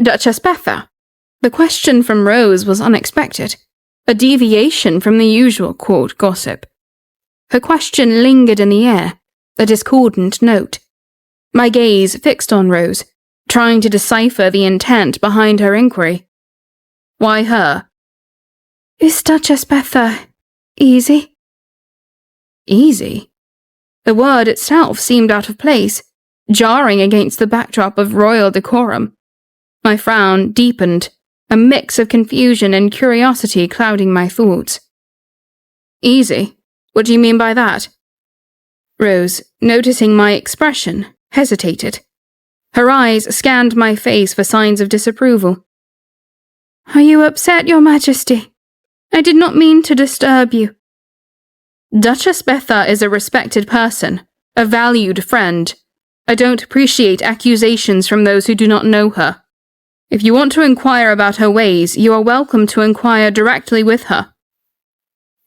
Duchess Betha. The question from Rose was unexpected, a deviation from the usual court gossip. Her question lingered in the air, a discordant note. My gaze fixed on Rose, trying to decipher the intent behind her inquiry. Why her? Is Duchess Betha easy? Easy? The word itself seemed out of place, jarring against the backdrop of royal decorum. My frown deepened, a mix of confusion and curiosity clouding my thoughts. Easy? What do you mean by that? Rose, noticing my expression, hesitated. Her eyes scanned my face for signs of disapproval. Are you upset, Your Majesty? I did not mean to disturb you. Duchess Betha is a respected person, a valued friend. I don't appreciate accusations from those who do not know her. If you want to inquire about her ways, you are welcome to inquire directly with her.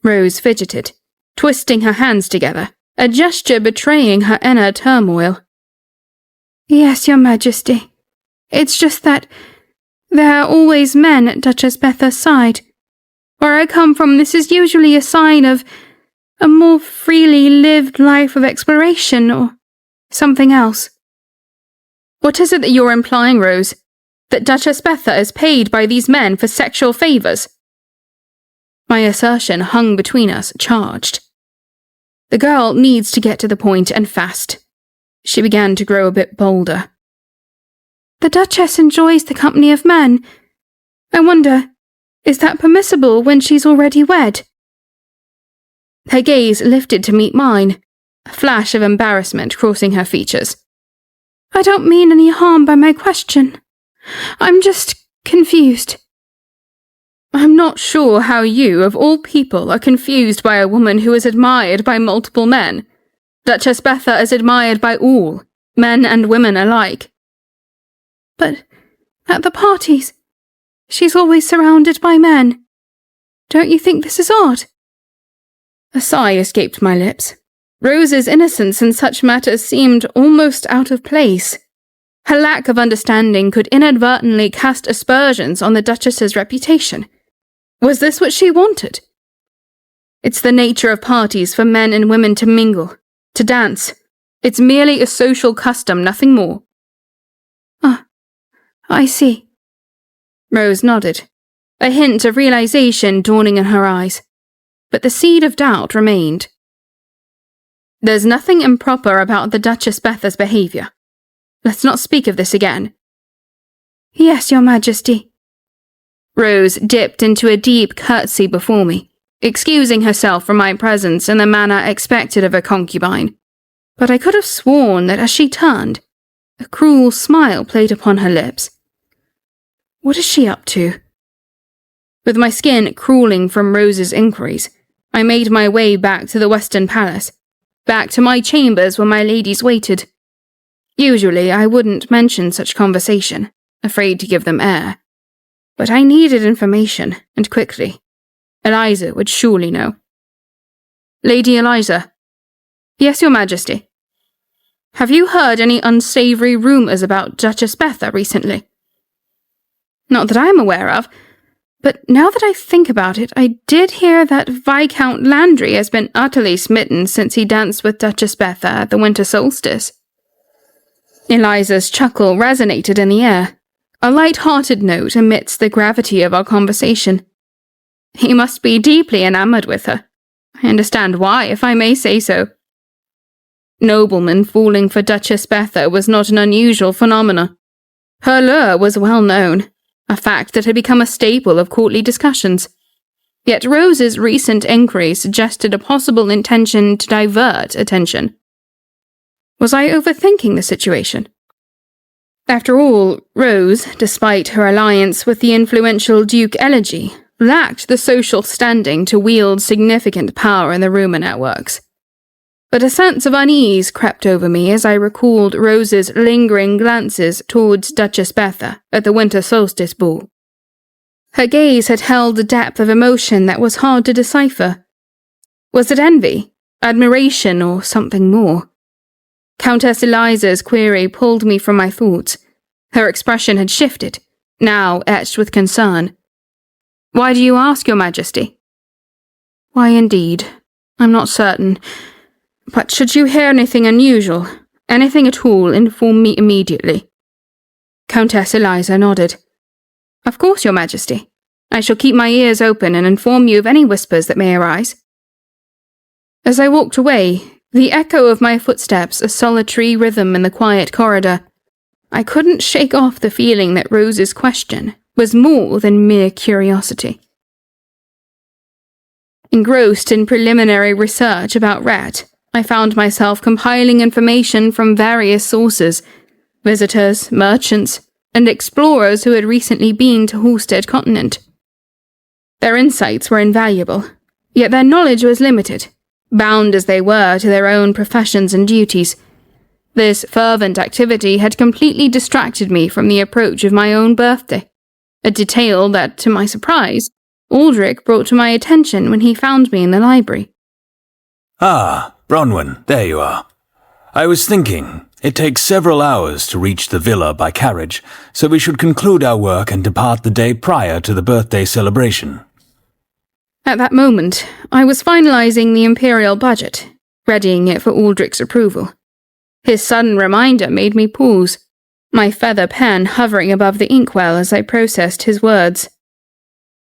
Rose fidgeted, twisting her hands together, a gesture betraying her inner turmoil. Yes, Your Majesty. It's just that there are always men at Duchess Betha's side. Where I come from, this is usually a sign of a more freely lived life of exploration or something else. What is it that you're implying, Rose? That Duchess Betha is paid by these men for sexual favors? My assertion hung between us, charged. The girl needs to get to the point and fast. She began to grow a bit bolder. The Duchess enjoys the company of men. I wonder, is that permissible when she's already wed? Her gaze lifted to meet mine, a flash of embarrassment crossing her features. I don't mean any harm by my question. I'm just confused. I'm not sure how you, of all people, are confused by a woman who is admired by multiple men. Duchess Betha is admired by all, men and women alike. But at the parties, she's always surrounded by men. Don't you think this is odd? A sigh escaped my lips. Rose's innocence in such matters seemed almost out of place. Her lack of understanding could inadvertently cast aspersions on the Duchess's reputation. Was this what she wanted? It's the nature of parties for men and women to mingle, to dance. It's merely a social custom, nothing more. Ah, I see. Rose nodded, a hint of realization dawning in her eyes. But the seed of doubt remained. There's nothing improper about the Duchess Betha's behavior. Let's not speak of this again. Yes, Your Majesty. Rose dipped into a deep curtsy before me, excusing herself from my presence in the manner expected of a concubine. But I could have sworn that as she turned, a cruel smile played upon her lips. What is she up to? With my skin crawling from Rose's inquiries, I made my way back to the Western Palace, back to my chambers where my ladies waited. Usually I wouldn't mention such conversation, afraid to give them air. But I needed information, and quickly. Eliza would surely know. Lady Eliza. Yes, Your Majesty. Have you heard any unsavory rumors about Duchess Betha recently? Not that I am aware of. But now that I think about it, I did hear that Viscount Landry has been utterly smitten since he danced with Duchess Betha at the winter solstice. Eliza's chuckle resonated in the air, a light-hearted note amidst the gravity of our conversation. He must be deeply enamored with her. I understand why, if I may say so. Noblemen falling for Duchess Betha was not an unusual phenomenon. Her lure was well known, a fact that had become a staple of courtly discussions. Yet Rose's recent inquiry suggested a possible intention to divert attention. Was I overthinking the situation? After all, Rose, despite her alliance with the influential Duke Elegy, lacked the social standing to wield significant power in the rumour networks. But a sense of unease crept over me as I recalled Rose's lingering glances towards Duchess Betha at the winter solstice ball. Her gaze had held a depth of emotion that was hard to decipher. Was it envy, admiration, or something more? Countess Eliza's query pulled me from my thoughts. Her expression had shifted, now etched with concern. "Why do you ask, Your Majesty?" "Why indeed? I'm not certain. But should you hear anything unusual, anything at all, inform me immediately." Countess Eliza nodded. "Of course, Your Majesty. I shall keep my ears open and inform you of any whispers that may arise." As I walked away, the echo of my footsteps a solitary rhythm in the quiet corridor, I couldn't shake off the feeling that Rose's question was more than mere curiosity. Engrossed in preliminary research about Rhett, I found myself compiling information from various sources, visitors, merchants, and explorers who had recently been to Halstead Continent. Their insights were invaluable, yet their knowledge was limited, bound as they were to their own professions and duties. This fervent activity had completely distracted me from the approach of my own birthday, a detail that, to my surprise, Aldrich brought to my attention when he found me in the library. "Ah, Bronwyn, there you are. I was thinking, it takes several hours to reach the villa by carriage, so we should conclude our work and depart the day prior to the birthday celebration." At that moment, I was finalizing the imperial budget, readying it for Aldrich's approval. His sudden reminder made me pause, my feather pen hovering above the inkwell as I processed his words.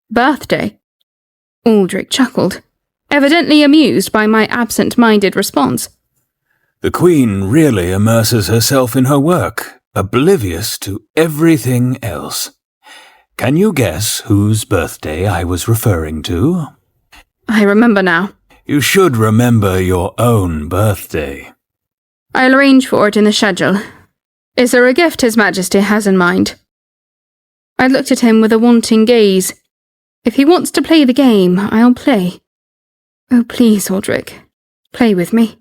"Birthday?" Aldrich chuckled, evidently amused by my absent-minded response. "The Queen really immerses herself in her work, oblivious to everything else. Can you guess whose birthday I was referring to?" "I remember now." "You should remember your own birthday." "I'll arrange for it in the schedule. Is there a gift His Majesty has in mind?" I looked at him with a wanting gaze. If he wants to play the game, I'll play. Oh, please, Aldrich, play with me.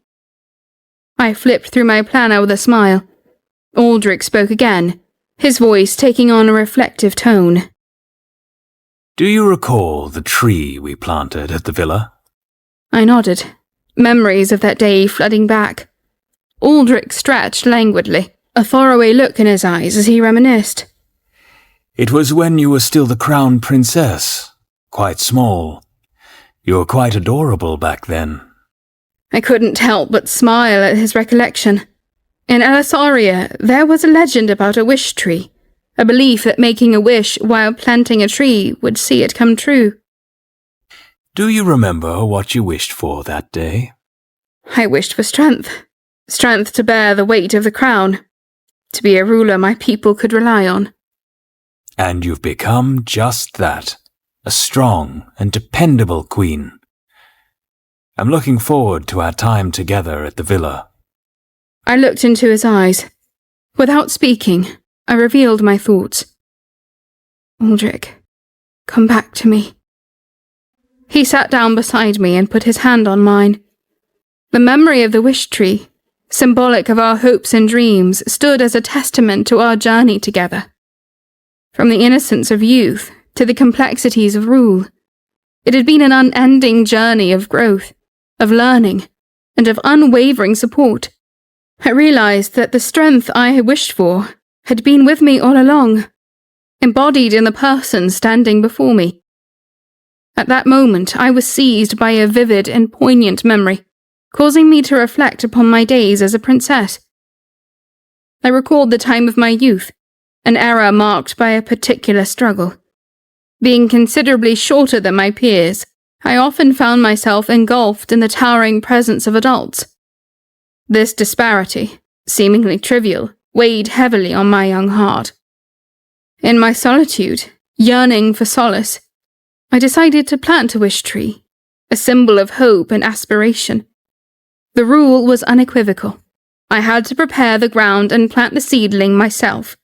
I flipped through my planner with a smile. Aldrich spoke again, his voice taking on a reflective tone. "Do you recall the tree we planted at the villa?" I nodded, memories of that day flooding back. Aldrich stretched languidly, a faraway look in his eyes as he reminisced. "It was when you were still the crown princess, quite small. You were quite adorable back then." I couldn't help but smile at his recollection. In Elisaria, there was a legend about a wish tree, a belief that making a wish while planting a tree would see it come true. "Do you remember what you wished for that day?" I wished for strength. Strength to bear the weight of the crown. To be a ruler my people could rely on. "And you've become just that, a strong and dependable queen. I'm looking forward to our time together at the villa." I looked into his eyes. Without speaking, I revealed my thoughts. "Aldrich, come back to me." He sat down beside me and put his hand on mine. The memory of the wish tree, symbolic of our hopes and dreams, stood as a testament to our journey together. From the innocence of youth to the complexities of rule, it had been an unending journey of growth, of learning, and of unwavering support. I realized that the strength I had wished for had been with me all along, embodied in the person standing before me. At that moment, I was seized by a vivid and poignant memory, causing me to reflect upon my days as a princess. I recalled the time of my youth, an era marked by a particular struggle. Being considerably shorter than my peers, I often found myself engulfed in the towering presence of adults. This disparity, seemingly trivial, weighed heavily on my young heart. In my solitude, yearning for solace, I decided to plant a wish tree, a symbol of hope and aspiration. The rule was unequivocal. I had to prepare the ground and plant the seedling myself.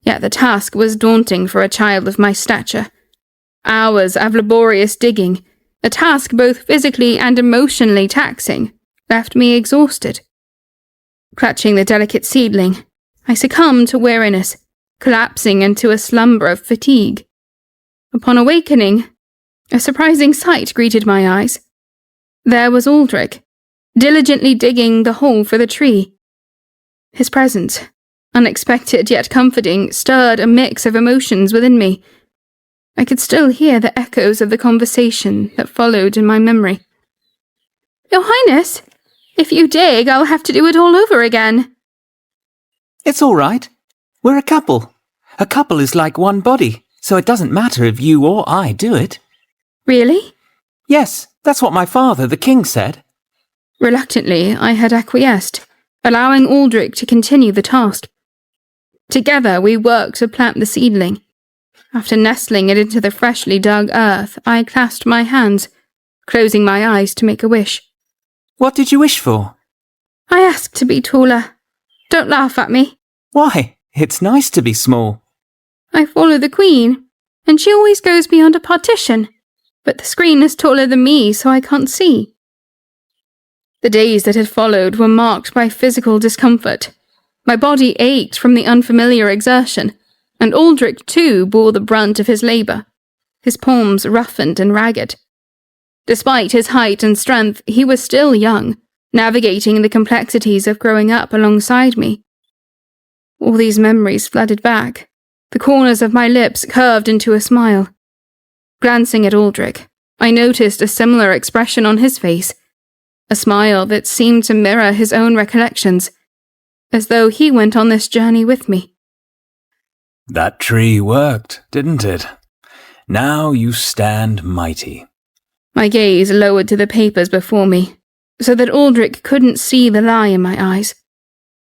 Yet the task was daunting for a child of my stature. Hours of laborious digging, a task both physically and emotionally taxing, left me exhausted. Clutching the delicate seedling, I succumbed to weariness, collapsing into a slumber of fatigue. Upon awakening, a surprising sight greeted my eyes. There was Aldrich, diligently digging the hole for the tree. His presence, unexpected yet comforting, stirred a mix of emotions within me. I could still hear the echoes of the conversation that followed in my memory. Your Highness, if you dig, I'll have to do it all over again. It's all right. We're a couple. A couple is like one body, so it doesn't matter if you or I do it. Really? Yes, that's what my father, the king, said. Reluctantly, I had acquiesced, allowing Aldrich to continue the task. Together, we worked to plant the seedling. After nestling it into the freshly dug earth, I clasped my hands, closing my eyes to make a wish. What did you wish for? I asked to be taller. Don't laugh at me. Why? It's nice to be small. I follow the Queen, and she always goes beyond a partition, but the screen is taller than me, so I can't see. The days that had followed were marked by physical discomfort. My body ached from the unfamiliar exertion, and Aldrich too bore the brunt of his labour, his palms roughened and ragged. Despite his height and strength, he was still young, navigating the complexities of growing up alongside me. All these memories flooded back. The corners of my lips curved into a smile. Glancing at Aldrich, I noticed a similar expression on his face, a smile that seemed to mirror his own recollections, as though he went on this journey with me. That tree worked, didn't it? Now you stand mighty. My gaze lowered to the papers before me, so that Aldrich couldn't see the lie in my eyes.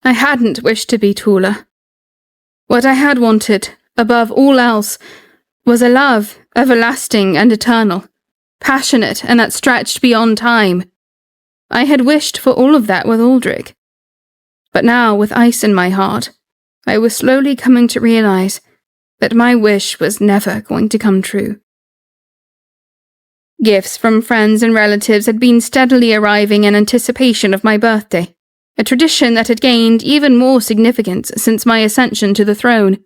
I hadn't wished to be taller. What I had wanted, above all else, was a love everlasting and eternal, passionate and that stretched beyond time. I had wished for all of that with Aldrich. But now, with ice in my heart, I was slowly coming to realize that my wish was never going to come true. Gifts from friends and relatives had been steadily arriving in anticipation of my birthday, a tradition that had gained even more significance since my ascension to the throne.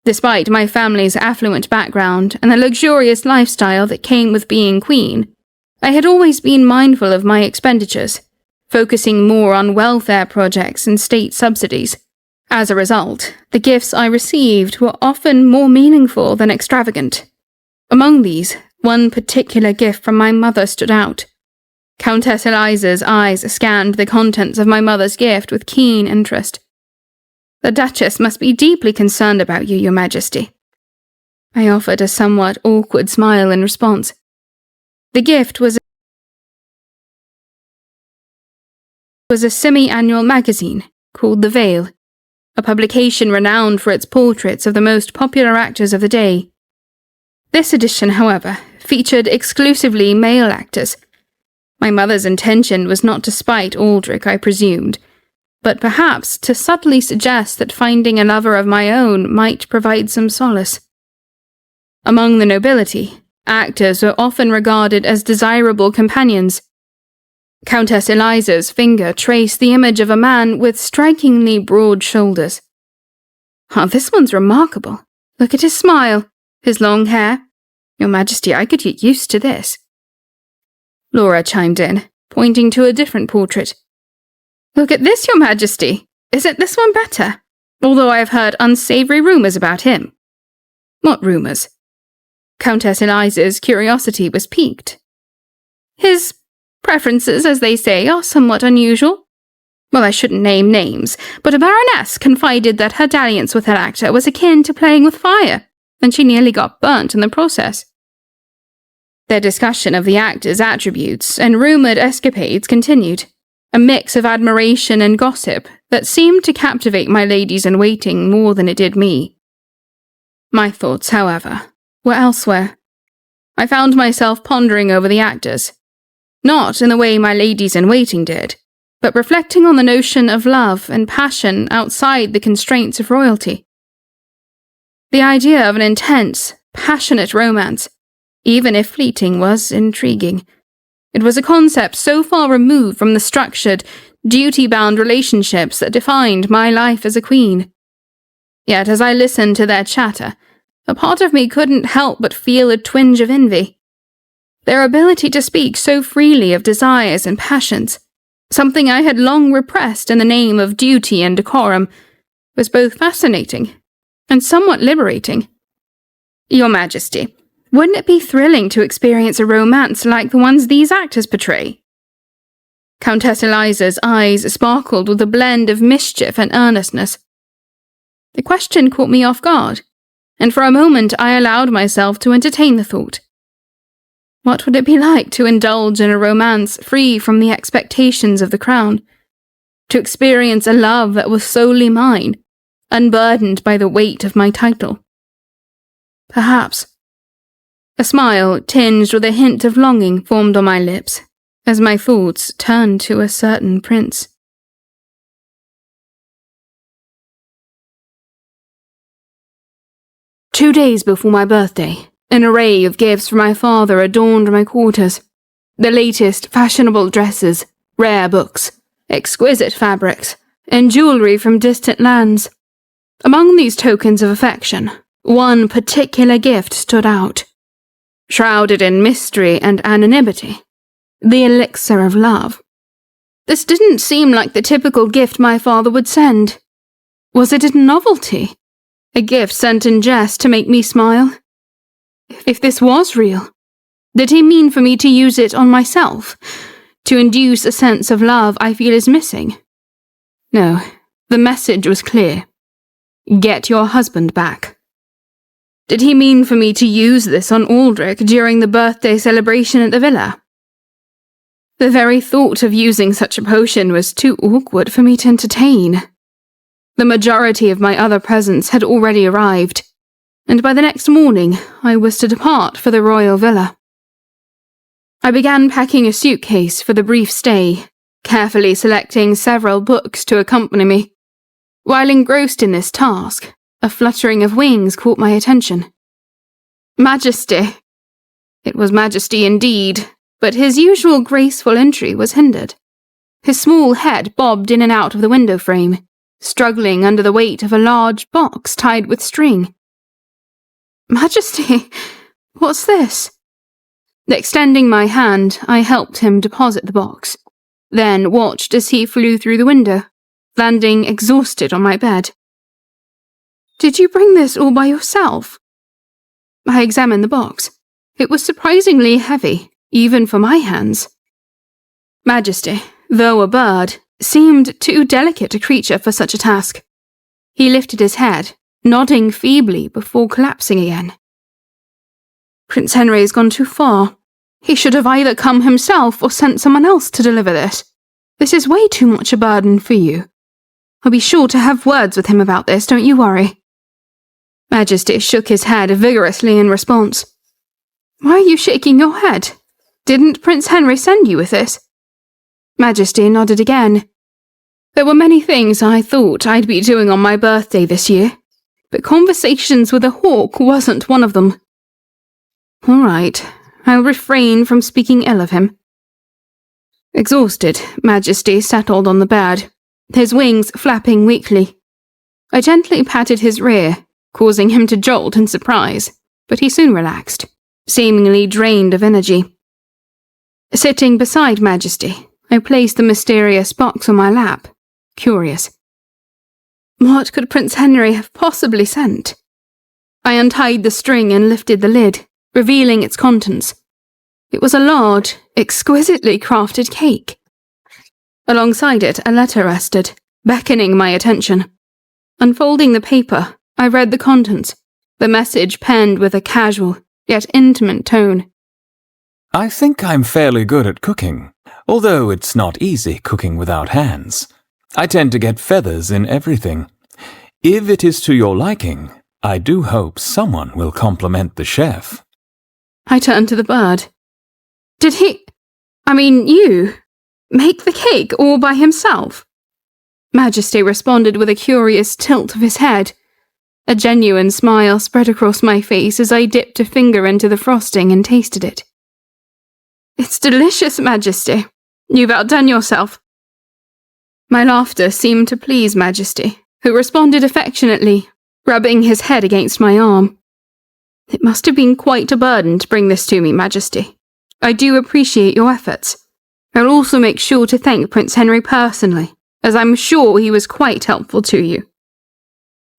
Despite my family's affluent background and the luxurious lifestyle that came with being queen, I had always been mindful of my expenditures, focusing more on welfare projects and state subsidies. As a result, the gifts I received were often more meaningful than extravagant. Among these, one particular gift from my mother stood out. Countess Eliza's eyes scanned the contents of my mother's gift with keen interest. "The Duchess must be deeply concerned about you, Your Majesty." I offered a somewhat awkward smile in response. The gift was a semi-annual magazine called The Veil, a publication renowned for its portraits of the most popular actors of the day. This edition, however, featured exclusively male actors. My mother's intention was not to spite Aldrich, I presumed, but perhaps to subtly suggest that finding a lover of my own might provide some solace. Among the nobility, actors were often regarded as desirable companions. Countess Eliza's finger traced the image of a man with strikingly broad shoulders. "Oh, this one's remarkable. Look at his smile, his long hair. Your Majesty, I could get used to this." Laura chimed in, pointing to a different portrait. "Look at this, Your Majesty. Isn't this one better? Although I have heard unsavory rumours about him." "What rumours?" Countess Eliza's curiosity was piqued. "His preferences, as they say, are somewhat unusual. Well, I shouldn't name names, but a baroness confided that her dalliance with an actor was akin to playing with fire, and she nearly got burnt in the process." Their discussion of the actor's attributes and rumoured escapades continued, a mix of admiration and gossip that seemed to captivate my ladies-in-waiting more than it did me. My thoughts, however, were elsewhere. I found myself pondering over the actors, not in the way my ladies-in-waiting did, but reflecting on the notion of love and passion outside the constraints of royalty. The idea of an intense, passionate romance, even if fleeting, was intriguing. It was a concept so far removed from the structured, duty-bound relationships that defined my life as a queen. Yet as I listened to their chatter, a part of me couldn't help but feel a twinge of envy. Their ability to speak so freely of desires and passions, something I had long repressed in the name of duty and decorum, was both fascinating and somewhat liberating. Your Majesty, wouldn't it be thrilling to experience a romance like the ones these actors portray? Countess Eliza's eyes sparkled with a blend of mischief and earnestness. The question caught me off guard, and for a moment I allowed myself to entertain the thought. What would it be like to indulge in a romance free from the expectations of the crown? To experience a love that was solely mine, unburdened by the weight of my title? Perhaps. A smile tinged with a hint of longing formed on my lips as my thoughts turned to a certain prince. "2 days before my birthday, an array of gifts from my father adorned my quarters. The latest fashionable dresses, rare books, exquisite fabrics, and jewelry from distant lands. Among these tokens of affection, one particular gift stood out. Shrouded in mystery and anonymity, the elixir of love. This didn't seem like the typical gift my father would send. Was it a novelty? A gift sent in jest to make me smile? If this was real, did he mean for me to use it on myself, to induce a sense of love I feel is missing? No, the message was clear. Get your husband back. Did he mean for me to use this on Aldrich during the birthday celebration at the villa? The very thought of using such a potion was too awkward for me to entertain. The majority of my other presents had already arrived, and by the next morning I was to depart for the royal villa. I began packing a suitcase for the brief stay, carefully selecting several books to accompany me. While engrossed in this task, a fluttering of wings caught my attention. Majesty. It was Majesty indeed, but his usual graceful entry was hindered. His small head bobbed in and out of the window frame, struggling under the weight of a large box tied with string. Majesty, what's this? Extending my hand, I helped him deposit the box, then watched as he flew through the window, landing exhausted on my bed. Did you bring this all by yourself? I examined the box. It was surprisingly heavy, even for my hands. Majesty, though a bird, seemed too delicate a creature for such a task. He lifted his head, nodding feebly before collapsing again. Prince Henry's gone too far. He should have either come himself or sent someone else to deliver this. This is way too much a burden for you. I'll be sure to have words with him about this, don't you worry. Majesty shook his head vigorously in response. Why are you shaking your head? Didn't Prince Henry send you with this? Majesty nodded again. There were many things I thought I'd be doing on my birthday this year, but conversations with a hawk wasn't one of them. All right, I'll refrain from speaking ill of him. Exhausted, Majesty settled on the bed, his wings flapping weakly. I gently patted his rear, causing him to jolt in surprise, but he soon relaxed, seemingly drained of energy. Sitting beside Majesty, I placed the mysterious box on my lap, curious. What could Prince Henry have possibly sent? I untied the string and lifted the lid, revealing its contents. It was a large, exquisitely crafted cake. Alongside it, a letter rested, beckoning my attention. Unfolding the paper, I read the contents, the message penned with a casual, yet intimate tone. I think I'm fairly good at cooking, although it's not easy cooking without hands. I tend to get feathers in everything. If it is to your liking, I do hope someone will compliment the chef. I turned to the bird. Did you, make the cake all by himself? Majesty responded with a curious tilt of his head. A genuine smile spread across my face as I dipped a finger into the frosting and tasted it. It's delicious, Majesty. You've outdone yourself. My laughter seemed to please Majesty, who responded affectionately, rubbing his head against my arm. It must have been quite a burden to bring this to me, Majesty. I do appreciate your efforts. I'll also make sure to thank Prince Henry personally, as I'm sure he was quite helpful to you.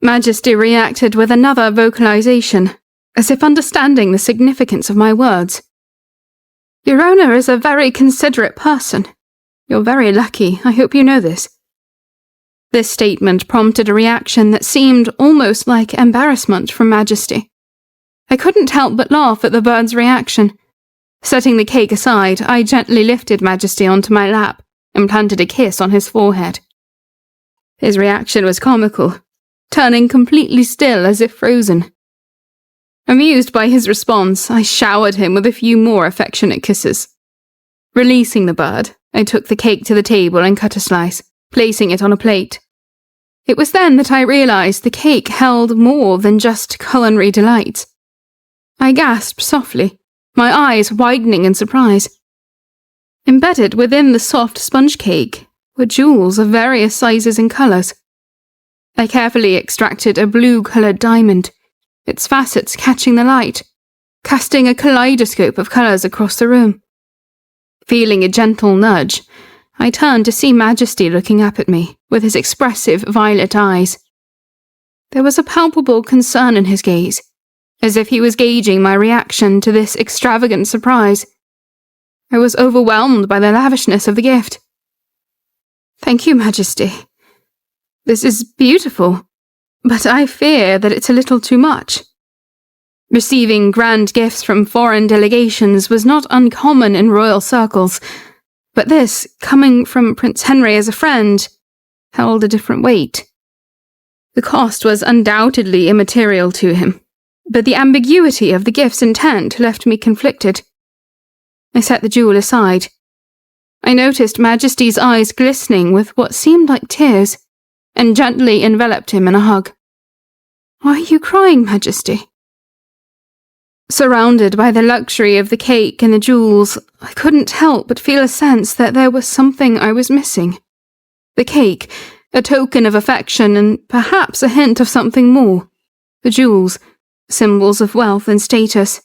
Majesty reacted with another vocalization, as if understanding the significance of my words. Your owner is a very considerate person. You're very lucky, I hope you know this. This statement prompted a reaction that seemed almost like embarrassment from Majesty. I couldn't help but laugh at the bird's reaction. Setting the cake aside, I gently lifted Majesty onto my lap and planted a kiss on his forehead. His reaction was comical, turning completely still as if frozen. Amused by his response, I showered him with a few more affectionate kisses. Releasing the bird, I took the cake to the table and cut a slice, placing it on a plate. It was then that I realized the cake held more than just culinary delights. I gasped softly, my eyes widening in surprise. Embedded within the soft sponge cake were jewels of various sizes and colors. I carefully extracted a blue-colored diamond, its facets catching the light, casting a kaleidoscope of colors across the room. Feeling a gentle nudge, I turned to see Majesty looking up at me with his expressive violet eyes. There was a palpable concern in his gaze, as if he was gauging my reaction to this extravagant surprise. I was overwhelmed by the lavishness of the gift. Thank you, Majesty. This is beautiful, but I fear that it's a little too much. Receiving grand gifts from foreign delegations was not uncommon in royal circles, but this, coming from Prince Henry as a friend, held a different weight. The cost was undoubtedly immaterial to him, but the ambiguity of the gift's intent left me conflicted. I set the jewel aside. I noticed Majesty's eyes glistening with what seemed like tears, and gently enveloped him in a hug. Why are you crying, Majesty? Surrounded by the luxury of the cake and the jewels, I couldn't help but feel a sense that there was something I was missing. The cake, a token of affection and perhaps a hint of something more. The jewels, symbols of wealth and status.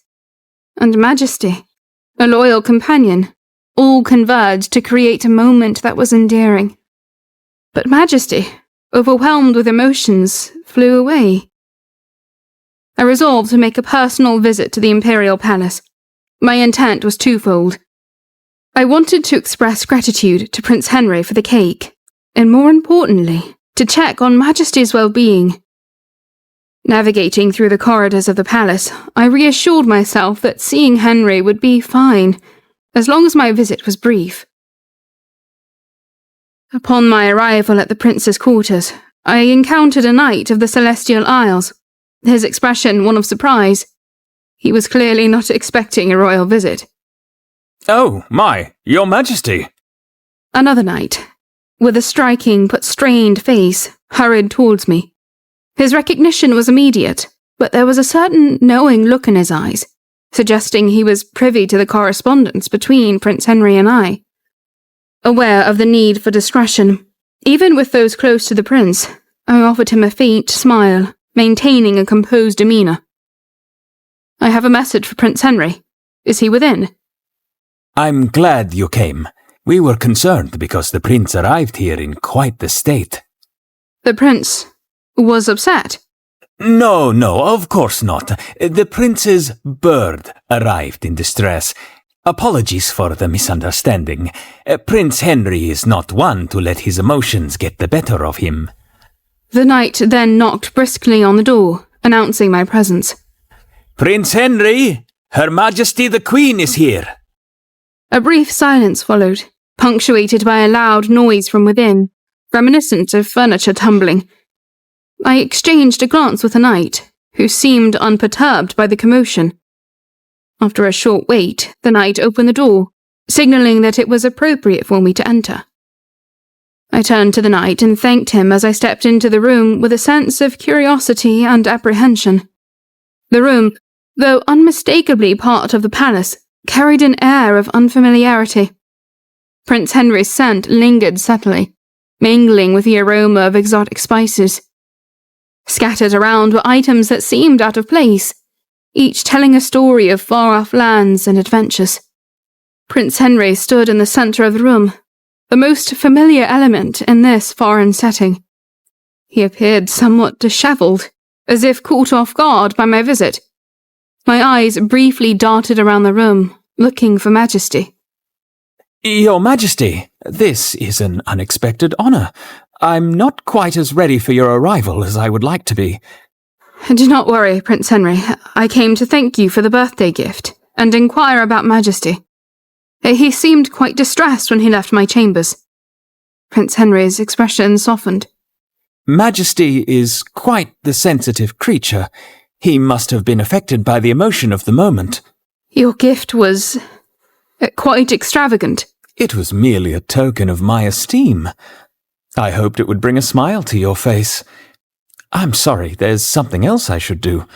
And Majesty, a loyal companion, all converged to create a moment that was endearing. But Majesty, overwhelmed with emotions, flew away. I resolved to make a personal visit to the Imperial Palace. My intent was twofold. I wanted to express gratitude to Prince Henry for the cake, and more importantly, to check on Majesty's well-being. Navigating through the corridors of the palace, I reassured myself that seeing Henry would be fine, as long as my visit was brief. Upon my arrival at the prince's quarters, I encountered a knight of the Celestial Isles, his expression one of surprise. He was clearly not expecting a royal visit. Oh, my, Your Majesty! Another knight, with a striking but strained face, hurried towards me. His recognition was immediate, but there was a certain knowing look in his eyes, suggesting he was privy to the correspondence between Prince Henry and I. Aware of the need for discretion, even with those close to the prince, I offered him a faint smile, maintaining a composed demeanor. I have a message for Prince Henry. Is he within? I'm glad you came. We were concerned because the prince arrived here in quite the state. The prince was upset. No, of course not. The prince's bird arrived in distress. Apologies for the misunderstanding. Prince Henry is not one to let his emotions get the better of him. The knight then knocked briskly on the door, announcing my presence. Prince Henry, Her Majesty the Queen is here. A brief silence followed, punctuated by a loud noise from within, reminiscent of furniture tumbling. I exchanged a glance with the knight, who seemed unperturbed by the commotion. After a short wait, the knight opened the door, signaling that it was appropriate for me to enter. I turned to the knight and thanked him as I stepped into the room with a sense of curiosity and apprehension. The room, though unmistakably part of the palace, carried an air of unfamiliarity. Prince Henry's scent lingered subtly, mingling with the aroma of exotic spices. Scattered around were items that seemed out of place, each telling a story of far-off lands and adventures. Prince Henry stood in the center of the room, the most familiar element in this foreign setting. He appeared somewhat dishevelled, as if caught off guard by my visit. My eyes briefly darted around the room, looking for Majesty. Your Majesty, this is an unexpected honour. I'm not quite as ready for your arrival as I would like to be. Do not worry, Prince Henry. I came to thank you for the birthday gift, and inquire about Majesty. He seemed quite distressed when he left my chambers. Prince Henry's expression softened. Majesty is quite the sensitive creature. He must have been affected by the emotion of the moment. Your gift was quite extravagant. It was merely a token of my esteem. I hoped it would bring a smile to your face. I'm sorry, there's something else I should do.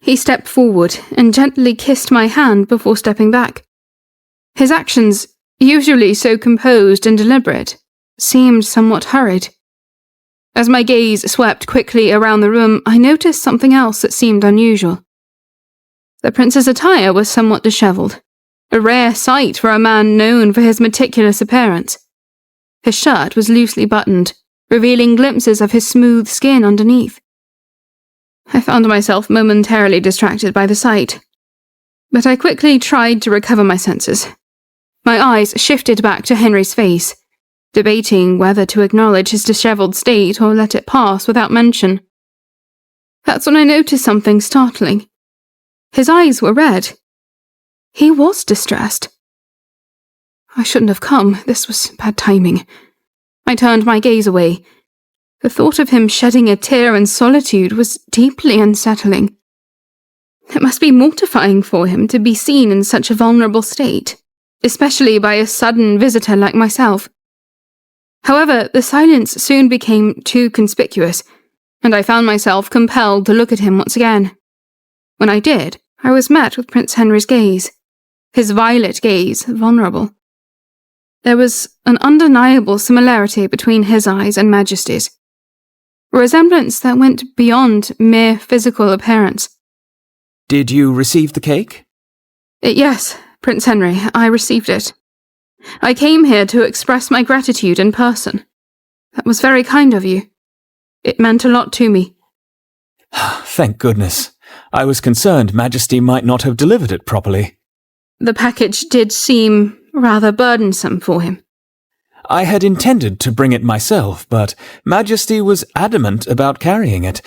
He stepped forward and gently kissed my hand before stepping back. His actions, usually so composed and deliberate, seemed somewhat hurried. As my gaze swept quickly around the room, I noticed something else that seemed unusual. The prince's attire was somewhat dishevelled, a rare sight for a man known for his meticulous appearance. His shirt was loosely buttoned, revealing glimpses of his smooth skin underneath. I found myself momentarily distracted by the sight, but I quickly tried to recover my senses. My eyes shifted back to Henry's face, debating whether to acknowledge his dishevelled state or let it pass without mention. That's when I noticed something startling. His eyes were red. He was distressed. I shouldn't have come. This was bad timing. I turned my gaze away. The thought of him shedding a tear in solitude was deeply unsettling. It must be mortifying for him to be seen in such a vulnerable state, especially by a sudden visitor like myself. However, the silence soon became too conspicuous, and I found myself compelled to look at him once again. When I did, I was met with Prince Henry's gaze, his violet gaze vulnerable. There was an undeniable similarity between his eyes and Majesty's, a resemblance that went beyond mere physical appearance. Did you receive the cake? Yes, Prince Henry, I received it. I came here to express my gratitude in person. That was very kind of you. It meant a lot to me. Thank goodness. I was concerned Majesty might not have delivered it properly. The package did seem rather burdensome for him. I had intended to bring it myself, but Majesty was adamant about carrying it.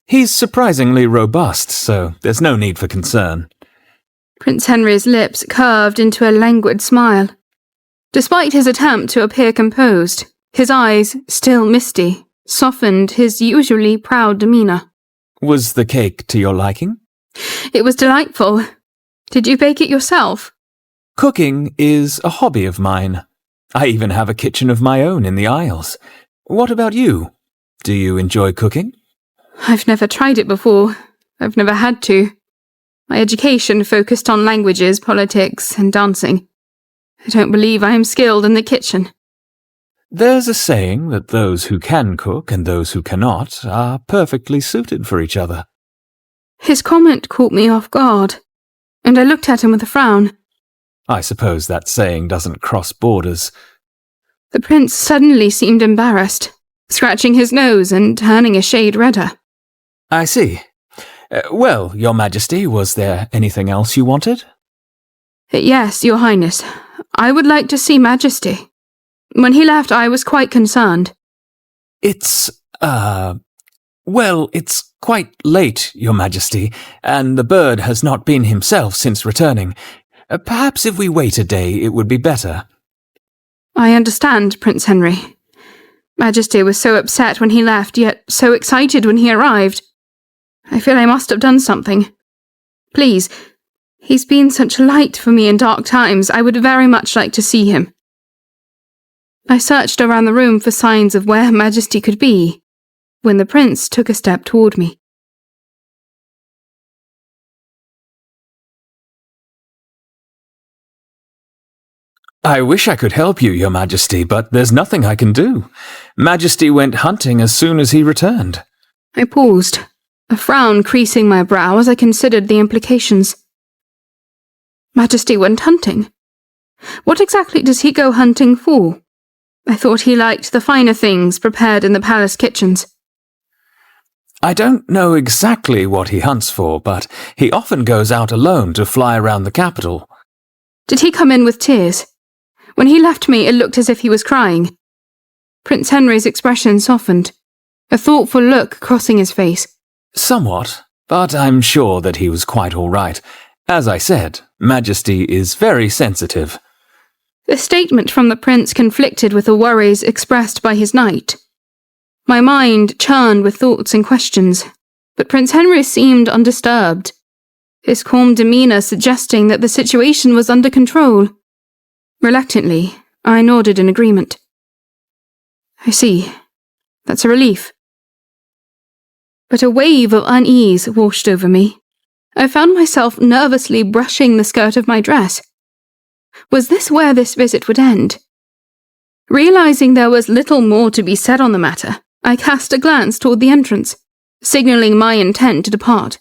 He's surprisingly robust, so there's no need for concern. Prince Henry's lips curved into a languid smile. Despite his attempt to appear composed, his eyes, still misty, softened his usually proud demeanour. Was the cake to your liking? It was delightful. Did you bake it yourself? Cooking is a hobby of mine. I even have a kitchen of my own in the Isles. What about you? Do you enjoy cooking? I've never tried it before. I've never had to. My education focused on languages, politics, and dancing. I don't believe I am skilled in the kitchen. There's a saying that those who can cook and those who cannot are perfectly suited for each other. His comment caught me off guard, and I looked at him with a frown. I suppose that saying doesn't cross borders. The prince suddenly seemed embarrassed, scratching his nose and turning a shade redder. I see. Well, Your Majesty, was there anything else you wanted? Yes, Your Highness. I would like to see Majesty. When he left, I was quite concerned. It's quite late, Your Majesty, and the bird has not been himself since returning. Perhaps if we wait a day, it would be better. I understand, Prince Henry. Majesty was so upset when he left, yet so excited when he arrived. I feel I must have done something. Please, he's been such a light for me in dark times. I would very much like to see him. I searched around the room for signs of where Majesty could be, when the prince took a step toward me. I wish I could help you, Your Majesty, but there's nothing I can do. Majesty went hunting as soon as he returned. I paused, a frown creasing my brow as I considered the implications. Majesty went hunting? What exactly does he go hunting for? I thought he liked the finer things prepared in the palace kitchens. I don't know exactly what he hunts for, but he often goes out alone to fly around the capital. Did he come in with tears? When he left me, it looked as if he was crying. Prince Henry's expression softened, a thoughtful look crossing his face. Somewhat, but I'm sure that he was quite all right. As I said, Majesty is very sensitive. The statement from the prince conflicted with the worries expressed by his knight. My mind churned with thoughts and questions, but Prince Henry seemed undisturbed, his calm demeanour suggesting that the situation was under control. Reluctantly, I nodded in agreement. I see. That's a relief. But a wave of unease washed over me. I found myself nervously brushing the skirt of my dress. Was this where this visit would end? Realizing there was little more to be said on the matter, I cast a glance toward the entrance, signaling my intent to depart.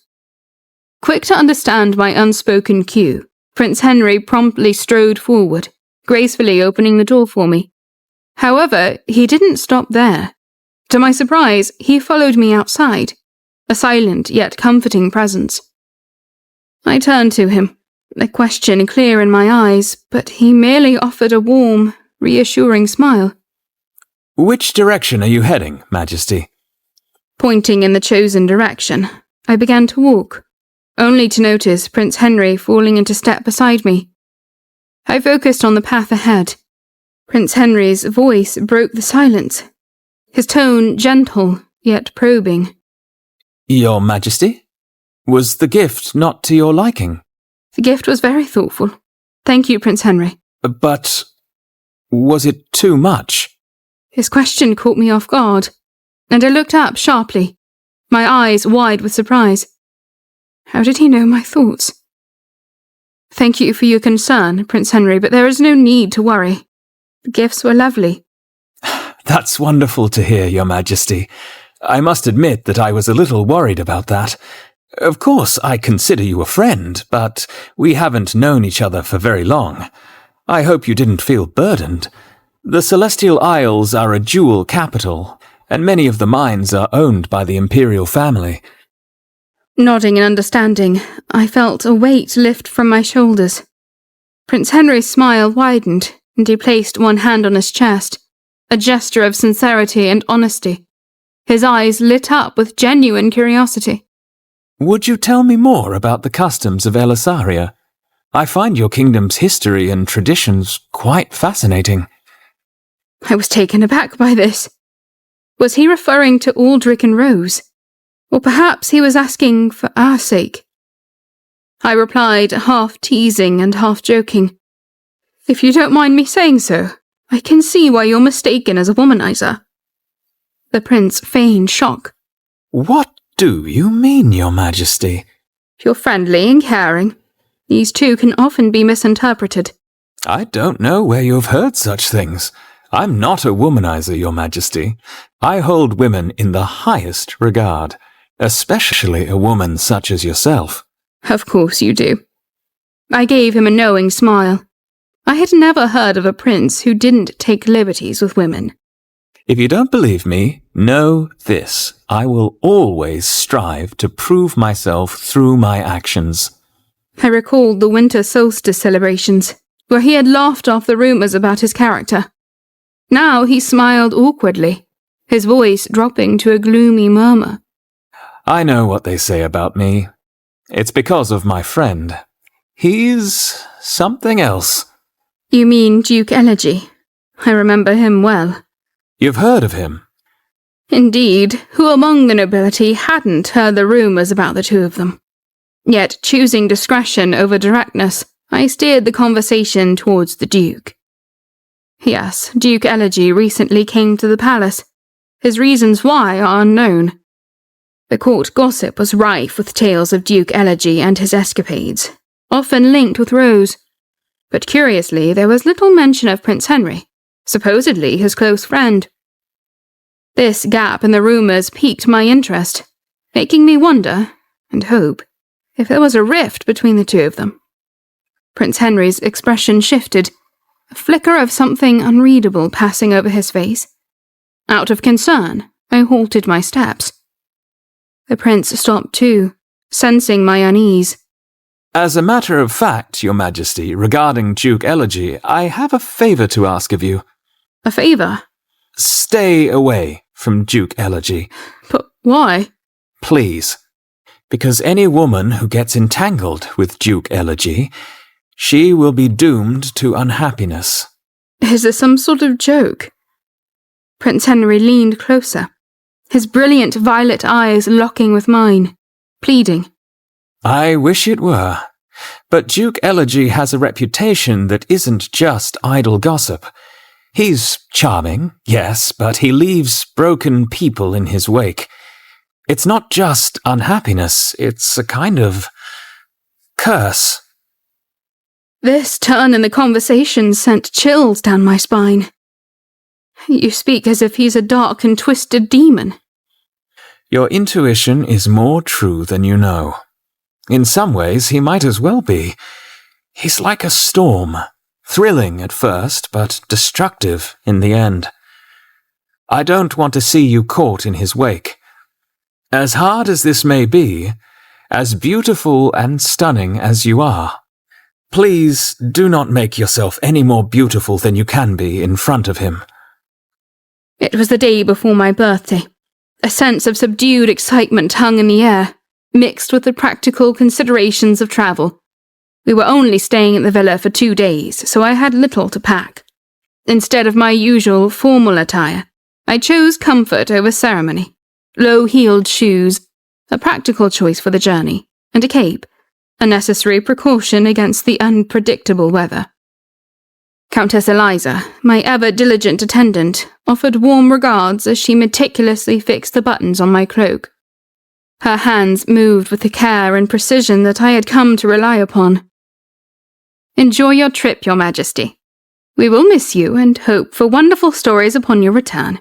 Quick to understand my unspoken cue, Prince Henry promptly strode forward, gracefully opening the door for me. However, he didn't stop there. To my surprise, he followed me outside, a silent yet comforting presence. I turned to him, a question clear in my eyes, but he merely offered a warm, reassuring smile. Which direction are you heading, Majesty? Pointing in the chosen direction, I began to walk, only to notice Prince Henry falling into step beside me. I focused on the path ahead. Prince Henry's voice broke the silence, his tone gentle yet probing. Your Majesty? Was the gift not to your liking? The gift was very thoughtful. Thank you, Prince Henry. But was it too much? His question caught me off guard, and I looked up sharply, my eyes wide with surprise. How did he know my thoughts? Thank you for your concern, Prince Henry, but there is no need to worry. The gifts were lovely. That's wonderful to hear, Your Majesty. I must admit that I was a little worried about that. Of course, I consider you a friend, but we haven't known each other for very long. I hope you didn't feel burdened. The Celestial Isles are a jewel capital, and many of the mines are owned by the imperial family. Nodding in understanding, I felt a weight lift from my shoulders. Prince Henry's smile widened, and he placed one hand on his chest, a gesture of sincerity and honesty. His eyes lit up with genuine curiosity. Would you tell me more about the customs of Elisaria? I find your kingdom's history and traditions quite fascinating. I was taken aback by this. Was he referring to Aldrich and Rose? Or perhaps he was asking for our sake? I replied, half teasing and half joking. If you don't mind me saying so, I can see why you're mistaken as a womanizer. The prince feigned shock. What do you mean, Your Majesty? You're friendly and caring. These two can often be misinterpreted. I don't know where you have heard such things. I'm not a womanizer, Your Majesty. I hold women in the highest regard, especially a woman such as yourself. Of course you do. I gave him a knowing smile. I had never heard of a prince who didn't take liberties with women. If you don't believe me, know this. I will always strive to prove myself through my actions. I recalled the winter solstice celebrations, where he had laughed off the rumours about his character. Now he smiled awkwardly, his voice dropping to a gloomy murmur. I know what they say about me. It's because of my friend. He's something else. You mean Duke Elegy? I remember him well. You've heard of him? Indeed, who among the nobility hadn't heard the rumours about the two of them? Yet, choosing discretion over directness, I steered the conversation towards the Duke. Yes, Duke Elegy recently came to the palace. His reasons why are unknown. The court gossip was rife with tales of Duke Elegy and his escapades, often linked with Rose. But curiously, there was little mention of Prince Henry, supposedly his close friend. This gap in the rumours piqued my interest, making me wonder, and hope, if there was a rift between the two of them. Prince Henry's expression shifted, a flicker of something unreadable passing over his face. Out of concern, I halted my steps. The prince stopped too, sensing my unease. As a matter of fact, Your Majesty, regarding Duke Elegy, I have a favour to ask of you. A favour? Stay away from Duke Elegy. But why? Please. Because any woman who gets entangled with Duke Elegy, she will be doomed to unhappiness. Is this some sort of joke? Prince Henry leaned closer, his brilliant violet eyes locking with mine, pleading. I wish it were. But Duke Elegy has a reputation that isn't just idle gossip. He's charming, yes, but he leaves broken people in his wake. It's not just unhappiness, it's a kind of curse. This turn in the conversation sent chills down my spine. You speak as if he's a dark and twisted demon. Your intuition is more true than you know. In some ways, he might as well be. He's like a storm, thrilling at first, but destructive in the end. I don't want to see you caught in his wake. As hard as this may be, as beautiful and stunning as you are, please do not make yourself any more beautiful than you can be in front of him. It was the day before my birthday. A sense of subdued excitement hung in the air, mixed with the practical considerations of travel. We were only staying at the villa for 2 days, so I had little to pack. Instead of my usual formal attire, I chose comfort over ceremony. Low-heeled shoes, a practical choice for the journey, and a cape, a necessary precaution against the unpredictable weather. Countess Eliza, my ever-diligent attendant, offered warm regards as she meticulously fixed the buttons on my cloak. Her hands moved with the care and precision that I had come to rely upon. Enjoy your trip, Your Majesty. We will miss you and hope for wonderful stories upon your return.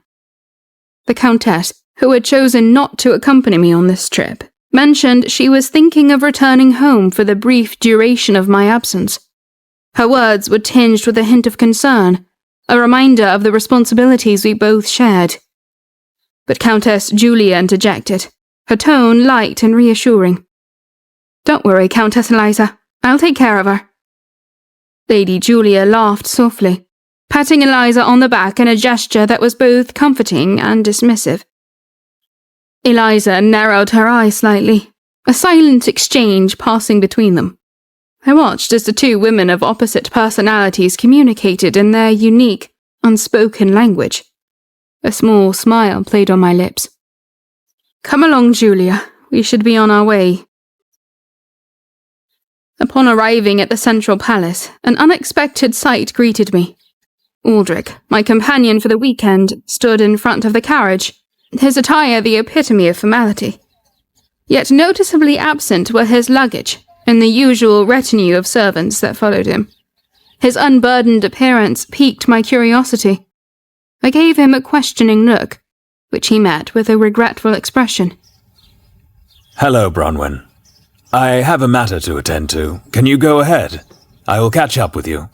The Countess, who had chosen not to accompany me on this trip, mentioned she was thinking of returning home for the brief duration of my absence. Her words were tinged with a hint of concern, a reminder of the responsibilities we both shared. But Countess Julia interjected, her tone light and reassuring. Don't worry, Countess Eliza. I'll take care of her. Lady Julia laughed softly, patting Eliza on the back in a gesture that was both comforting and dismissive. Eliza narrowed her eyes slightly, a silent exchange passing between them. I watched as the two women of opposite personalities communicated in their unique, unspoken language. A small smile played on my lips. Come along, Julia. We should be on our way. Upon arriving at the central palace, an unexpected sight greeted me. Aldrich, my companion for the weekend, stood in front of the carriage, his attire the epitome of formality. Yet noticeably absent were his luggage and the usual retinue of servants that followed him. His unburdened appearance piqued my curiosity. I gave him a questioning look, which he met with a regretful expression. Hello, Bronwyn. I have a matter to attend to. Can you go ahead? I will catch up with you.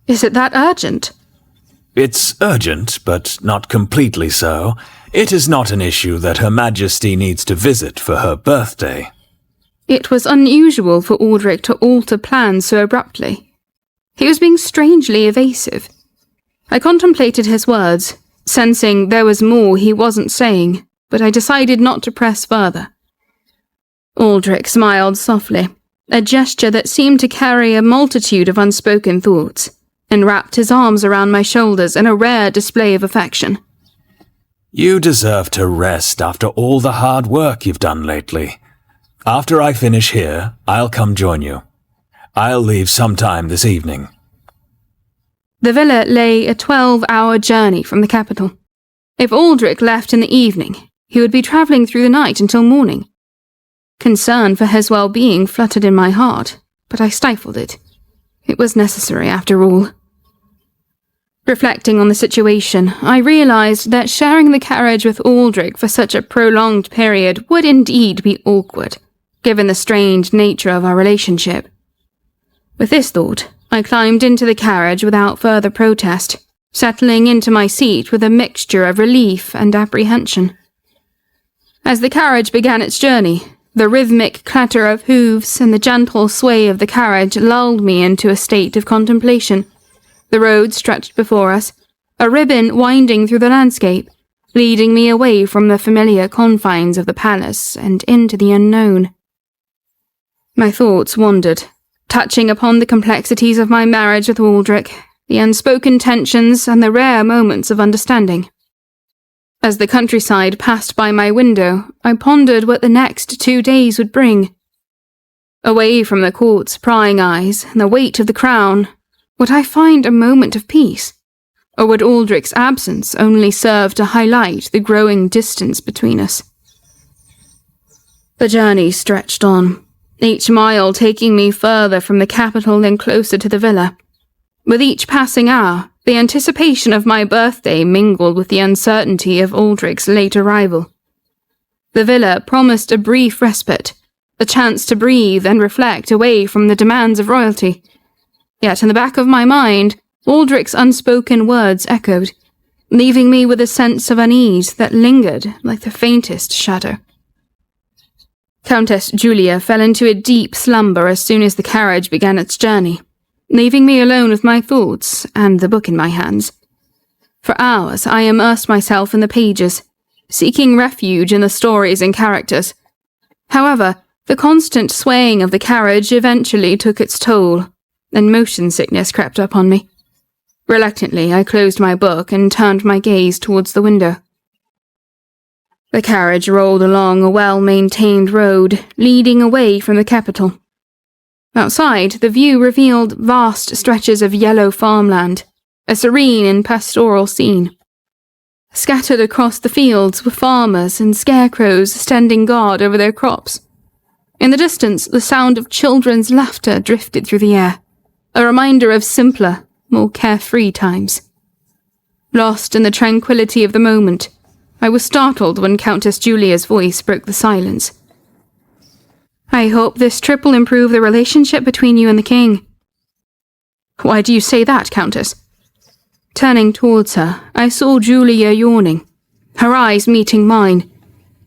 Is it that urgent? It's urgent, but not completely so. It is not an issue that Her Majesty needs to visit for her birthday. It was unusual for Aldrich to alter plans so abruptly. He was being strangely evasive. I contemplated his words, sensing there was more he wasn't saying, but I decided not to press further. Aldrich smiled softly, a gesture that seemed to carry a multitude of unspoken thoughts, and wrapped his arms around my shoulders in a rare display of affection. You deserve to rest after all the hard work you've done lately. After I finish here, I'll come join you. I'll leave sometime this evening. The villa lay a 12-hour journey from the capital. If Aldrich left in the evening, he would be travelling through the night until morning. Concern for his well-being fluttered in my heart, but I stifled it. It was necessary after all. Reflecting on the situation, I realised that sharing the carriage with Aldrich for such a prolonged period would indeed be awkward, given the strained nature of our relationship. With this thought, I climbed into the carriage without further protest, settling into my seat with a mixture of relief and apprehension. As the carriage began its journey, the rhythmic clatter of hooves and the gentle sway of the carriage lulled me into a state of contemplation. The road stretched before us, a ribbon winding through the landscape, leading me away from the familiar confines of the palace and into the unknown. My thoughts wandered, touching upon the complexities of my marriage with Aldrich, the unspoken tensions and the rare moments of understanding. As the countryside passed by my window, I pondered what the next 2 days would bring. Away from the court's prying eyes and the weight of the crown, would I find a moment of peace? Or would Aldrich's absence only serve to highlight the growing distance between us? The journey stretched on, each mile taking me further from the capital and closer to the villa. With each passing hour, the anticipation of my birthday mingled with the uncertainty of Aldrich's late arrival. The villa promised a brief respite, a chance to breathe and reflect away from the demands of royalty. Yet in the back of my mind, Aldrich's unspoken words echoed, leaving me with a sense of unease that lingered like the faintest shadow. Countess Julia fell into a deep slumber as soon as the carriage began its journey, leaving me alone with my thoughts and the book in my hands. For hours I immersed myself in the pages, seeking refuge in the stories and characters. However, the constant swaying of the carriage eventually took its toll, and motion sickness crept up on me. Reluctantly, I closed my book and turned my gaze towards the window. The carriage rolled along a well-maintained road, leading away from the capital. Outside, the view revealed vast stretches of yellow farmland, a serene and pastoral scene. Scattered across the fields were farmers and scarecrows standing guard over their crops. In the distance, the sound of children's laughter drifted through the air, a reminder of simpler, more carefree times. Lost in the tranquility of the moment, I was startled when Countess Julia's voice broke the silence. "I hope this trip will improve the relationship between you and the king." "Why do you say that, Countess?" Turning towards her, I saw Julia yawning, her eyes meeting mine.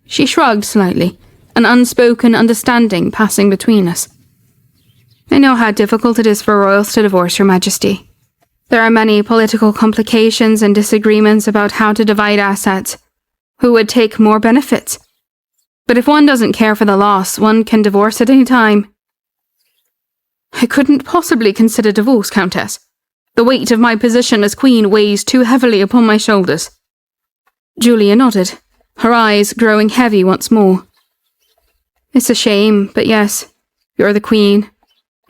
She shrugged slightly, an unspoken understanding passing between us. "I know how difficult it is for royals to divorce, Your Majesty. There are many political complications and disagreements about how to divide assets, who would take more benefits. But if one doesn't care for the loss, one can divorce at any time." "I couldn't possibly consider divorce, Countess. The weight of my position as queen weighs too heavily upon my shoulders." Julia nodded, her eyes growing heavy once more. "It's a shame, but yes, you're the queen.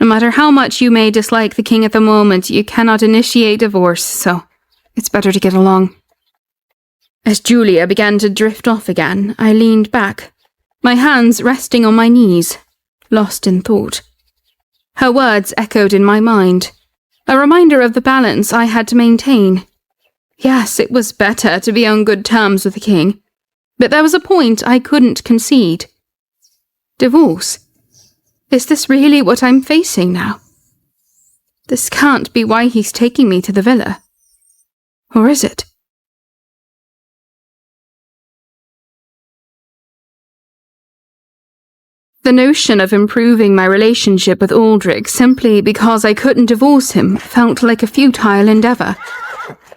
No matter how much you may dislike the king at the moment, you cannot initiate divorce, so it's better to get along." As Julia began to drift off again, I leaned back, my hands resting on my knees, lost in thought. Her words echoed in my mind, a reminder of the balance I had to maintain. Yes, it was better to be on good terms with the king, but there was a point I couldn't concede. Divorce. Is this really what I'm facing now? This can't be why he's taking me to the villa. Or is it? The notion of improving my relationship with Aldrich simply because I couldn't divorce him felt like a futile endeavour.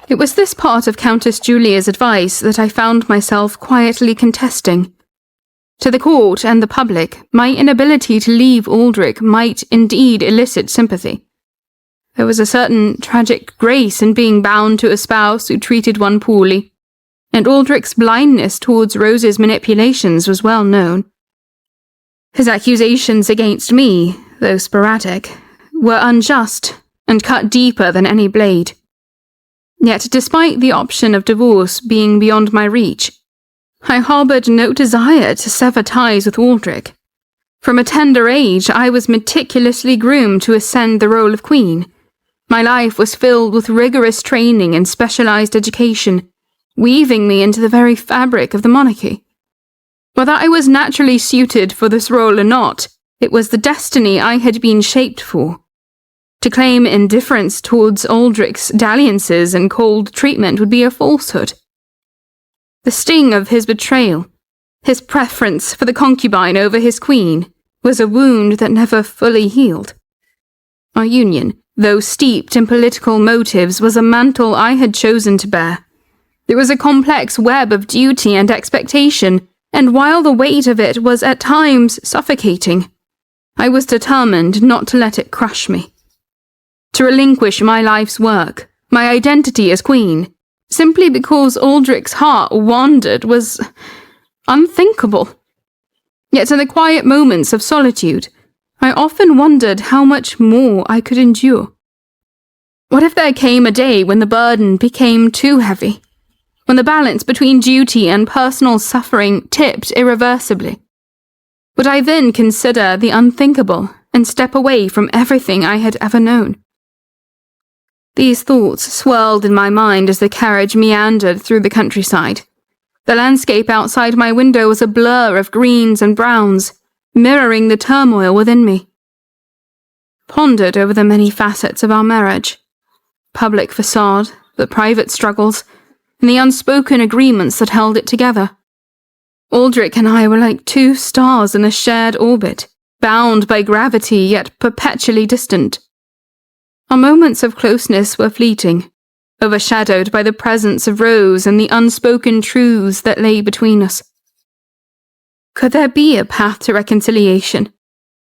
It was this part of Countess Julia's advice that I found myself quietly contesting. To the court and the public, my inability to leave Aldrich might indeed elicit sympathy. There was a certain tragic grace in being bound to a spouse who treated one poorly, and Aldrich's blindness towards Rose's manipulations was well known. His accusations against me, though sporadic, were unjust and cut deeper than any blade. Yet despite the option of divorce being beyond my reach, I harboured no desire to sever ties with Aldrich. From a tender age, I was meticulously groomed to ascend the role of queen. My life was filled with rigorous training and specialised education, weaving me into the very fabric of the monarchy. Whether I was naturally suited for this role or not, it was the destiny I had been shaped for. To claim indifference towards Aldrich's dalliances and cold treatment would be a falsehood. The sting of his betrayal, his preference for the concubine over his queen, was a wound that never fully healed. Our union, though steeped in political motives, was a mantle I had chosen to bear. It was a complex web of duty and expectation, and while the weight of it was at times suffocating, I was determined not to let it crush me. To relinquish my life's work, my identity as queen, simply because Aldrich's heart wandered was unthinkable. Yet in the quiet moments of solitude, I often wondered how much more I could endure. What if there came a day when the burden became too heavy, when the balance between duty and personal suffering tipped irreversibly? Would I then consider the unthinkable and step away from everything I had ever known? These thoughts swirled in my mind as the carriage meandered through the countryside. The landscape outside my window was a blur of greens and browns, mirroring the turmoil within me. Pondered over the many facets of our marriage, public facade, the private struggles, and the unspoken agreements that held it together. Aldrich and I were like two stars in a shared orbit, bound by gravity yet perpetually distant. Our moments of closeness were fleeting, overshadowed by the presence of Rose and the unspoken truths that lay between us. Could there be a path to reconciliation,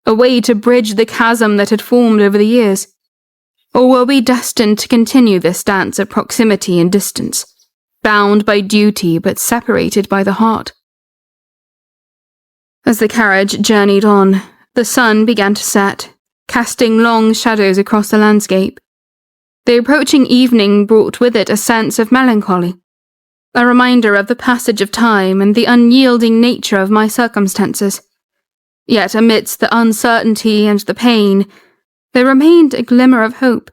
a way to bridge the chasm that had formed over the years? Or were we destined to continue this dance of proximity and distance, bound by duty but separated by the heart? As the carriage journeyed on, the sun began to set, casting long shadows across the landscape. The approaching evening brought with it a sense of melancholy, a reminder of the passage of time and the unyielding nature of my circumstances. Yet amidst the uncertainty and the pain, there remained a glimmer of hope.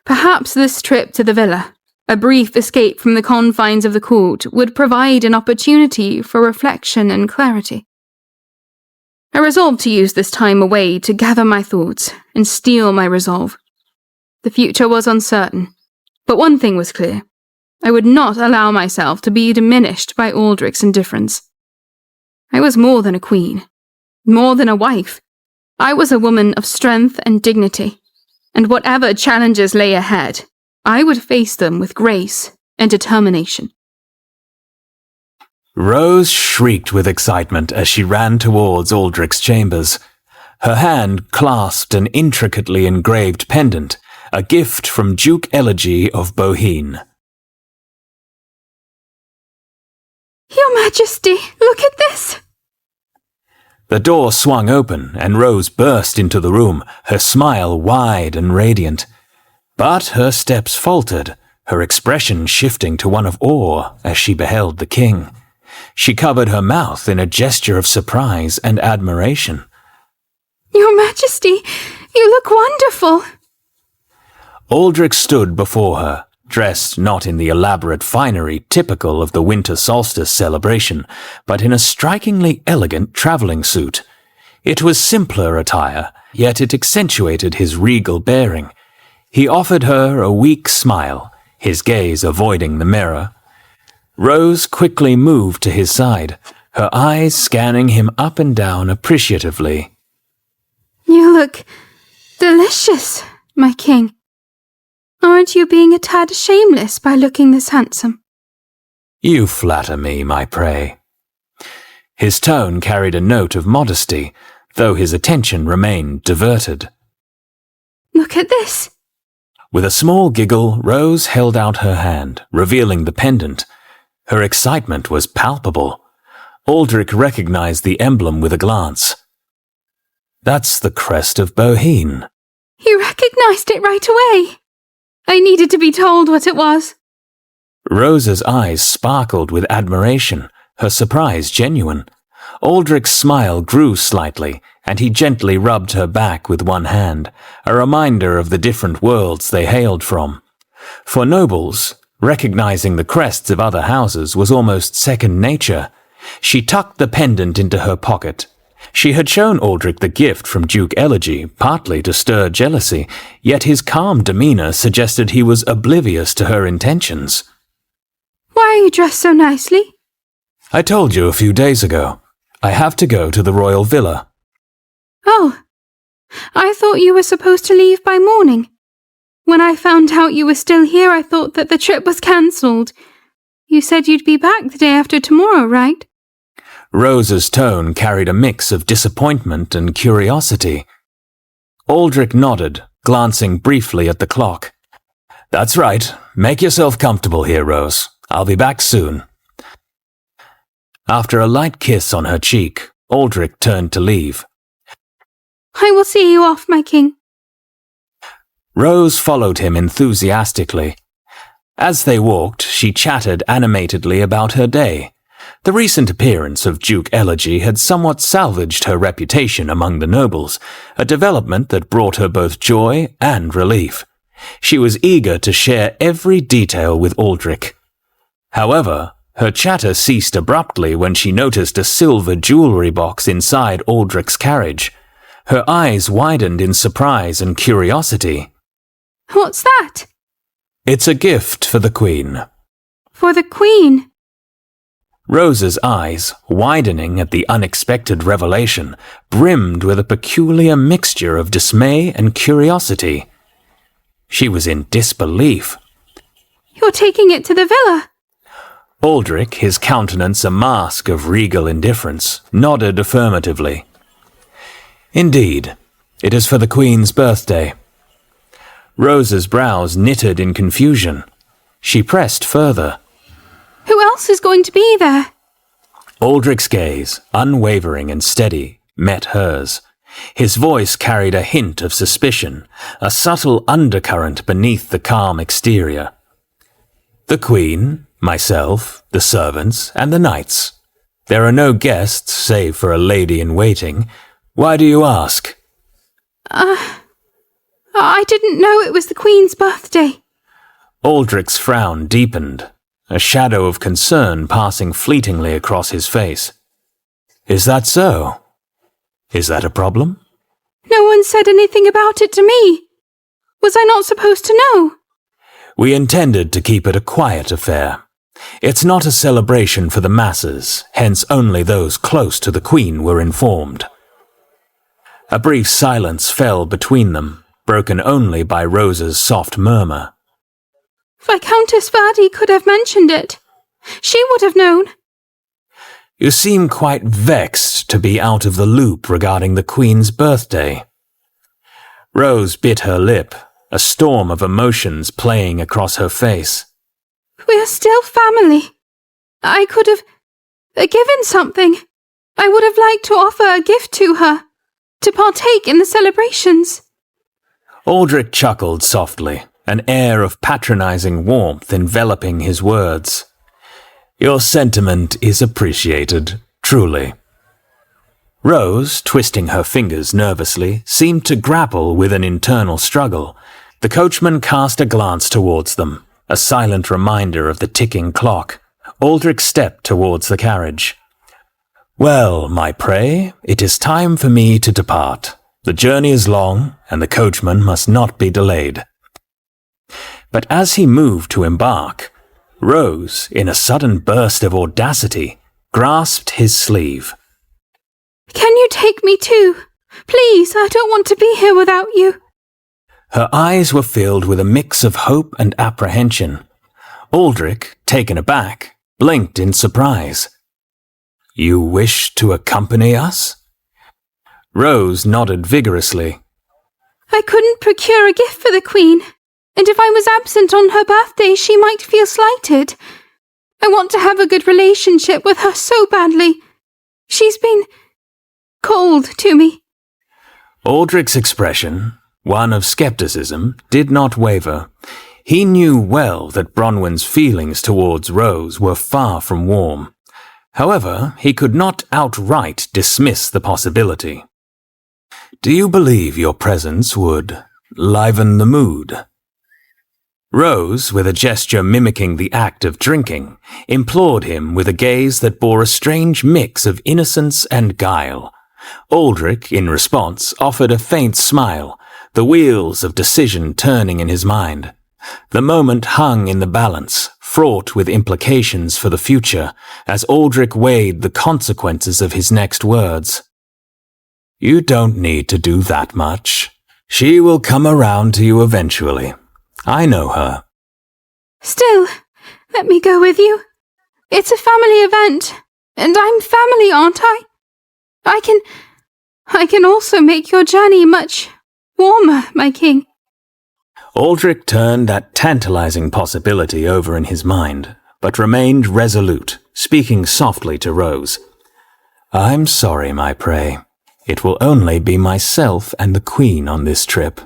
Perhaps this trip to the villa, a brief escape from the confines of the court, would provide an opportunity for reflection and clarity. I resolved to use this time away to gather my thoughts and steel my resolve. The future was uncertain, but one thing was clear. I would not allow myself to be diminished by Aldrich's indifference. I was more than a queen, more than a wife. I was a woman of strength and dignity, and whatever challenges lay ahead, I would face them with grace and determination. Rose shrieked with excitement as she ran towards Aldrich's chambers. Her hand clasped an intricately engraved pendant, a gift from Duke Elegy of Boheme. Your Majesty, look at this! The door swung open, and Rose burst into the room, her smile wide and radiant. But her steps faltered, her expression shifting to one of awe as she beheld the king. She covered her mouth in a gesture of surprise and admiration. Your Majesty, you look wonderful! Aldrich stood before her, dressed not in the elaborate finery typical of the winter solstice celebration, but in a strikingly elegant travelling suit. It was simpler attire, yet it accentuated his regal bearing. He offered her a weak smile, his gaze avoiding the mirror. Rose quickly moved to his side, her eyes scanning him up and down appreciatively. You look delicious, my king. Aren't you being a tad shameless by looking this handsome? You flatter me, my prey. His tone carried a note of modesty, though his attention remained diverted. Look at this. With a small giggle, Rose held out her hand, revealing the pendant. Her excitement was palpable. Aldrich recognized the emblem with a glance. That's the crest of Boheme. You recognized it right away. I needed to be told what it was. Rose's eyes sparkled with admiration, her surprise genuine. Aldrich's smile grew slightly, and he gently rubbed her back with one hand, a reminder of the different worlds they hailed from. For nobles, recognizing the crests of other houses was almost second nature. She tucked the pendant into her pocket, She had shown Aldrich the gift from Duke Elegy, partly to stir jealousy, yet his calm demeanour suggested he was oblivious to her intentions. Why are you dressed so nicely? I told you a few days ago. I have to go to the royal villa. Oh, I thought you were supposed to leave by morning. When I found out you were still here, I thought that the trip was cancelled. You said you'd be back the day after tomorrow, right? Rose's tone carried a mix of disappointment and curiosity. Aldrich nodded, glancing briefly at the clock. That's right. Make yourself comfortable here, Rose. I'll be back soon. After a light kiss on her cheek, Aldrich turned to leave. I will see you off, my king. Rose followed him enthusiastically. As they walked, she chatted animatedly about her day. The recent appearance of Duke Elegy had somewhat salvaged her reputation among the nobles, a development that brought her both joy and relief. She was eager to share every detail with Aldrich. However, her chatter ceased abruptly when she noticed a silver jewellery box inside Aldrich's carriage. Her eyes widened in surprise and curiosity. What's that? It's a gift for the Queen. For the Queen? Rose's eyes, widening at the unexpected revelation, brimmed with a peculiar mixture of dismay and curiosity. She was in disbelief. You're taking it to the villa? Aldrich, his countenance a mask of regal indifference, nodded affirmatively. Indeed, it is for the Queen's birthday. Rose's brows knitted in confusion. She pressed further. Who else is going to be there? Aldrich's gaze, unwavering and steady, met hers. His voice carried a hint of suspicion, a subtle undercurrent beneath the calm exterior. The Queen, myself, the servants, and the knights. There are no guests save for a lady-in-waiting. Why do you ask? I didn't know it was the Queen's birthday. Aldrich's frown deepened, a shadow of concern passing fleetingly across his face. Is that so? Is that a problem? No one said anything about it to me. Was I not supposed to know? We intended to keep it a quiet affair. It's not a celebration for the masses, hence only those close to the Queen were informed. A brief silence fell between them, broken only by Rose's soft murmur. Viscountess Verdi could have mentioned it. She would have known. You seem quite vexed to be out of the loop regarding the Queen's birthday. Rose bit her lip, a storm of emotions playing across her face. We're still family. I could have given something. I would have liked to offer a gift to her, to partake in the celebrations. Aldrich chuckled softly, an air of patronizing warmth enveloping his words. Your sentiment is appreciated, truly. Rose, twisting her fingers nervously, seemed to grapple with an internal struggle. The coachman cast a glance towards them, a silent reminder of the ticking clock. Aldrich stepped towards the carriage. Well, my prey, it is time for me to depart. The journey is long, and the coachman must not be delayed. But as he moved to embark, Rose, in a sudden burst of audacity, grasped his sleeve. Can you take me too? Please, I don't want to be here without you. Her eyes were filled with a mix of hope and apprehension. Aldrich, taken aback, blinked in surprise. You wish to accompany us? Rose nodded vigorously. I couldn't procure a gift for the Queen, and if I was absent on her birthday, she might feel slighted. I want to have a good relationship with her so badly. She's been cold to me. Aldrich's expression, one of skepticism, did not waver. He knew well that Bronwyn's feelings towards Rose were far from warm. However, he could not outright dismiss the possibility. Do you believe your presence would liven the mood? Rose, with a gesture mimicking the act of drinking, implored him with a gaze that bore a strange mix of innocence and guile. Aldrich, in response, offered a faint smile, the wheels of decision turning in his mind. The moment hung in the balance, fraught with implications for the future, as Aldrich weighed the consequences of his next words. You don't need to do that much. She will come around to you eventually. I know her. Still, let me go with you. It's a family event, and I'm family, aren't I? I can also make your journey much warmer, my king. Aldrich turned that tantalizing possibility over in his mind, but remained resolute, speaking softly to Rose. I'm sorry, my prey. It will only be myself and the Queen on this trip.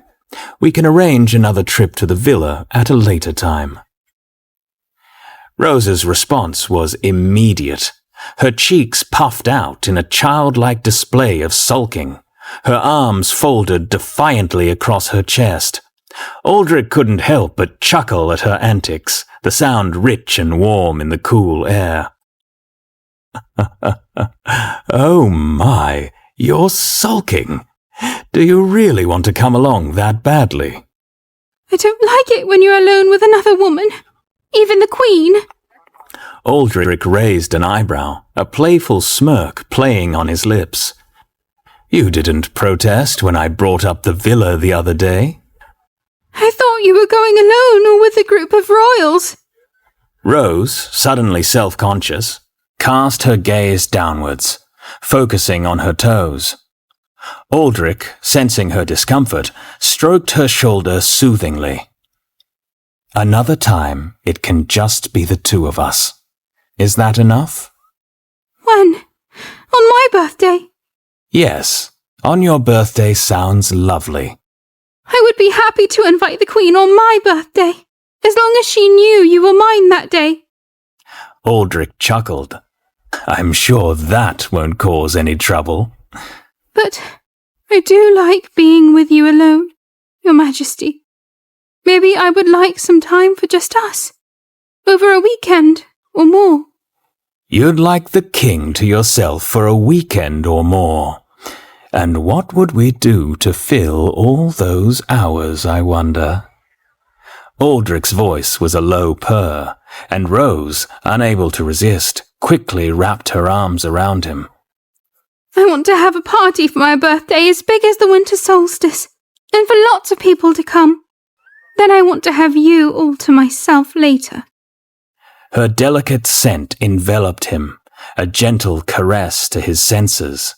We can arrange another trip to the villa at a later time. Rose's response was immediate. Her cheeks puffed out in a childlike display of sulking. Her arms folded defiantly across her chest. Aldrich couldn't help but chuckle at her antics, the sound rich and warm in the cool air. Oh my, you're sulking. Do you really want to come along that badly? I don't like it when you're alone with another woman, even the Queen. Aldrich raised an eyebrow, a playful smirk playing on his lips. You didn't protest when I brought up the villa the other day? I thought you were going alone or with a group of royals. Rose, suddenly self-conscious, cast her gaze downwards, focusing on her toes. Aldrich, sensing her discomfort, stroked her shoulder soothingly. Another time, it can just be the two of us. Is that enough? When? On my birthday? Yes, on your birthday sounds lovely. I would be happy to invite the Queen on my birthday, as long as she knew you were mine that day. Aldrich chuckled. I'm sure that won't cause any trouble. But I do like being with you alone, Your Majesty. Maybe I would like some time for just us, over a weekend or more. You'd like the king to yourself for a weekend or more. And what would we do to fill all those hours, I wonder? Aldrich's voice was a low purr, and Rose, unable to resist, quickly wrapped her arms around him. I want to have a party for my birthday as big as the winter solstice, and for lots of people to come. Then I want to have you all to myself later. Her delicate scent enveloped him, a gentle caress to his senses.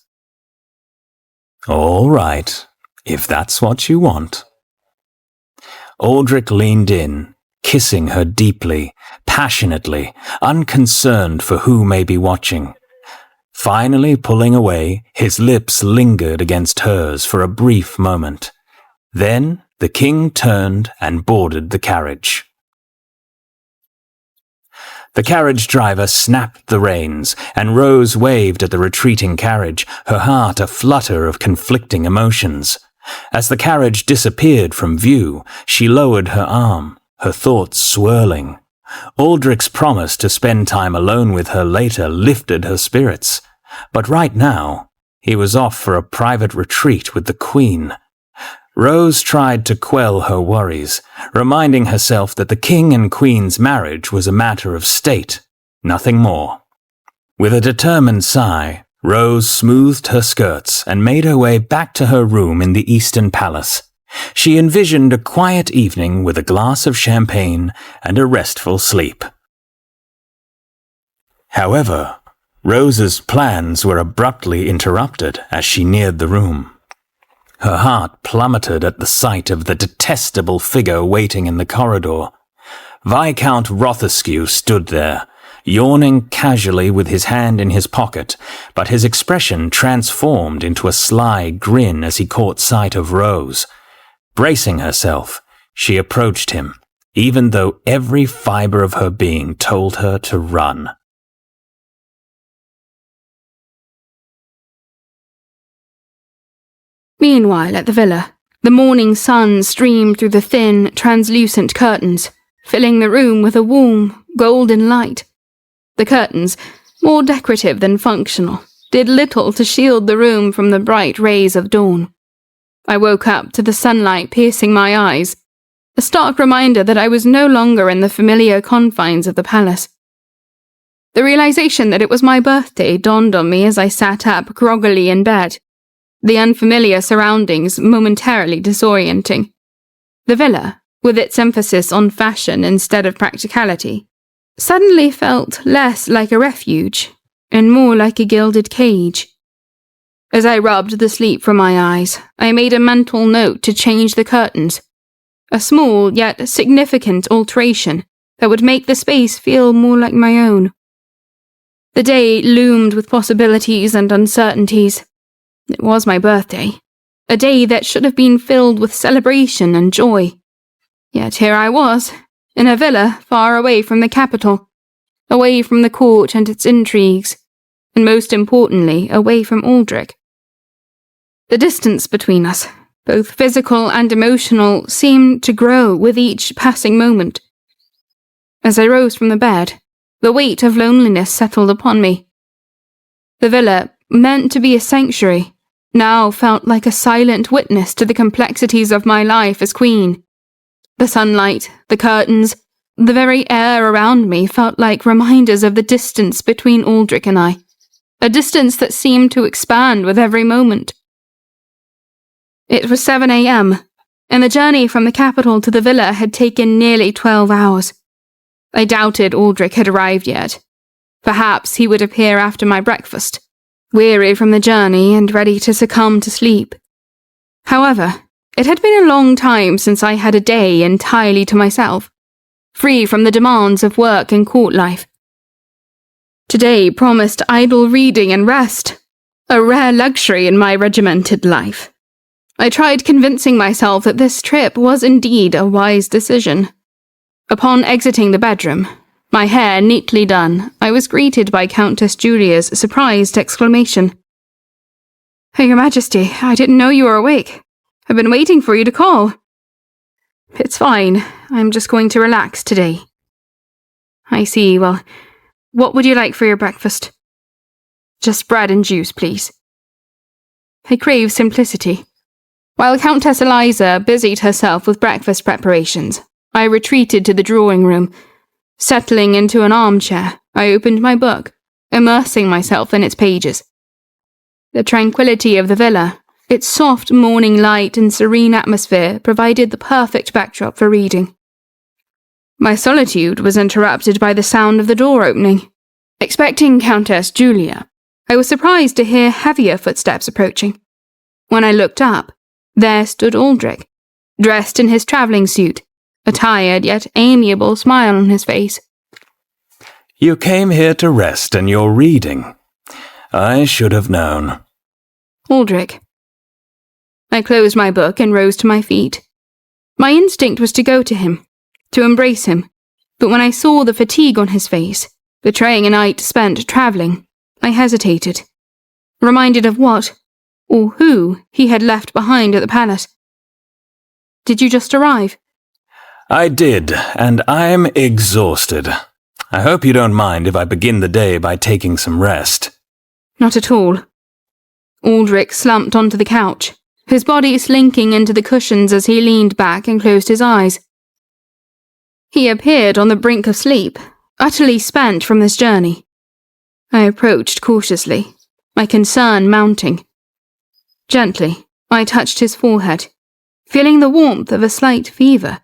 All right, if that's what you want. Aldrich leaned in, kissing her deeply, passionately, unconcerned for who may be watching. Finally pulling away, his lips lingered against hers for a brief moment. Then the king turned and boarded the carriage. The carriage driver snapped the reins, and Rose waved at the retreating carriage, her heart a flutter of conflicting emotions. As the carriage disappeared from view, she lowered her arm, her thoughts swirling. Aldrich's promise to spend time alone with her later lifted her spirits. But right now, he was off for a private retreat with the Queen. Rose tried to quell her worries, reminding herself that the King and Queen's marriage was a matter of state, nothing more. With a determined sigh, Rose smoothed her skirts and made her way back to her room in the Eastern Palace. She envisioned a quiet evening with a glass of champagne and a restful sleep. However, Rose's plans were abruptly interrupted as she neared the room. Her heart plummeted at the sight of the detestable figure waiting in the corridor. Viscount Rothescue stood there, yawning casually with his hand in his pocket, but his expression transformed into a sly grin as he caught sight of Rose. Bracing herself, she approached him, even though every fibre of her being told her to run. Meanwhile, at the villa, the morning sun streamed through the thin, translucent curtains, filling the room with a warm, golden light. The curtains, more decorative than functional, did little to shield the room from the bright rays of dawn. I woke up to the sunlight piercing my eyes, a stark reminder that I was no longer in the familiar confines of the palace. The realization that it was my birthday dawned on me as I sat up groggily in bed, the unfamiliar surroundings momentarily disorienting. The villa, with its emphasis on fashion instead of practicality, suddenly felt less like a refuge and more like a gilded cage. As I rubbed the sleep from my eyes, I made a mental note to change the curtains, a small yet significant alteration that would make the space feel more like my own. The day loomed with possibilities and uncertainties. It was my birthday, a day that should have been filled with celebration and joy. Yet here I was, in a villa far away from the capital, away from the court and its intrigues, and most importantly, away from Aldrich. The distance between us, both physical and emotional, seemed to grow with each passing moment. As I rose from the bed, the weight of loneliness settled upon me. The villa, meant to be a sanctuary, now felt like a silent witness to the complexities of my life as queen. The sunlight, the curtains, the very air around me felt like reminders of the distance between Aldrich and I, a distance that seemed to expand with every moment. It was 7 a.m., and the journey from the capital to the villa had taken nearly 12 hours. I doubted Aldrich had arrived yet. Perhaps he would appear after my breakfast, weary from the journey and ready to succumb to sleep. However, it had been a long time since I had a day entirely to myself, free from the demands of work and court life. Today promised idle reading and rest, a rare luxury in my regimented life. I tried convincing myself that this trip was indeed a wise decision. Upon exiting the bedroom, my hair neatly done, I was greeted by Countess Julia's surprised exclamation. "Your Majesty, I didn't know you were awake. I've been waiting for you to call." "It's fine. I'm just going to relax today." "I see. Well, what would you like for your breakfast?" "Just bread and juice, please." I crave simplicity. While Countess Eliza busied herself with breakfast preparations, I retreated to the drawing room. Settling into an armchair, I opened my book, immersing myself in its pages. The tranquility of the villa, its soft morning light and serene atmosphere provided the perfect backdrop for reading. My solitude was interrupted by the sound of the door opening. Expecting Countess Julia, I was surprised to hear heavier footsteps approaching. When I looked up, there stood Aldrich, dressed in his travelling suit, a tired yet amiable smile on his face. "You came here to rest and you're reading. I should have known." "Aldrich." I closed my book and rose to my feet. My instinct was to go to him, to embrace him, but when I saw the fatigue on his face, betraying a night spent travelling, I hesitated, reminded of what, or who, he had left behind at the palace. "Did you just arrive?" "I did, and I'm exhausted. I hope you don't mind if I begin the day by taking some rest." "Not at all." Aldrich slumped onto the couch, his body slinking into the cushions as he leaned back and closed his eyes. He appeared on the brink of sleep, utterly spent from this journey. I approached cautiously, my concern mounting. Gently, I touched his forehead, feeling the warmth of a slight fever.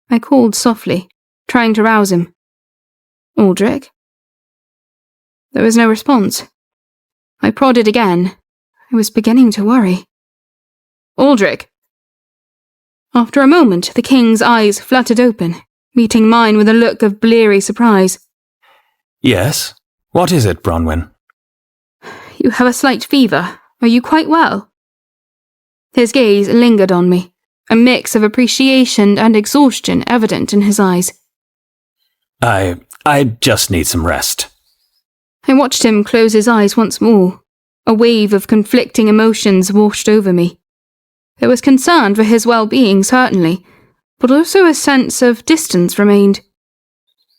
I called softly, trying to rouse him. "Aldrich?" There was no response. I prodded again. I was beginning to worry. "Aldrich!" After a moment, the king's eyes fluttered open, meeting mine with a look of bleary surprise. "Yes? What is it, Bronwyn?" "You have a slight fever. Are you quite well?" His gaze lingered on me, a mix of appreciation and exhaustion evident in his eyes. I just need some rest." I watched him close his eyes once more. A wave of conflicting emotions washed over me. There was concern for his well-being, certainly, but also a sense of distance remained.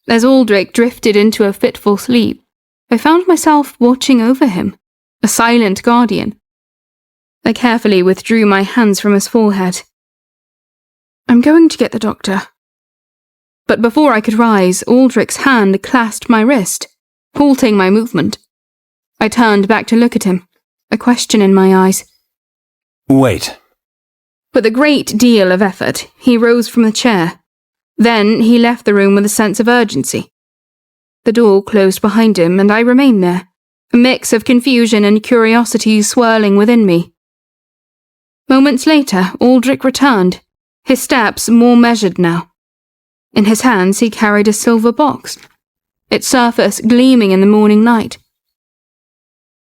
As Aldrich drifted into a fitful sleep, I found myself watching over him, a silent guardian. I carefully withdrew my hands from his forehead. I'm going to get the doctor. But before I could rise, Aldrich's hand clasped my wrist, halting my movement. I turned back to look at him, a question in my eyes. Wait. With a great deal of effort, he rose from the chair. Then he left the room with a sense of urgency. The door closed behind him, and I remained there, a mix of confusion and curiosity swirling within me. Moments later, Aldrich returned, his steps more measured now. In his hands he carried a silver box, its surface gleaming in the morning light.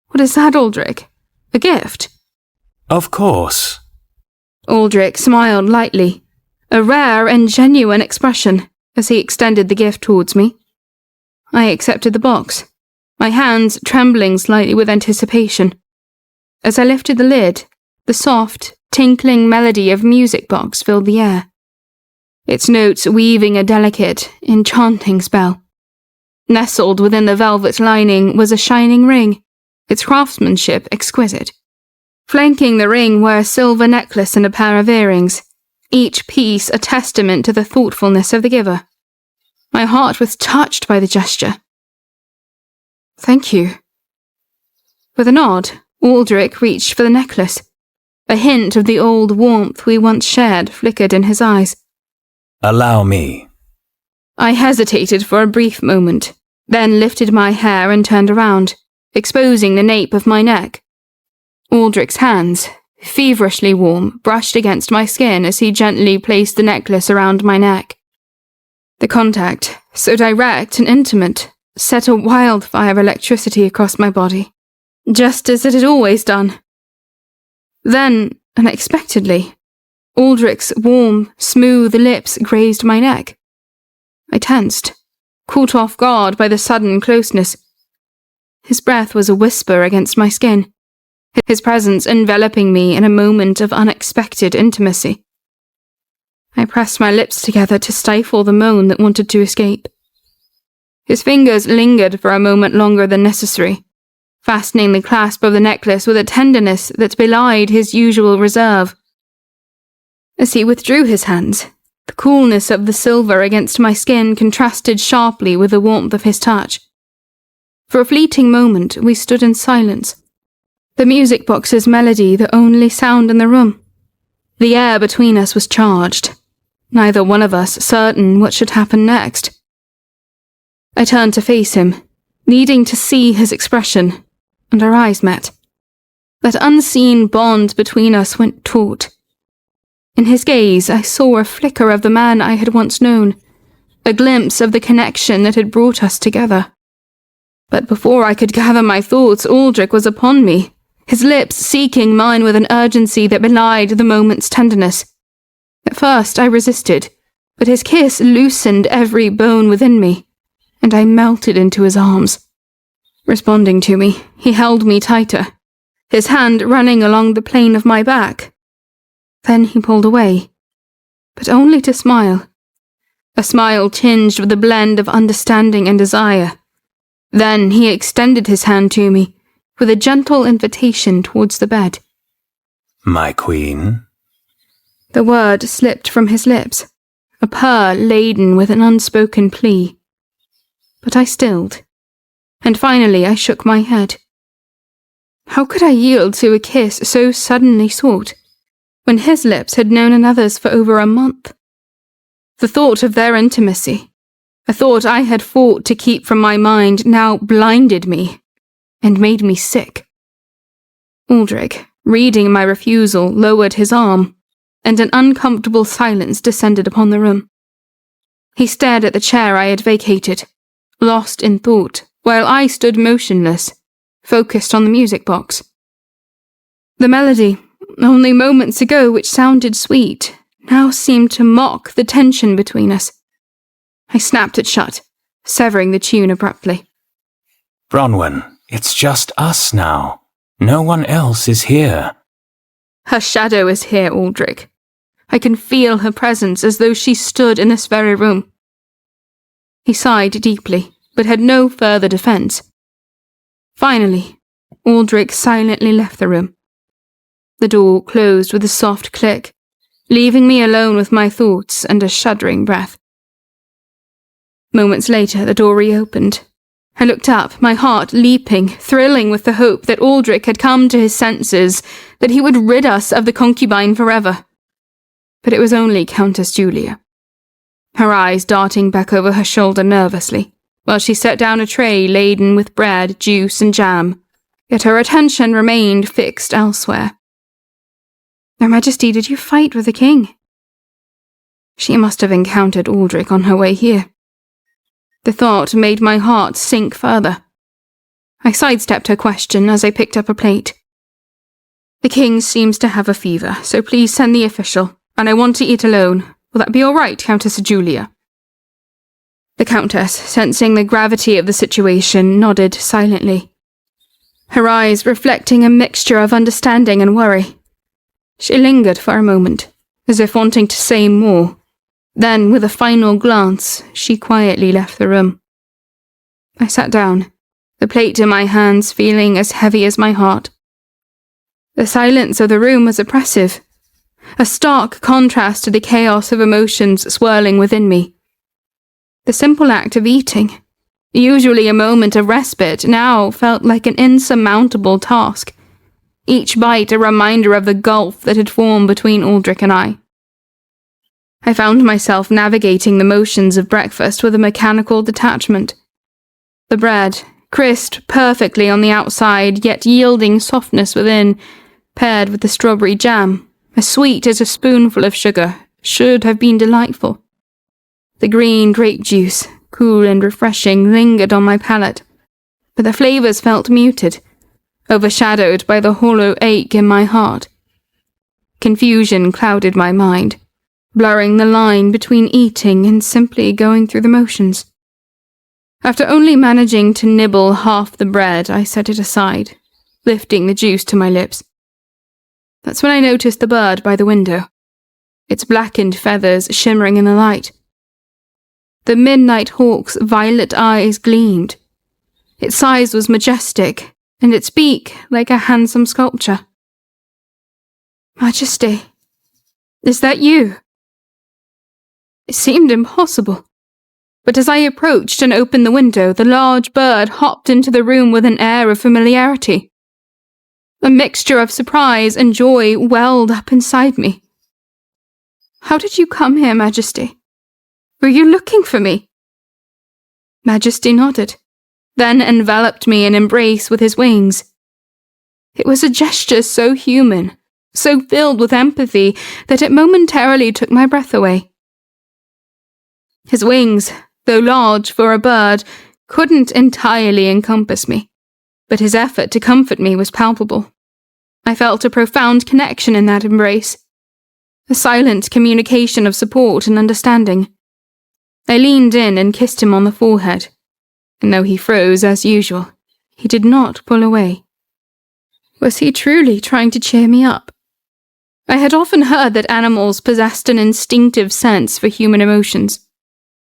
What is that, Aldrich? A gift? Of course. Aldrich smiled lightly, a rare and genuine expression, as he extended the gift towards me. I accepted the box, my hands trembling slightly with anticipation. As I lifted the lid, the soft, tinkling melody of music box filled the air, its notes weaving a delicate, enchanting spell. Nestled within the velvet lining was a shining ring, its craftsmanship exquisite. Flanking the ring were a silver necklace and a pair of earrings, each piece a testament to the thoughtfulness of the giver. My heart was touched by the gesture. Thank you. With a nod, Aldrich reached for the necklace. A hint of the old warmth we once shared flickered in his eyes. Allow me. I hesitated for a brief moment, then lifted my hair and turned around, exposing the nape of my neck. Aldrich's hands, feverishly warm, brushed against my skin as he gently placed the necklace around my neck. The contact, so direct and intimate, set a wildfire of electricity across my body, just as it had always done. Then, unexpectedly, Aldrich's warm, smooth lips grazed my neck. I tensed, caught off guard by the sudden closeness. His breath was a whisper against my skin, his presence enveloping me in a moment of unexpected intimacy. I pressed my lips together to stifle the moan that wanted to escape. His fingers lingered for a moment longer than necessary, fastening the clasp of the necklace with a tenderness that belied his usual reserve. As he withdrew his hands, the coolness of the silver against my skin contrasted sharply with the warmth of his touch. For a fleeting moment, we stood in silence, the music box's melody the only sound in the room. The air between us was charged, neither one of us certain what should happen next. I turned to face him, needing to see his expression, and our eyes met. That unseen bond between us went taut. In his gaze, I saw a flicker of the man I had once known, a glimpse of the connection that had brought us together. But before I could gather my thoughts, Aldrich was upon me, his lips seeking mine with an urgency that belied the moment's tenderness. At first I resisted, but his kiss loosened every bone within me, and I melted into his arms. Responding to me, he held me tighter, his hand running along the plane of my back. Then he pulled away, but only to smile, a smile tinged with a blend of understanding and desire. Then he extended his hand to me, with a gentle invitation towards the bed. My queen. The word slipped from his lips, a purr laden with an unspoken plea. But I stilled, and finally I shook my head. How could I yield to a kiss so suddenly sought, when his lips had known another's for over a month? The thought of their intimacy, a thought I had fought to keep from my mind, now blinded me and made me sick. Aldrich, reading my refusal, lowered his arm, and an uncomfortable silence descended upon the room. He stared at the chair I had vacated, lost in thought, while I stood motionless, focused on the music box. The melody, only moments ago which sounded sweet, now seemed to mock the tension between us. I snapped it shut, severing the tune abruptly. Bronwyn, it's just us now. No one else is here. Her shadow is here, Aldrich. I can feel her presence as though she stood in this very room. He sighed deeply, but had no further defense. Finally, Aldrich silently left the room. The door closed with a soft click, leaving me alone with my thoughts and a shuddering breath. Moments later, the door reopened. I looked up, my heart leaping, thrilling with the hope that Aldrich had come to his senses, that he would rid us of the concubine forever. But it was only Countess Julia, her eyes darting back over her shoulder nervously, while she set down a tray laden with bread, juice, and jam, yet her attention remained fixed elsewhere. Your Majesty, did you fight with the king? She must have encountered Aldrich on her way here. The thought made my heart sink further. I sidestepped her question as I picked up a plate. The king seems to have a fever, so please send the official, and I want to eat alone. Will that be all right, Countess Julia? The Countess, sensing the gravity of the situation, nodded silently, her eyes reflecting a mixture of understanding and worry. She lingered for a moment, as if wanting to say more. Then, with a final glance, she quietly left the room. I sat down, the plate in my hands feeling as heavy as my heart. The silence of the room was oppressive, a stark contrast to the chaos of emotions swirling within me. The simple act of eating, usually a moment of respite, now felt like an insurmountable task, each bite a reminder of the gulf that had formed between Aldrich and I. I found myself navigating the motions of breakfast with a mechanical detachment. The bread, crisped perfectly on the outside, yet yielding softness within, paired with the strawberry jam, as sweet as a spoonful of sugar, should have been delightful. The green grape juice, cool and refreshing, lingered on my palate, but the flavors felt muted, overshadowed by the hollow ache in my heart. Confusion clouded my mind, blurring the line between eating and simply going through the motions. After only managing to nibble half the bread, I set it aside, lifting the juice to my lips. That's when I noticed the bird by the window, its blackened feathers shimmering in the light. The midnight hawk's violet eyes gleamed. Its size was majestic, and its beak like a handsome sculpture. Majesty, is that you? It seemed impossible, but as I approached and opened the window, the large bird hopped into the room with an air of familiarity. A mixture of surprise and joy welled up inside me. How did you come here, Majesty? Were you looking for me? Majesty nodded, then enveloped me in embrace with his wings. It was a gesture so human, so filled with empathy, that it momentarily took my breath away. His wings, though large for a bird, couldn't entirely encompass me, but his effort to comfort me was palpable. I felt a profound connection in that embrace, a silent communication of support and understanding. I leaned in and kissed him on the forehead, and though he froze as usual, he did not pull away. Was he truly trying to cheer me up? I had often heard that animals possessed an instinctive sense for human emotions.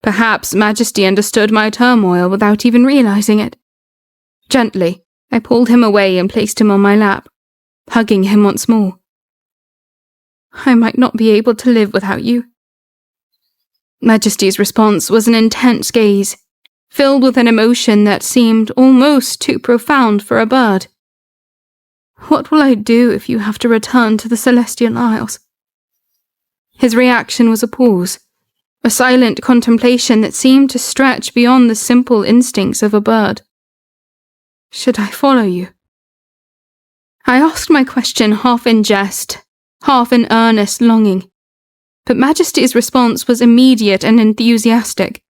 Perhaps Majesty understood my turmoil without even realizing it. Gently, I pulled him away and placed him on my lap, hugging him once more. I might not be able to live without you. Majesty's response was an intense gaze, filled with an emotion that seemed almost too profound for a bird. What will I do if you have to return to the Celestial Isles? His reaction was a pause, a silent contemplation that seemed to stretch beyond the simple instincts of a bird. Should I follow you? I asked my question half in jest, half in earnest longing, but Majesty's response was immediate and enthusiastic.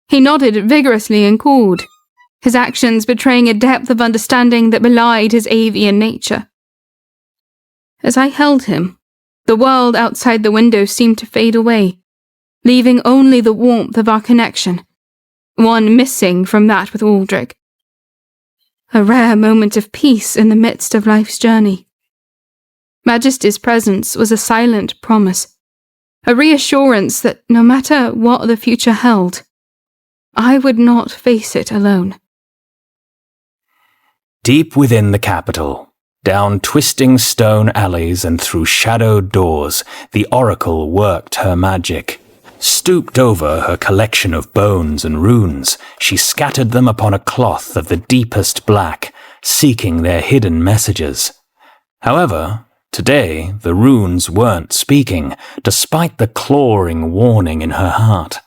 He nodded vigorously and called, his actions betraying a depth of understanding that belied his avian nature. As I held him, the world outside the window seemed to fade away, leaving only the warmth of our connection, one missing from that with Aldrich. A rare moment of peace in the midst of life's journey. Majesty's presence was a silent promise, a reassurance that no matter what the future held, I would not face it alone. Deep within the capital, down twisting stone alleys and through shadowed doors, the oracle worked her magic. Stooped over her collection of bones and runes, she scattered them upon a cloth of the deepest black, seeking their hidden messages. However, today the runes weren't speaking, despite the clawing warning in her heart.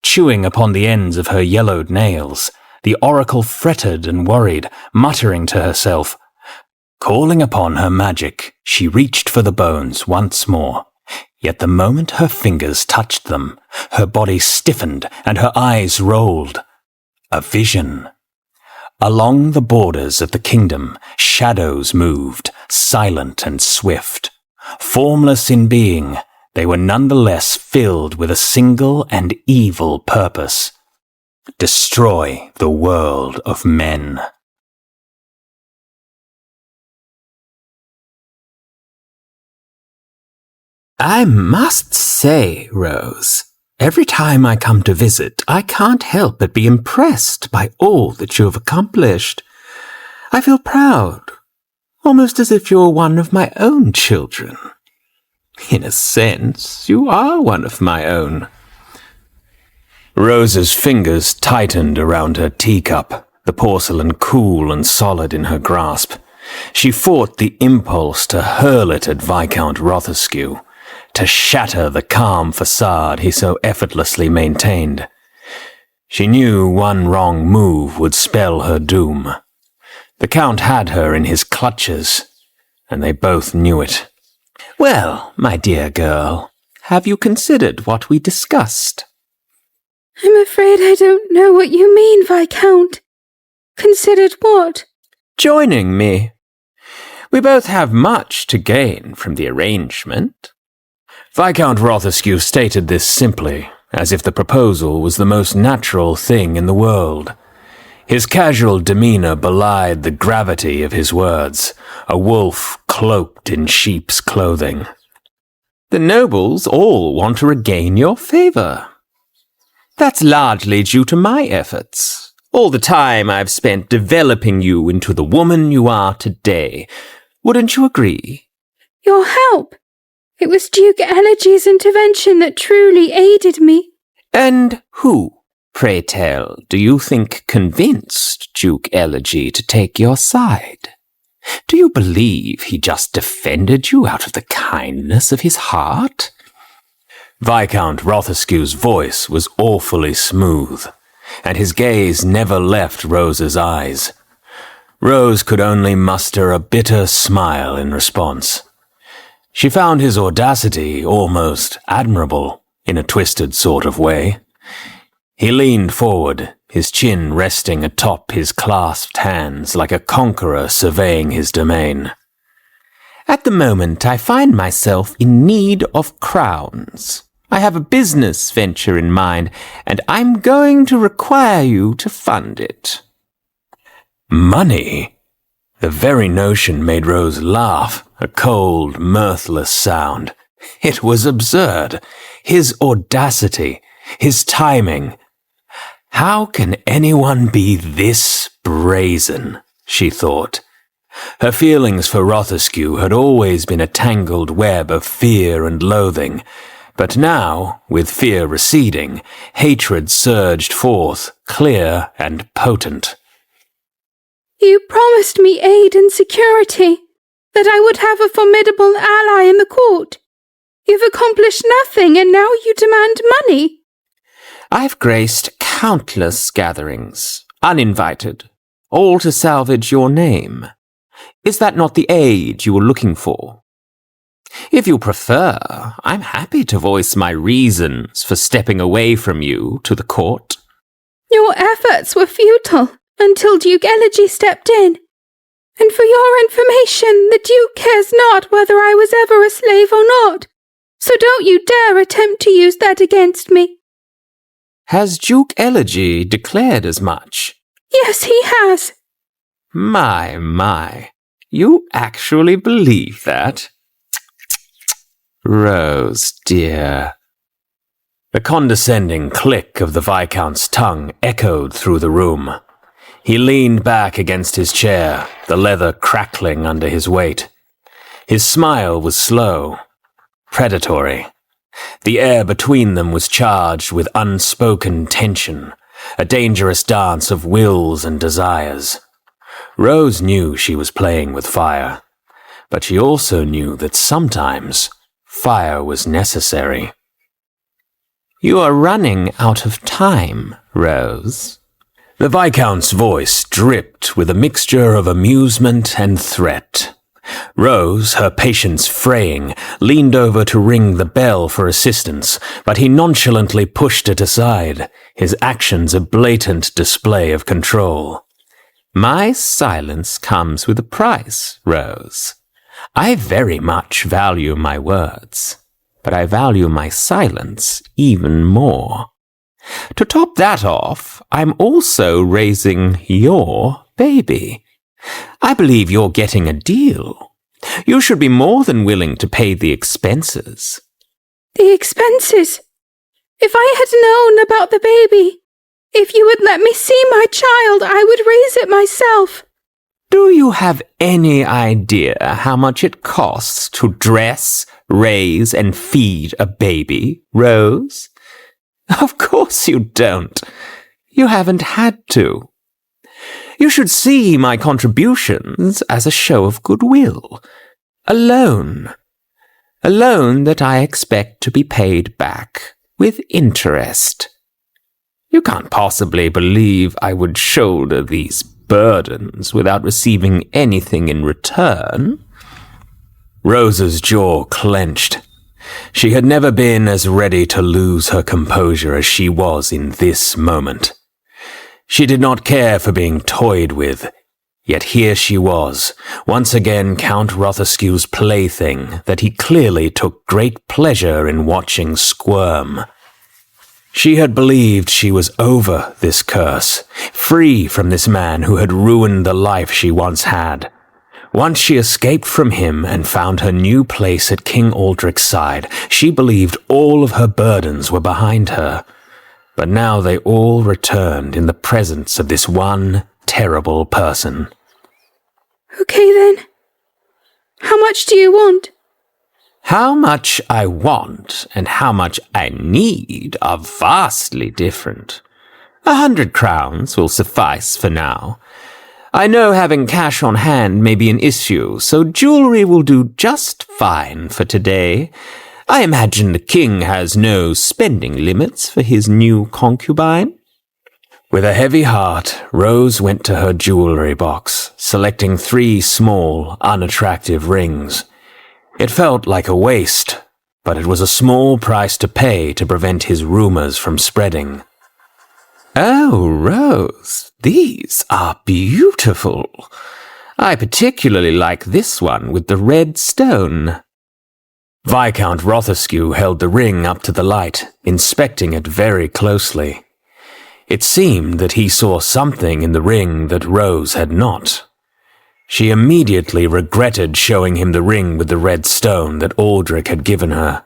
Chewing upon the ends of her yellowed nails, the oracle fretted and worried, muttering to herself. Calling upon her magic, she reached for the bones once more. Yet the moment her fingers touched them, her body stiffened and her eyes rolled. A vision. Along the borders of the kingdom, shadows moved, silent and swift. Formless in being, they were nonetheless filled with a single and evil purpose. Destroy the world of men. I must say, Rose, every time I come to visit, I can't help but be impressed by all that you have accomplished. I feel proud, almost as if you're one of my own children. In a sense, you are one of my own. Rose's fingers tightened around her teacup, the porcelain cool and solid in her grasp. She fought the impulse to hurl it at Viscount Rothescue, to shatter the calm facade he so effortlessly maintained. She knew one wrong move would spell her doom. The Count had her in his clutches, and they both knew it. Well, my dear girl, have you considered what we discussed? I'm afraid I don't know what you mean, Viscount. Considered what? Joining me. We both have much to gain from the arrangement. Viscount Rothescue stated this simply, as if the proposal was the most natural thing in the world. His casual demeanor belied the gravity of his words, a wolf cloaked in sheep's clothing. The nobles all want to regain your favor. That's largely due to my efforts. All the time I've spent developing you into the woman you are today. Wouldn't you agree? Your help! It was Duke Elegy's intervention that truly aided me. And who, pray tell, do you think convinced Duke Elegy to take your side? Do you believe he just defended you out of the kindness of his heart? Viscount Rothescue's voice was awfully smooth, and his gaze never left Rose's eyes. Rose could only muster a bitter smile in response. She found his audacity almost admirable, in a twisted sort of way. He leaned forward, his chin resting atop his clasped hands like a conqueror surveying his domain. At the moment, I find myself in need of crowns. I have a business venture in mind, and I'm going to require you to fund it. Money? The very notion made Rose laugh, a cold, mirthless sound. It was absurd. His audacity, his timing. How can anyone be this brazen? She thought. Her feelings for Rothescue had always been a tangled web of fear and loathing, but now, with fear receding, hatred surged forth, clear and potent. You promised me aid and security, that I would have a formidable ally in the court. You've accomplished nothing, and now you demand money. I've graced countless gatherings, uninvited, all to salvage your name. Is that not the aid you were looking for? If you prefer, I'm happy to voice my reasons for stepping away from you to the court. Your efforts were futile until Duke Elegy stepped in. And for your information, the Duke cares not whether I was ever a slave or not. So don't you dare attempt to use that against me. Has Duke Elegy declared as much? Yes, he has. My, you actually believe that? Rose, dear. The condescending click of the Viscount's tongue echoed through the room. He leaned back against his chair, the leather crackling under his weight. His smile was slow, predatory. The air between them was charged with unspoken tension, a dangerous dance of wills and desires. Rose knew she was playing with fire, but she also knew that sometimes fire was necessary. "You are running out of time, Rose." The Viscount's voice dripped with a mixture of amusement and threat. Rose, her patience fraying, leaned over to ring the bell for assistance, but he nonchalantly pushed it aside, his actions a blatant display of control. "My silence comes with a price, Rose. I very much value my words, but I value my silence even more. To top that off, I'm also raising your baby. I believe you're getting a deal. You should be more than willing to pay the expenses." The expenses? If I had known about the baby, if you would let me see my child, I would raise it myself. Do you have any idea how much it costs to dress, raise, and feed a baby, Rose? Of course you don't. You haven't had to. You should see my contributions as a show of goodwill. A loan. A loan that I expect to be paid back with interest. You can't possibly believe I would shoulder these burdens without receiving anything in return. Rose's jaw clenched. She had never been as ready to lose her composure as she was in this moment. She did not care for being toyed with, yet here she was, once again Count Rothescue's plaything that he clearly took great pleasure in watching squirm. She had believed she was over this curse, free from this man who had ruined the life she once had. Once she escaped from him and found her new place at King Aldric's side, she believed all of her burdens were behind her. But now they all returned in the presence of this one terrible person. Okay then. How much do you want? How much I want and how much I need are vastly different. 100 crowns will suffice for now. I know having cash on hand may be an issue, so jewelry will do just fine for today. I imagine the king has no spending limits for his new concubine. With a heavy heart, Rose went to her jewelry box, selecting 3 small, unattractive rings. It felt like a waste, but it was a small price to pay to prevent his rumors from spreading. "Oh, Rose, these are beautiful. I particularly like this one with the red stone." Viscount Rothescue held the ring up to the light, inspecting it very closely. It seemed that he saw something in the ring that Rose had not. She immediately regretted showing him the ring with the red stone that Aldric had given her.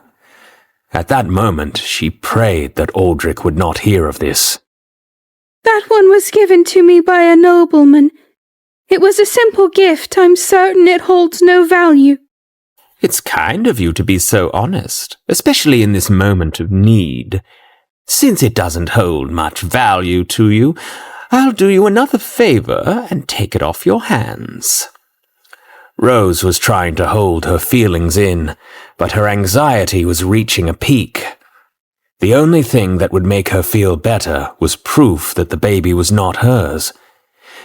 At that moment, she prayed that Aldric would not hear of this. That one was given to me by a nobleman. It was a simple gift. I'm certain it holds no value. It's kind of you to be so honest, especially in this moment of need. Since it doesn't hold much value to you, I'll do you another favor and take it off your hands. Rose was trying to hold her feelings in, but her anxiety was reaching a peak. The only thing that would make her feel better was proof that the baby was not hers.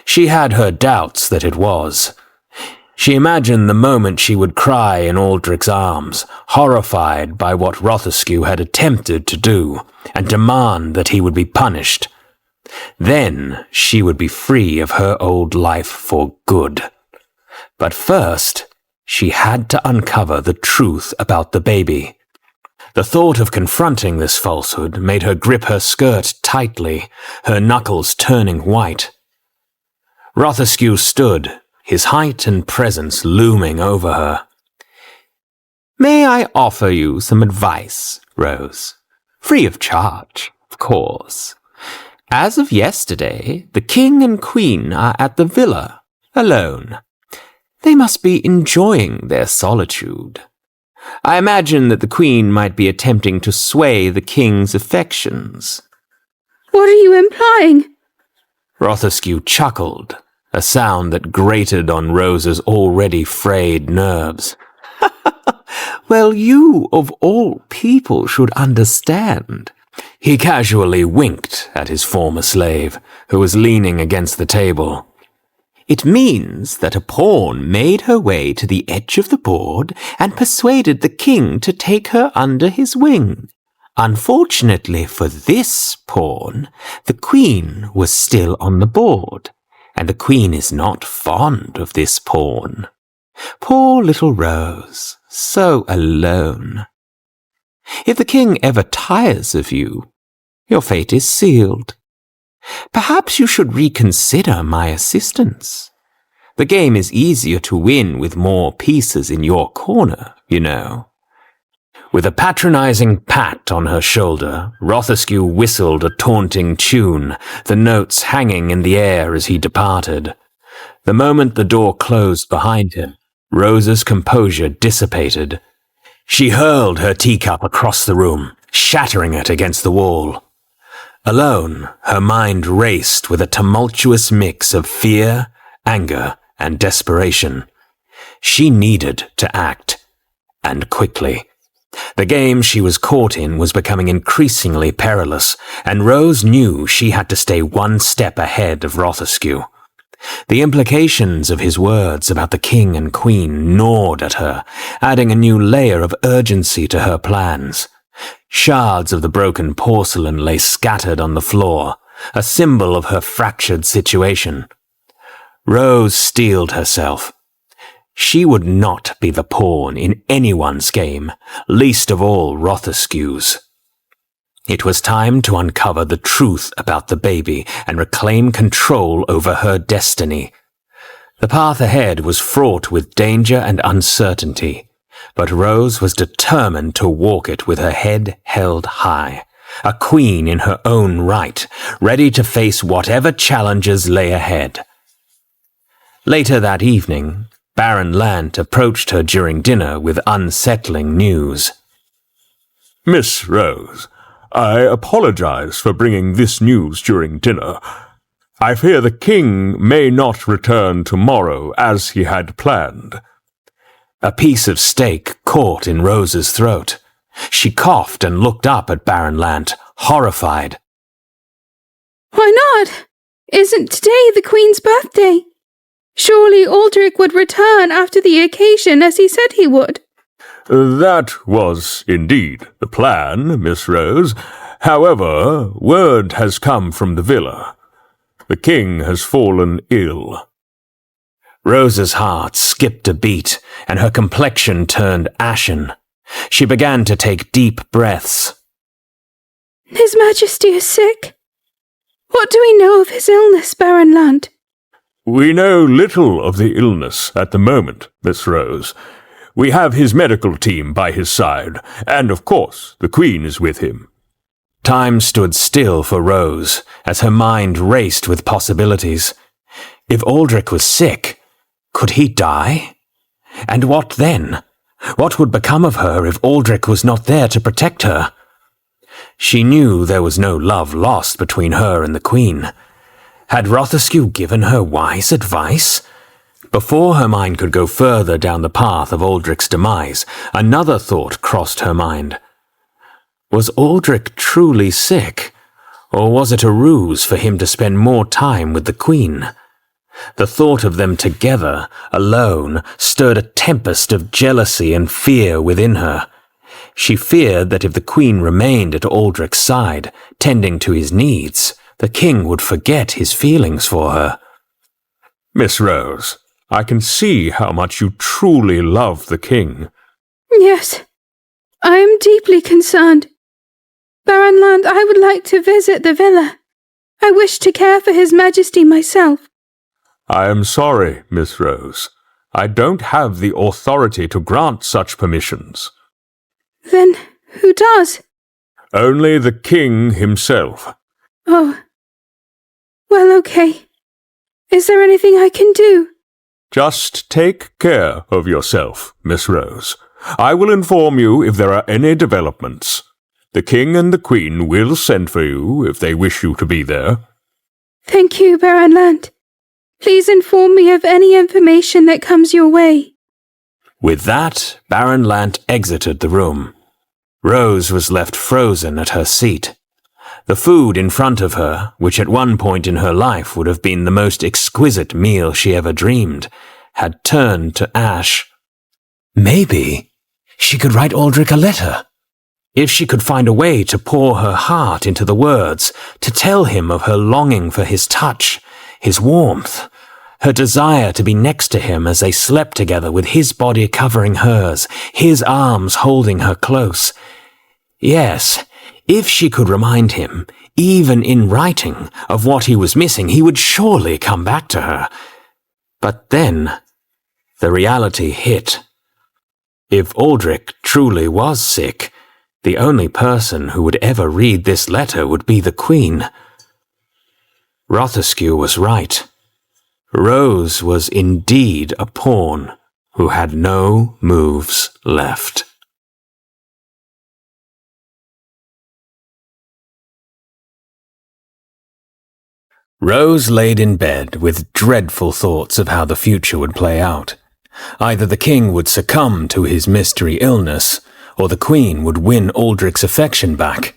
She had her doubts that it was. She imagined the moment she would cry in Aldric's arms, horrified by what Rothescue had attempted to do, and demand that he would be punished. Then she would be free of her old life for good. But first, she had to uncover the truth about the baby. The thought of confronting this falsehood made her grip her skirt tightly, her knuckles turning white. Rothescue stood, his height and presence looming over her. "May I offer you some advice, Rose? Free of charge, of course. As of yesterday, the king and queen are at the villa, alone. They must be enjoying their solitude. I imagine that the queen might be attempting to sway the king's affections. What are you implying? Rothescue chuckled, a sound that grated on Rose's already frayed nerves. Well, you, of all people, should understand. He casually winked at his former slave, who was leaning against the table. It means that a pawn made her way to the edge of the board and persuaded the king to take her under his wing. Unfortunately for this pawn, the queen was still on the board, and the queen is not fond of this pawn. Poor little Rose, so alone. If the king ever tires of you, your fate is sealed. Perhaps you should reconsider my assistance. The game is easier to win with more pieces in your corner, you know. With a patronizing pat on her shoulder, Rothescue whistled a taunting tune, the notes hanging in the air as he departed. The moment the door closed behind him, Rose's composure dissipated. She hurled her teacup across the room, shattering it against the wall. Alone, her mind raced with a tumultuous mix of fear, anger, and desperation. She needed to act, and quickly. The game she was caught in was becoming increasingly perilous, and Rose knew she had to stay one step ahead of Rothescue. The implications of his words about the king and queen gnawed at her, adding a new layer of urgency to her plans. Shards of the broken porcelain lay scattered on the floor, a symbol of her fractured situation. Rose steeled herself. She would not be the pawn in anyone's game, least of all Rothescue's. It was time to uncover the truth about the baby and reclaim control over her destiny. The path ahead was fraught with danger and uncertainty, but Rose was determined to walk it with her head held high, a queen in her own right, ready to face whatever challenges lay ahead. Later that evening, Baron Lant approached her during dinner with unsettling news. Miss Rose, I apologize for bringing this news during dinner. I fear the king may not return tomorrow as he had planned. A piece of steak caught in Rose's throat. She coughed and looked up at Baron Lant, horrified. Why not? Isn't today the Queen's birthday? Surely Aldrich would return after the occasion as he said he would. That was indeed the plan, Miss Rose. However, word has come from the villa. The king has fallen ill. Rose's heart skipped a beat, and her complexion turned ashen. She began to take deep breaths. His Majesty is sick. What do we know of his illness, Baron Lant? We know little of the illness at the moment, Miss Rose. We have his medical team by his side, and of course the Queen is with him. Time stood still for Rose, as her mind raced with possibilities. If Aldrich was sick, could he die? And what then? What would become of her if Aldrich was not there to protect her? She knew there was no love lost between her and the Queen. Had Rothescue given her wise advice? Before her mind could go further down the path of Aldrich's demise, another thought crossed her mind. Was Aldrich truly sick, or was it a ruse for him to spend more time with the Queen? The thought of them together, alone, stirred a tempest of jealousy and fear within her. She feared that if the Queen remained at Aldrich's side, tending to his needs, the king would forget his feelings for her. Miss Rose, I can see how much you truly love the king. Yes, I am deeply concerned. Baron Lant, I would like to visit the villa. I wish to care for His Majesty myself. I am sorry, Miss Rose. I don't have the authority to grant such permissions. Then who does? Only the king himself. Oh, Well, okay. Is there anything I can do? Just take care of yourself, Miss Rose. I will inform you if there are any developments. The King and the Queen will send for you if they wish you to be there. Thank you, Baron Lant. Please inform me of any information that comes your way. With that, Baron Lant exited the room. Rose was left frozen at her seat. The food in front of her, which at one point in her life would have been the most exquisite meal she ever dreamed, had turned to ash. Maybe she could write Aldrich a letter. If she could find a way to pour her heart into the words, to tell him of her longing for his touch, his warmth, her desire to be next to him as they slept together with his body covering hers, his arms holding her close. Yes, if she could remind him, even in writing, of what he was missing, he would surely come back to her. But then, the reality hit. If Aldrich truly was sick, the only person who would ever read this letter would be the Queen. Rothescue was right. Rose was indeed a pawn who had no moves left. Rose laid in bed with dreadful thoughts of how the future would play out. Either the king would succumb to his mystery illness, or the Queen would win Aldrich's affection back.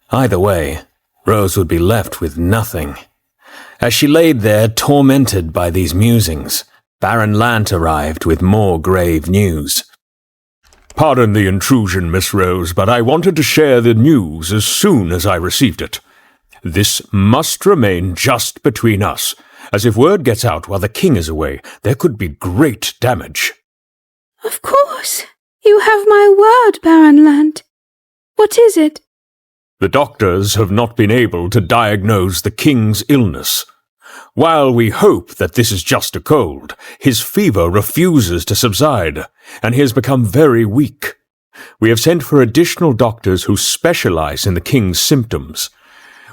Either way, Rose would be left with nothing. As she laid there tormented by these musings, Baron Lant arrived with more grave news. Pardon the intrusion, Miss Rose, but I wanted to share the news as soon as I received it. This must remain just between us, as if word gets out while the king is away, there could be great damage. Of course. You have my word, Baron Lant. What is it? The doctors have not been able to diagnose the king's illness. While we hope that this is just a cold, his fever refuses to subside, and he has become very weak. We have sent for additional doctors who specialize in the king's symptoms.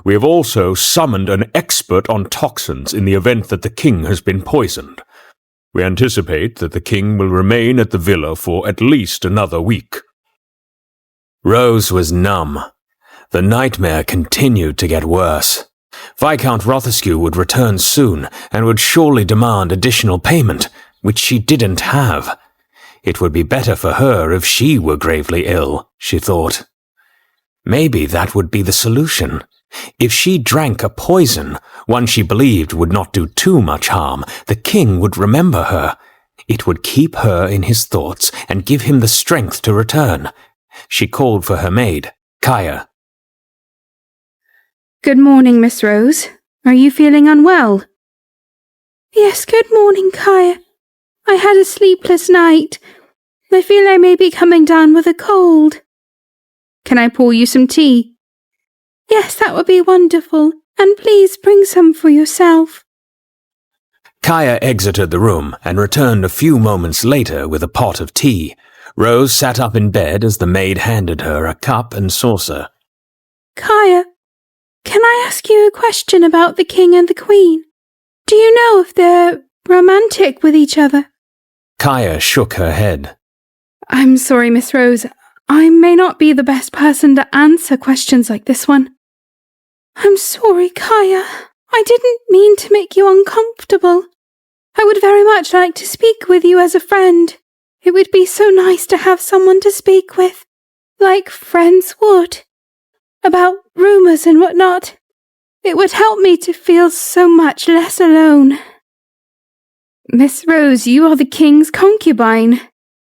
We have also summoned an expert on toxins in the event that the king has been poisoned. We anticipate that the king will remain at the villa for at least another week. Rose was numb. The nightmare continued to get worse. Viscount Rothescue would return soon and would surely demand additional payment, which she didn't have. It would be better for her if she were gravely ill, she thought. Maybe that would be the solution. If she drank a poison, one she believed would not do too much harm, the king would remember her. It would keep her in his thoughts and give him the strength to return. She called for her maid, Kaya. Good morning, Miss Rose. Are you feeling unwell? Yes, good morning, Kaya. I had a sleepless night. I feel I may be coming down with a cold. Can I pour you some tea? Yes, that would be wonderful. And please bring some for yourself. Kaya exited the room and returned a few moments later with a pot of tea. Rose sat up in bed as the maid handed her a cup and saucer. Kaya, can I ask you a question about the king and the queen? Do you know if they're romantic with each other? Kaya shook her head. I'm sorry, Miss Rose. I may not be the best person to answer questions like this one. I'm sorry, Kaya. I didn't mean to make you uncomfortable. I would very much like to speak with you as a friend. It would be so nice to have someone to speak with, like friends would, about rumors and whatnot. It would help me to feel so much less alone. Miss Rose, you are the king's concubine.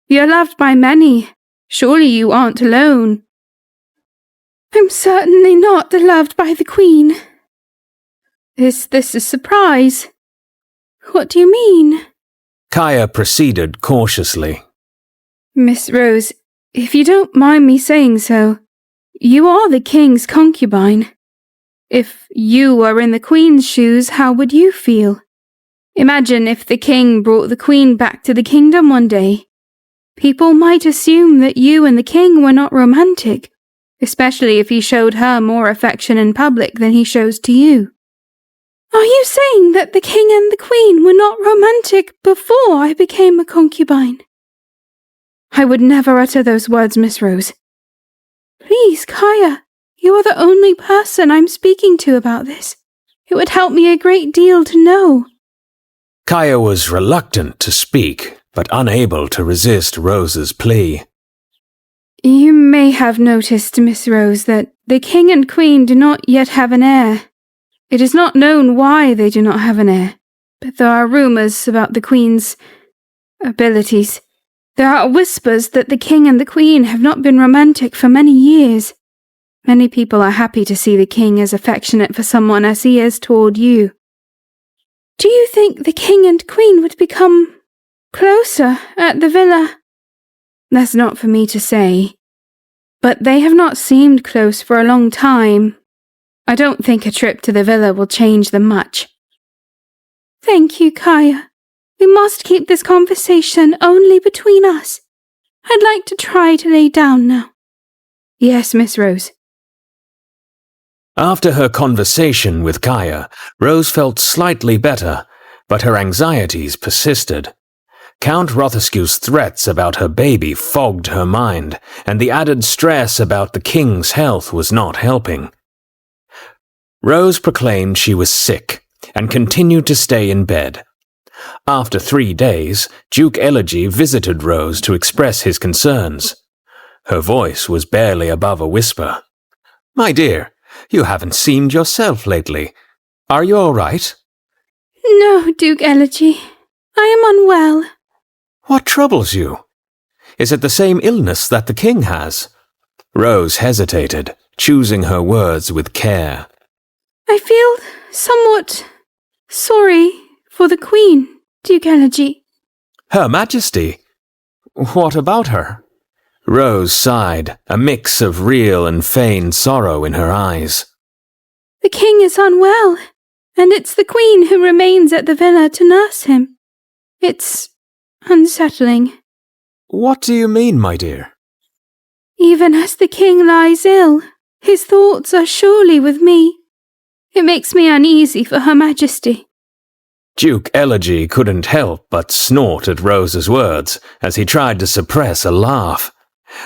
You're loved by many. Surely you aren't alone. I'm certainly not loved by the Queen. Is this a surprise? What do you mean? Kaya proceeded cautiously. Miss Rose, if you don't mind me saying so, you are the king's concubine. If you were in the Queen's shoes, how would you feel? Imagine if the king brought the Queen back to the kingdom one day. People might assume that you and the king were not romantic, especially if he showed her more affection in public than he shows to you. Are you saying that the king and the queen were not romantic before I became a concubine? I would never utter those words, Miss Rose. Please, Kaya, you are the only person I'm speaking to about this. It would help me a great deal to know. Kaya was reluctant to speak, but unable to resist Rose's plea. You may have noticed, Miss Rose, that the king and queen do not yet have an heir. It is not known why they do not have an heir, but there are rumors about the queen's abilities. There are whispers that the king and the queen have not been romantic for many years. Many people are happy to see the king as affectionate for someone as he is toward you. Do you think the king and queen would become closer at the villa? That's not for me to say. But they have not seemed close for a long time. I don't think a trip to the villa will change them much. Thank you, Kaya. We must keep this conversation only between us. I'd like to try to lay down now. Yes, Miss Rose. After her conversation with Kaya, Rose felt slightly better, but her anxieties persisted. Count Rothescue's threats about her baby fogged her mind, and the added stress about the king's health was not helping. Rose proclaimed she was sick, and continued to stay in bed. After 3 days, Duke Elegy visited Rose to express his concerns. Her voice was barely above a whisper. "My dear, you haven't seemed yourself lately. Are you all right?" No, Duke Elegy. I am unwell. "What troubles you? Is it the same illness that the king has?" Rose hesitated, choosing her words with care. I feel somewhat sorry for the queen, Duke Elegy. "Her Majesty? What about her?" Rose sighed, a mix of real and feigned sorrow in her eyes. The king is unwell, and it's the queen who remains at the villa to nurse him. It's unsettling. "What do you mean, my dear?" Even as the king lies ill, his thoughts are surely with me. It makes me uneasy for Her Majesty. Duke Elegy couldn't help but snort at Rose's words as he tried to suppress a laugh.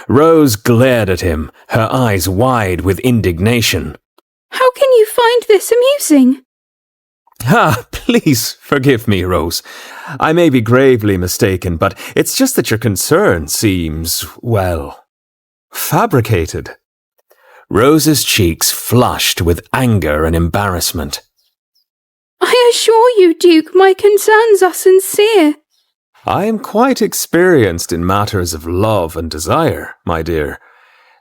Rose glared at him, her eyes wide with indignation. How can you find this amusing? "Ah, please forgive me, Rose. I may be gravely mistaken, but it's just that your concern seems, well, fabricated." Rose's cheeks flushed with anger and embarrassment. I assure you, Duke, my concerns are sincere. "I am quite experienced in matters of love and desire, my dear,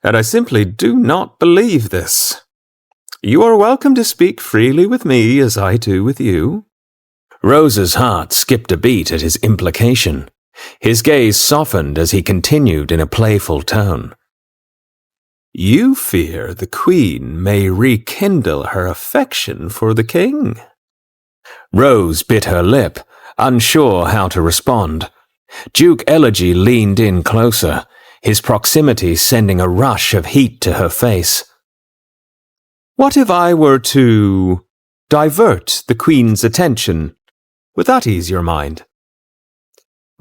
and I simply do not believe this. You are welcome to speak freely with me as I do with you." Rose's heart skipped a beat at his implication. His gaze softened as he continued in a playful tone. "You fear the queen may rekindle her affection for the king?" Rose bit her lip, unsure how to respond. Duke Elegy leaned in closer, his proximity sending a rush of heat to her face. "What if I were to divert the queen's attention? Would that ease your mind?"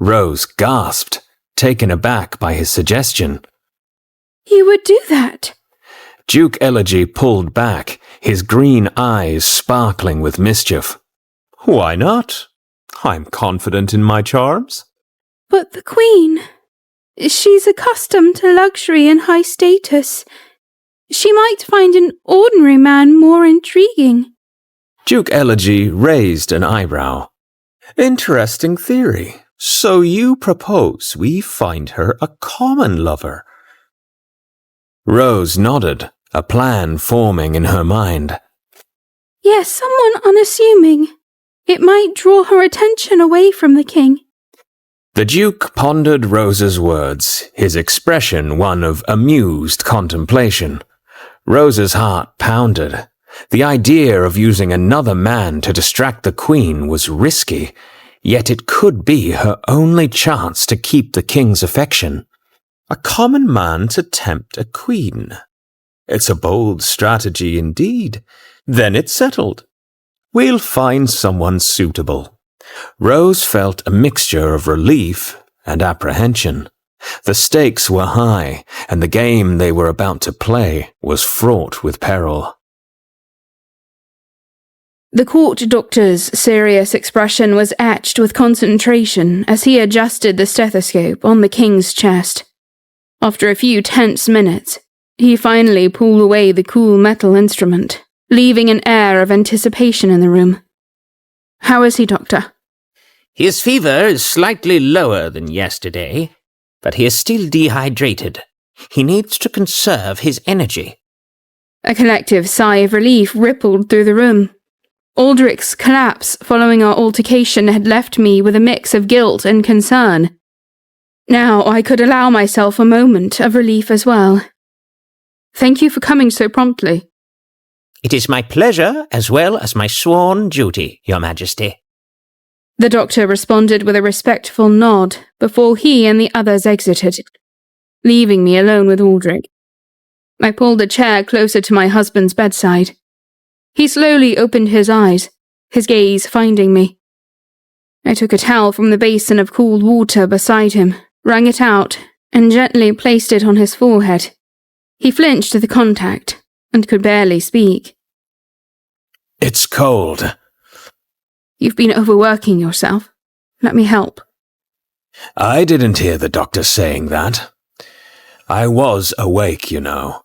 Rose gasped, taken aback by his suggestion. You would do that? Duke Elegy pulled back, his green eyes sparkling with mischief. "Why not? I'm confident in my charms." But the queen, she's accustomed to luxury and high status. She might find an ordinary man more intriguing. Duke Elegy raised an eyebrow. "Interesting theory. So you propose we find her a common lover?" Rose nodded, a plan forming in her mind. Yes, someone unassuming. It might draw her attention away from the king. The Duke pondered Rose's words, his expression one of amused contemplation. Rose's heart pounded. The idea of using another man to distract the Queen was risky, yet it could be her only chance to keep the king's affection. A common man to tempt a queen. It's a bold strategy indeed. Then it's settled. We'll find someone suitable. Rose felt a mixture of relief and apprehension. The stakes were high, and the game they were about to play was fraught with peril. The court doctor's serious expression was etched with concentration as he adjusted the stethoscope on the king's chest. After a few tense minutes, he finally pulled away the cool metal instrument, leaving an air of anticipation in the room. "How is he, Doctor?" His fever is slightly lower than yesterday, but he is still dehydrated. He needs to conserve his energy." A collective sigh of relief rippled through the room. Aldrich's collapse following our altercation had left me with a mix of guilt and concern. Now I could allow myself a moment of relief as well. "Thank you for coming so promptly." "It is my pleasure as well as my sworn duty, Your Majesty." The doctor responded with a respectful nod before he and the others exited, leaving me alone with Aldrich. I pulled a chair closer to my husband's bedside. He slowly opened his eyes, his gaze finding me. I took a towel from the basin of cool water beside him, wrung it out, and gently placed it on his forehead. He flinched at the contact and could barely speak. It's cold. "You've been overworking yourself. Let me help." I didn't hear the doctor saying that. I was awake, you know.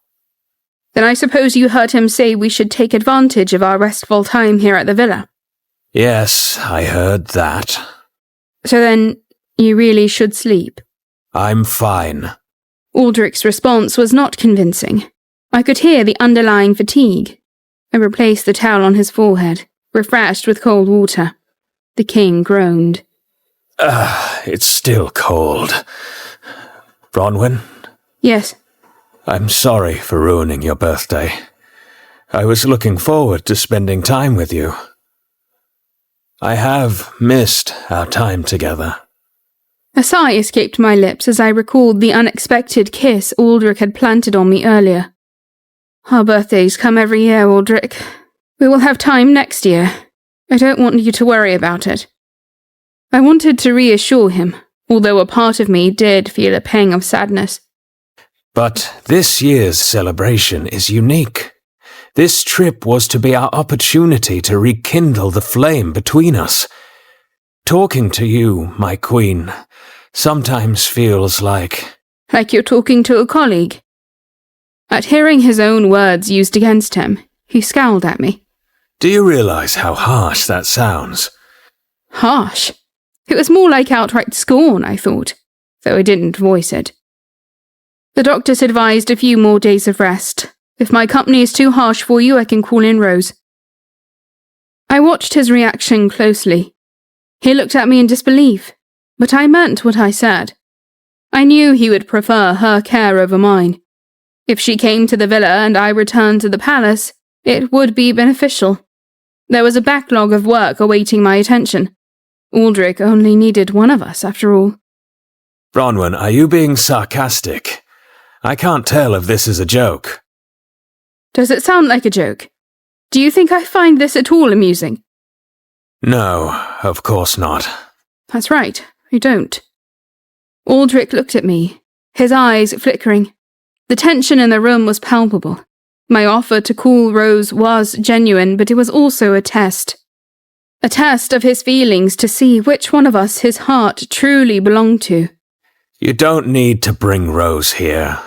"Then I suppose you heard him say we should take advantage of our restful time here at the villa." Yes, I heard that. "So then, you really should sleep." I'm fine. Aldrich's response was not convincing. I could hear the underlying fatigue. I replaced the towel on his forehead, refreshed with cold water. The king groaned. It's still cold. Bronwyn? "Yes." I'm sorry for ruining your birthday. I was looking forward to spending time with you. I have missed our time together. A sigh escaped my lips as I recalled the unexpected kiss Aldrich had planted on me earlier. "Our birthdays come every year, Aldrich. We will have time next year. I don't want you to worry about it." I wanted to reassure him, although a part of me did feel a pang of sadness. But this year's celebration is unique. This trip was to be our opportunity to rekindle the flame between us. Talking to you, my queen, sometimes feels like... "Like you're talking to a colleague?" At hearing his own words used against him, he scowled at me. Do you realize how harsh that sounds? Harsh? It was more like outright scorn, I thought, though I didn't voice it. "The doctors advised a few more days of rest. If my company is too harsh for you, I can call in Rose." I watched his reaction closely. He looked at me in disbelief, but I meant what I said. I knew he would prefer her care over mine. If she came to the villa and I returned to the palace, it would be beneficial. There was a backlog of work awaiting my attention. Aldrich only needed one of us, after all. Bronwyn, are you being sarcastic? I can't tell if this is a joke. Does it sound like a joke? Do you think I find this at all amusing? No, of course not. That's right, I don't. Aldrich looked at me, his eyes flickering. The tension in the room was palpable. My offer to call Rose was genuine, but it was also a test. A test of his feelings to see which one of us his heart truly belonged to. You don't need to bring Rose here.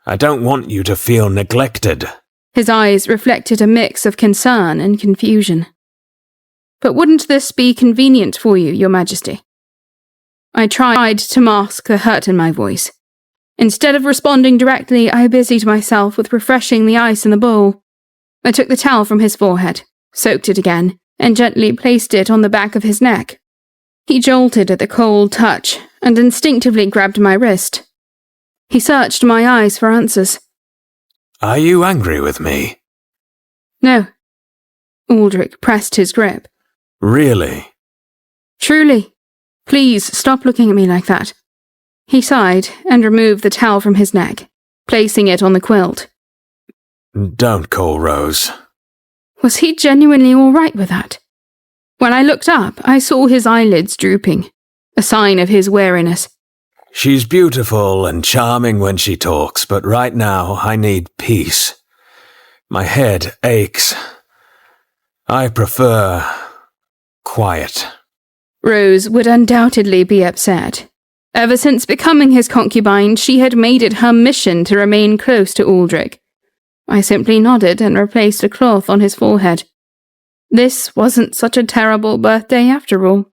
I don't want you to feel neglected. His eyes reflected a mix of concern and confusion. But wouldn't this be convenient for you, Your Majesty? I tried to mask the hurt in my voice. Instead of responding directly, I busied myself with refreshing the ice in the bowl. I took the towel from his forehead, soaked it again, and gently placed it on the back of his neck. He jolted at the cold touch and instinctively grabbed my wrist. He searched my eyes for answers. Are you angry with me? No. Aldrich pressed his grip. Really? Truly. Please stop looking at me like that. He sighed and removed the towel from his neck, placing it on the quilt. Don't call Rose. Was he genuinely all right with that? When I looked up, I saw his eyelids drooping, a sign of his weariness. She's beautiful and charming when she talks, but right now I need peace. My head aches. I prefer quiet. Rose would undoubtedly be upset. Ever since becoming his concubine, she had made it her mission to remain close to Aldrich. I simply nodded and replaced a cloth on his forehead. This wasn't such a terrible birthday after all.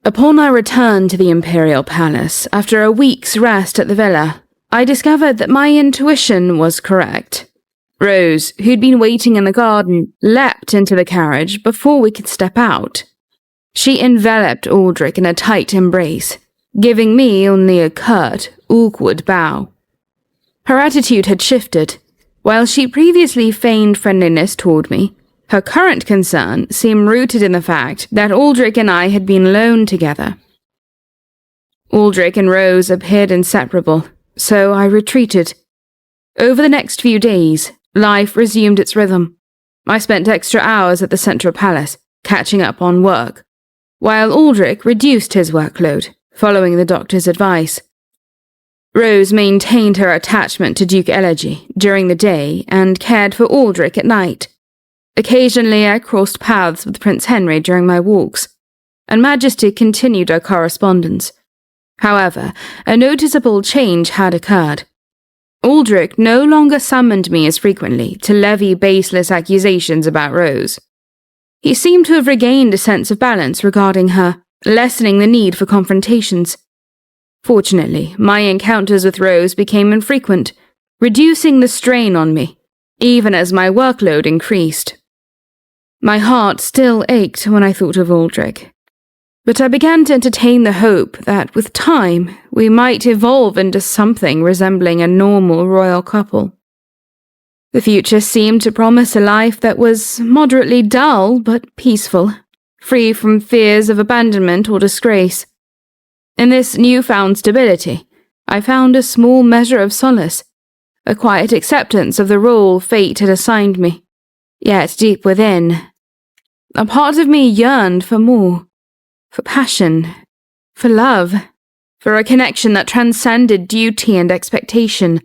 Upon our return to the Imperial Palace, after a week's rest at the villa, I discovered that my intuition was correct. Rose, who'd been waiting in the garden, leapt into the carriage before we could step out. She enveloped Aldrich in a tight embrace, giving me only a curt, awkward bow. Her attitude had shifted. While she previously feigned friendliness toward me, her current concern seemed rooted in the fact that Aldrich and I had been alone together. Aldrich and Rose appeared inseparable, so I retreated. Over the next few days, life resumed its rhythm. I spent extra hours at the Central Palace, catching up on work, while Aldrich reduced his workload, following the doctor's advice. Rose maintained her attachment to Duke Elegy during the day and cared for Aldrich at night. Occasionally I crossed paths with Prince Henry during my walks, and Majesty continued our correspondence. However, a noticeable change had occurred. Aldrich no longer summoned me as frequently to levy baseless accusations about Rose. He seemed to have regained a sense of balance regarding her, lessening the need for confrontations. Fortunately, my encounters with Rose became infrequent, reducing the strain on me, even as my workload increased. My heart still ached when I thought of Aldrich, but I began to entertain the hope that with time we might evolve into something resembling a normal royal couple. The future seemed to promise a life that was moderately dull but peaceful, free from fears of abandonment or disgrace. In this newfound stability, I found a small measure of solace, a quiet acceptance of the role fate had assigned me. Yet deep within, a part of me yearned for more, for passion, for love, for a connection that transcended duty and expectation.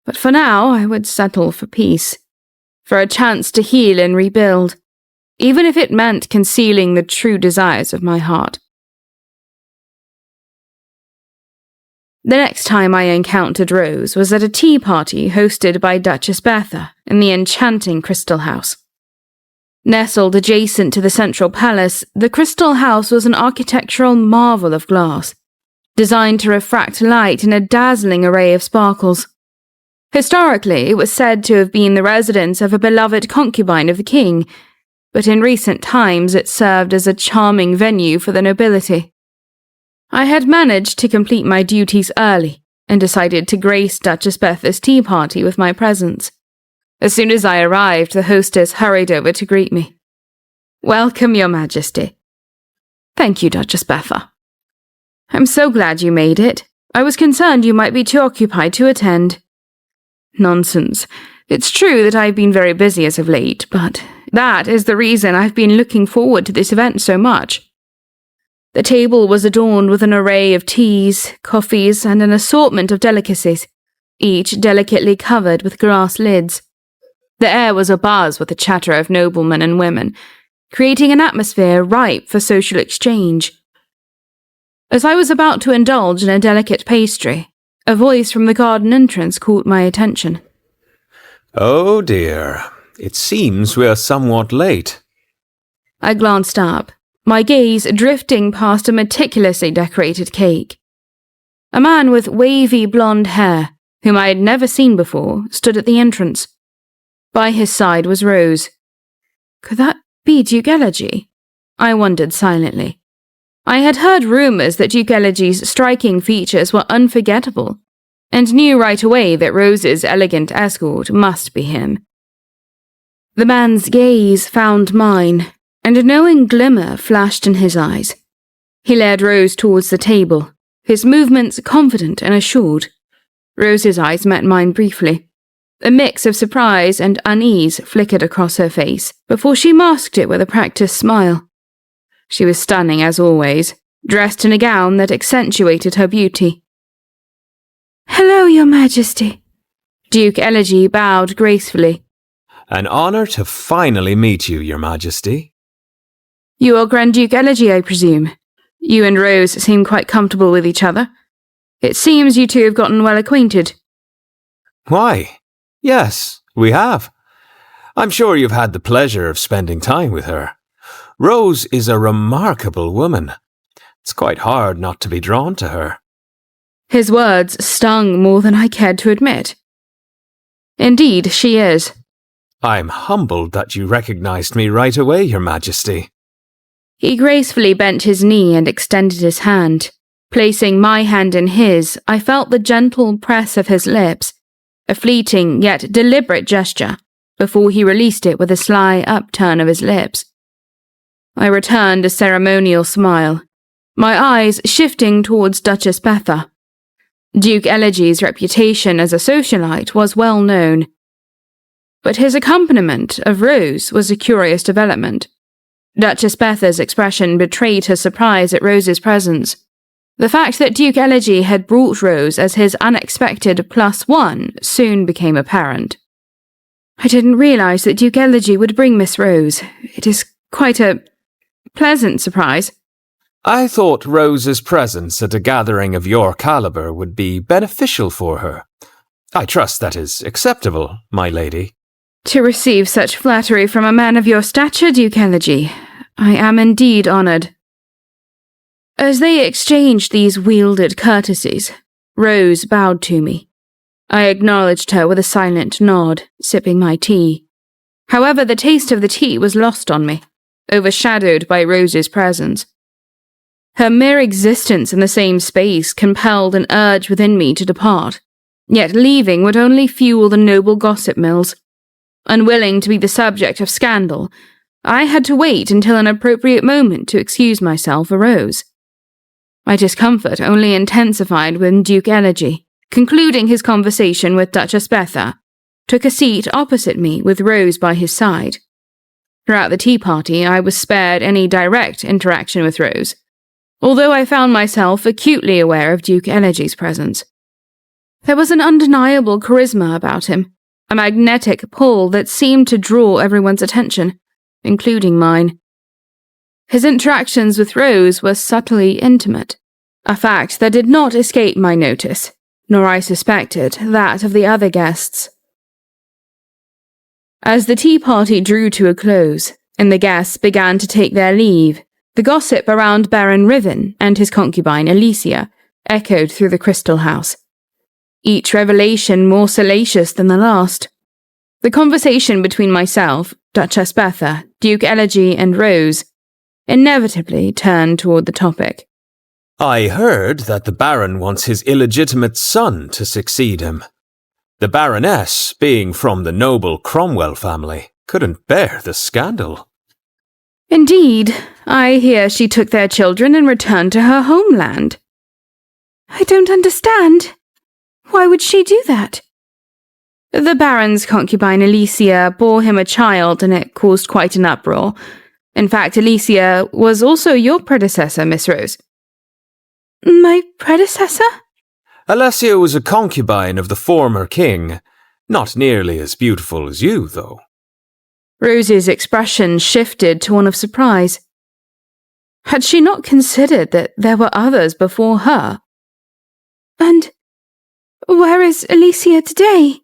But for now, I would settle for peace, for a chance to heal and rebuild, even if it meant concealing the true desires of my heart. The next time I encountered Rose was at a tea party hosted by Duchess Bertha in the enchanting Crystal House. Nestled adjacent to the Central Palace, the Crystal House was an architectural marvel of glass, designed to refract light in a dazzling array of sparkles. Historically, it was said to have been the residence of a beloved concubine of the king, but in recent times it served as a charming venue for the nobility. I had managed to complete my duties early and decided to grace Duchess Bertha's tea party with my presence. As soon as I arrived, the hostess hurried over to greet me. "Welcome, Your Majesty." "Thank you, Duchess Bertha." "I'm so glad you made it. I was concerned you might be too occupied to attend." "Nonsense. It's true that I've been very busy as of late, but that is the reason I've been looking forward to this event so much." The table was adorned with an array of teas, coffees, and an assortment of delicacies, each delicately covered with glass lids. The air was abuzz with the chatter of noblemen and women, creating an atmosphere ripe for social exchange. As I was about to indulge in a delicate pastry, a voice from the garden entrance caught my attention. "Oh dear, it seems we are somewhat late." I glanced up, my gaze drifting past a meticulously decorated cake. A man with wavy blonde hair, whom I had never seen before, stood at the entrance. By his side was Rose. Could that be Duke Elegy? I wondered silently. I had heard rumours that Duke Elegy's striking features were unforgettable, and knew right away that Rose's elegant escort must be him. The man's gaze found mine, and a knowing glimmer flashed in his eyes. He led Rose towards the table, his movements confident and assured. Rose's eyes met mine briefly. A mix of surprise and unease flickered across her face before she masked it with a practiced smile. She was stunning as always, dressed in a gown that accentuated her beauty. "Hello, Your Majesty." Duke Elegy bowed gracefully. An honor to finally meet you, Your Majesty. You are Grand Duke Elegy, I presume. You and Rose seem quite comfortable with each other. It seems you two have gotten well acquainted. Why, yes, we have. I'm sure you've had the pleasure of spending time with her. Rose is a remarkable woman. It's quite hard not to be drawn to her. His words stung more than I cared to admit. Indeed, she is. I'm humbled that you recognized me right away, Your Majesty. He gracefully bent his knee and extended his hand. Placing my hand in his, I felt the gentle press of his lips, a fleeting yet deliberate gesture, before he released it with a sly upturn of his lips. I returned a ceremonial smile, my eyes shifting towards Duchess Betha. Duke Elegy's reputation as a socialite was well known, but his accompaniment of Rose was a curious development. Duchess Betha's expression betrayed her surprise at Rose's presence. The fact that Duke Elegy had brought Rose as his unexpected +1 soon became apparent. I didn't realize that Duke Elegy would bring Miss Rose. It is quite a pleasant surprise. I thought Rose's presence at a gathering of your caliber would be beneficial for her. I trust that is acceptable, my lady. To receive such flattery from a man of your stature, Duke Elegy, I am indeed honoured. As they exchanged these wielded courtesies, Rose bowed to me. I acknowledged her with a silent nod, sipping my tea. However, the taste of the tea was lost on me, overshadowed by Rose's presence. Her mere existence in the same space compelled an urge within me to depart, yet leaving would only fuel the noble gossip mills. Unwilling to be the subject of scandal, I had to wait until an appropriate moment to excuse myself arose. My discomfort only intensified when Duke Elegy, concluding his conversation with Duchess Betha, took a seat opposite me with Rose by his side. Throughout the tea party, I was spared any direct interaction with Rose, although I found myself acutely aware of Duke Elegy's presence. There was an undeniable charisma about him, a magnetic pull that seemed to draw everyone's attention, including mine. His interactions with Rose were subtly intimate, a fact that did not escape my notice, nor I suspected that of the other guests. As the tea party drew to a close, and the guests began to take their leave, the gossip around Baron Riven and his concubine Alicia echoed through the Crystal House, each revelation more salacious than the last. The conversation between myself, Duchess Betha, Duke Elegy, and Rose inevitably turned toward the topic. I heard that the Baron wants his illegitimate son to succeed him. The Baroness, being from the noble Cromwell family, couldn't bear the scandal. Indeed, I hear she took their children and returned to her homeland. I don't understand. Why would she do that? The Baron's concubine Alicia bore him a child and it caused quite an uproar. In fact, Alicia was also your predecessor, Miss Rose. My predecessor? Alicia was a concubine of the former king. Not nearly as beautiful as you, though. Rose's expression shifted to one of surprise. Had she not considered that there were others before her? And where is Alicia today?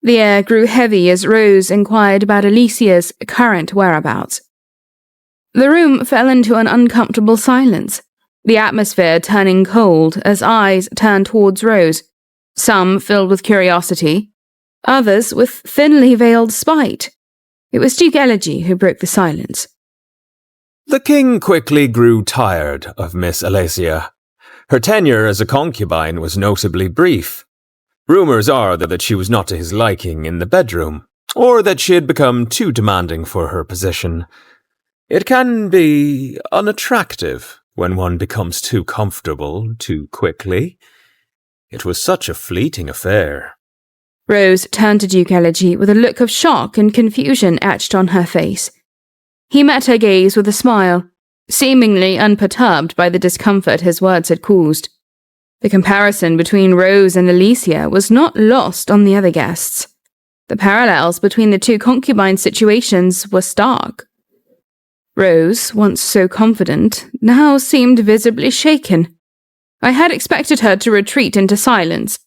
The air grew heavy as Rose inquired about Alicia's current whereabouts. The room fell into an uncomfortable silence, the atmosphere turning cold as eyes turned towards Rose, some filled with curiosity, others with thinly veiled spite. It was Duke Elegy who broke the silence. The king quickly grew tired of Miss Alicia. Her tenure as a concubine was notably brief. Rumors are that she was not to his liking in the bedroom, or that she had become too demanding for her position. It can be unattractive when one becomes too comfortable too quickly. It was such a fleeting affair. Rose turned to Duke Elegy with a look of shock and confusion etched on her face. He met her gaze with a smile, seemingly unperturbed by the discomfort his words had caused. The comparison between Rose and Alicia was not lost on the other guests. The parallels between the two concubine situations were stark. Rose, once so confident, now seemed visibly shaken. I had expected her to retreat into silence,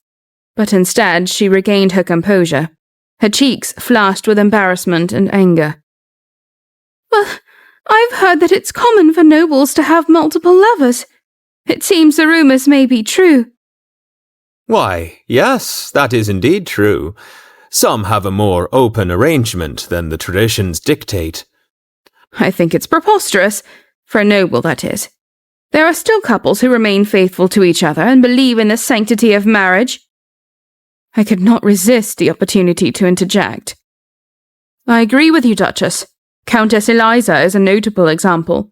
but instead she regained her composure. Her cheeks flushed with embarrassment and anger. Well, I've heard that it's common for nobles to have multiple lovers. It seems the rumours may be true. Why, yes, that is indeed true. Some have a more open arrangement than the traditions dictate. I think it's preposterous, for a noble, that is. There are still couples who remain faithful to each other and believe in the sanctity of marriage. I could not resist the opportunity to interject. I agree with you, Duchess. Countess Eliza is a notable example.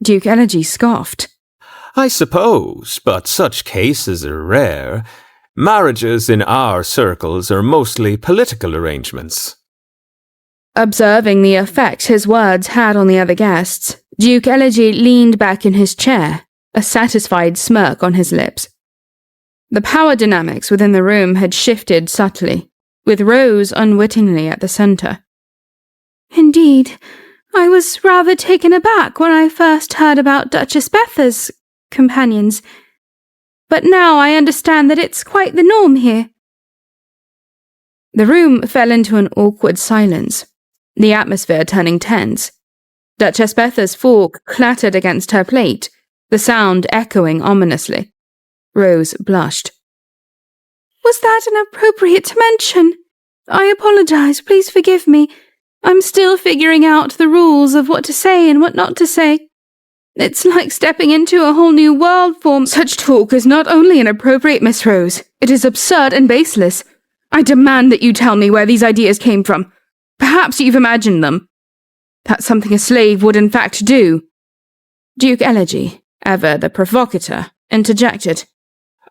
Duke Elegy scoffed. I suppose, but such cases are rare. Marriages in our circles are mostly political arrangements. Observing the effect his words had on the other guests, Duke Elegy leaned back in his chair, a satisfied smirk on his lips. The power dynamics within the room had shifted subtly, with Rose unwittingly at the centre. Indeed, I was rather taken aback when I first heard about Duchess Betha's companions, but now I understand that it's quite the norm here. The room fell into an awkward silence, the atmosphere turning tense. Duchess Betha's fork clattered against her plate, the sound echoing ominously. Rose blushed. Was that an appropriate mention? I apologize, please forgive me. I'm still figuring out the rules of what to say and what not to say. It's like stepping into a whole new world for me. Such talk is not only inappropriate, Miss Rose, it is absurd and baseless. I demand that you tell me where these ideas came from. Perhaps you've imagined them. That's something a slave would in fact do. Duke Elegy, ever the provocateur, interjected.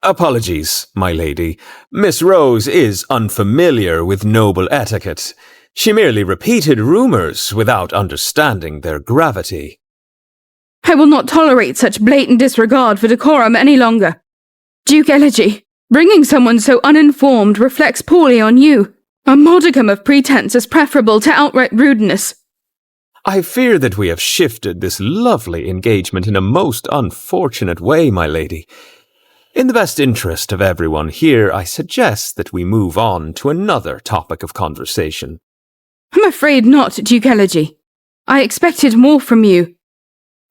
Apologies, my lady. Miss Rose is unfamiliar with noble etiquette. She merely repeated rumours without understanding their gravity. I will not tolerate such blatant disregard for decorum any longer. Duke Elegy, bringing someone so uninformed reflects poorly on you. A modicum of pretense is preferable to outright rudeness. I fear that we have shifted this lovely engagement in a most unfortunate way, my lady. In the best interest of everyone here, I suggest that we move on to another topic of conversation. I'm afraid not, Duke Elegy. I expected more from you.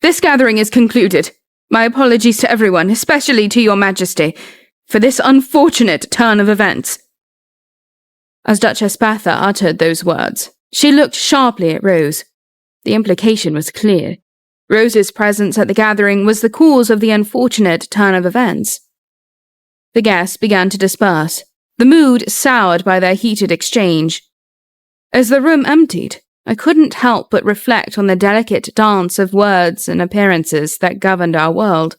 This gathering is concluded. My apologies to everyone, especially to your Majesty, for this unfortunate turn of events. As Duchess Betha uttered those words, she looked sharply at Rose. The implication was clear. Rose's presence at the gathering was the cause of the unfortunate turn of events. The guests began to disperse, the mood soured by their heated exchange. As the room emptied, I couldn't help but reflect on the delicate dance of words and appearances that governed our world.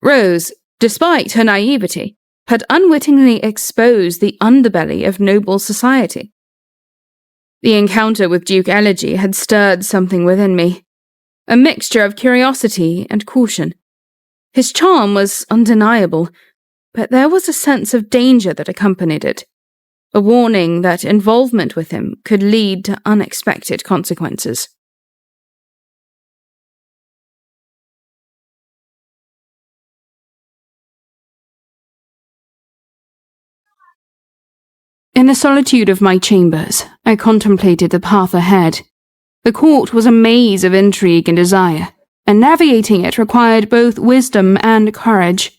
Rose, despite her naivety, had unwittingly exposed the underbelly of noble society. The encounter with Duke Elegy had stirred something within me, a mixture of curiosity and caution. His charm was undeniable, but there was a sense of danger that accompanied it, a warning that involvement with him could lead to unexpected consequences. In the solitude of my chambers, I contemplated the path ahead. The court was a maze of intrigue and desire, and navigating it required both wisdom and courage.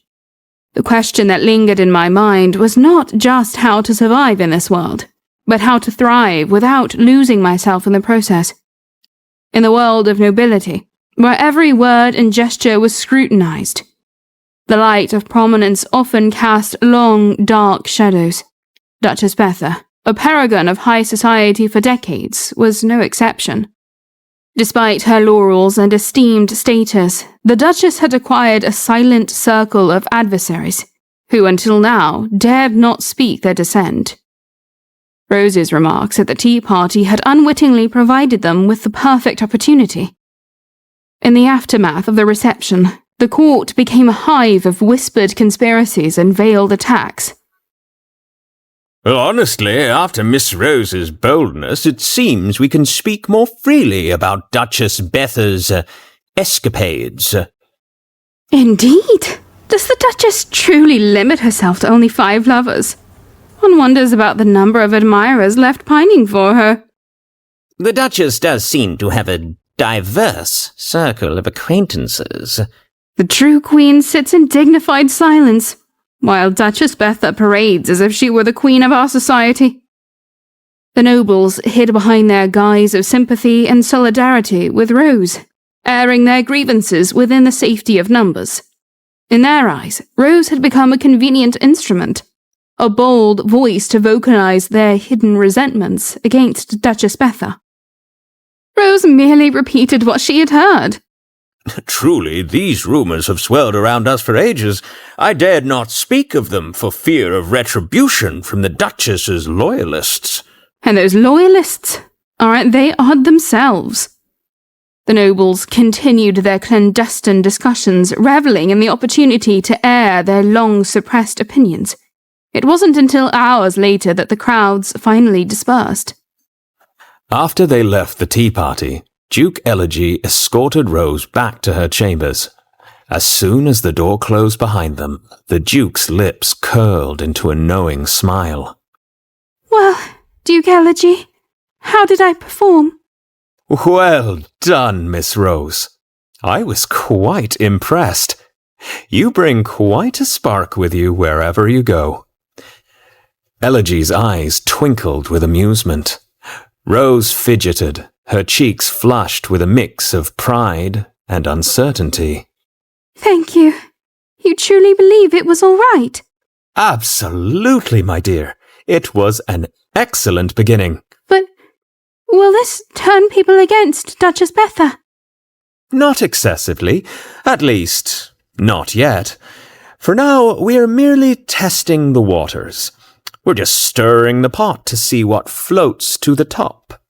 The question that lingered in my mind was not just how to survive in this world, but how to thrive without losing myself in the process. In the world of nobility, where every word and gesture was scrutinized, the light of prominence often cast long, dark shadows. Duchess Betha, a paragon of high society for decades, was no exception. Despite her laurels and esteemed status, the Duchess had acquired a silent circle of adversaries, who until now dared not speak their dissent. Rose's remarks at the tea party had unwittingly provided them with the perfect opportunity. In the aftermath of the reception, the court became a hive of whispered conspiracies and veiled attacks. Well, honestly, after Miss Rose's boldness, it seems we can speak more freely about Duchess Betha's escapades. Indeed. Does the Duchess truly limit herself to only 5 lovers? One wonders about the number of admirers left pining for her. The Duchess does seem to have a diverse circle of acquaintances. The true queen sits in dignified silence, while Duchess Betha parades as if she were the queen of our society. The nobles hid behind their guise of sympathy and solidarity with Rose, airing their grievances within the safety of numbers. In their eyes, Rose had become a convenient instrument, a bold voice to vocalize their hidden resentments against Duchess Betha. Rose merely repeated what she had heard. Truly, these rumours have swirled around us for ages. I dared not speak of them for fear of retribution from the Duchess's loyalists. And those loyalists, aren't they odd themselves? The nobles continued their clandestine discussions, reveling in the opportunity to air their long-suppressed opinions. It wasn't until hours later that the crowds finally dispersed. After they left the tea party, Duke Elegy escorted Rose back to her chambers. As soon as the door closed behind them, the Duke's lips curled into a knowing smile. Well, Duke Elegy, how did I perform? Well done, Miss Rose. I was quite impressed. You bring quite a spark with you wherever you go. Elegy's eyes twinkled with amusement. Rose fidgeted, her cheeks flushed with a mix of pride and uncertainty. Thank you. You truly believe it was all right? Absolutely, my dear. It was an excellent beginning. But will this turn people against Duchess Betha? Not excessively. At least, not yet. For now, we are merely testing the waters. We're just stirring the pot to see what floats to the top.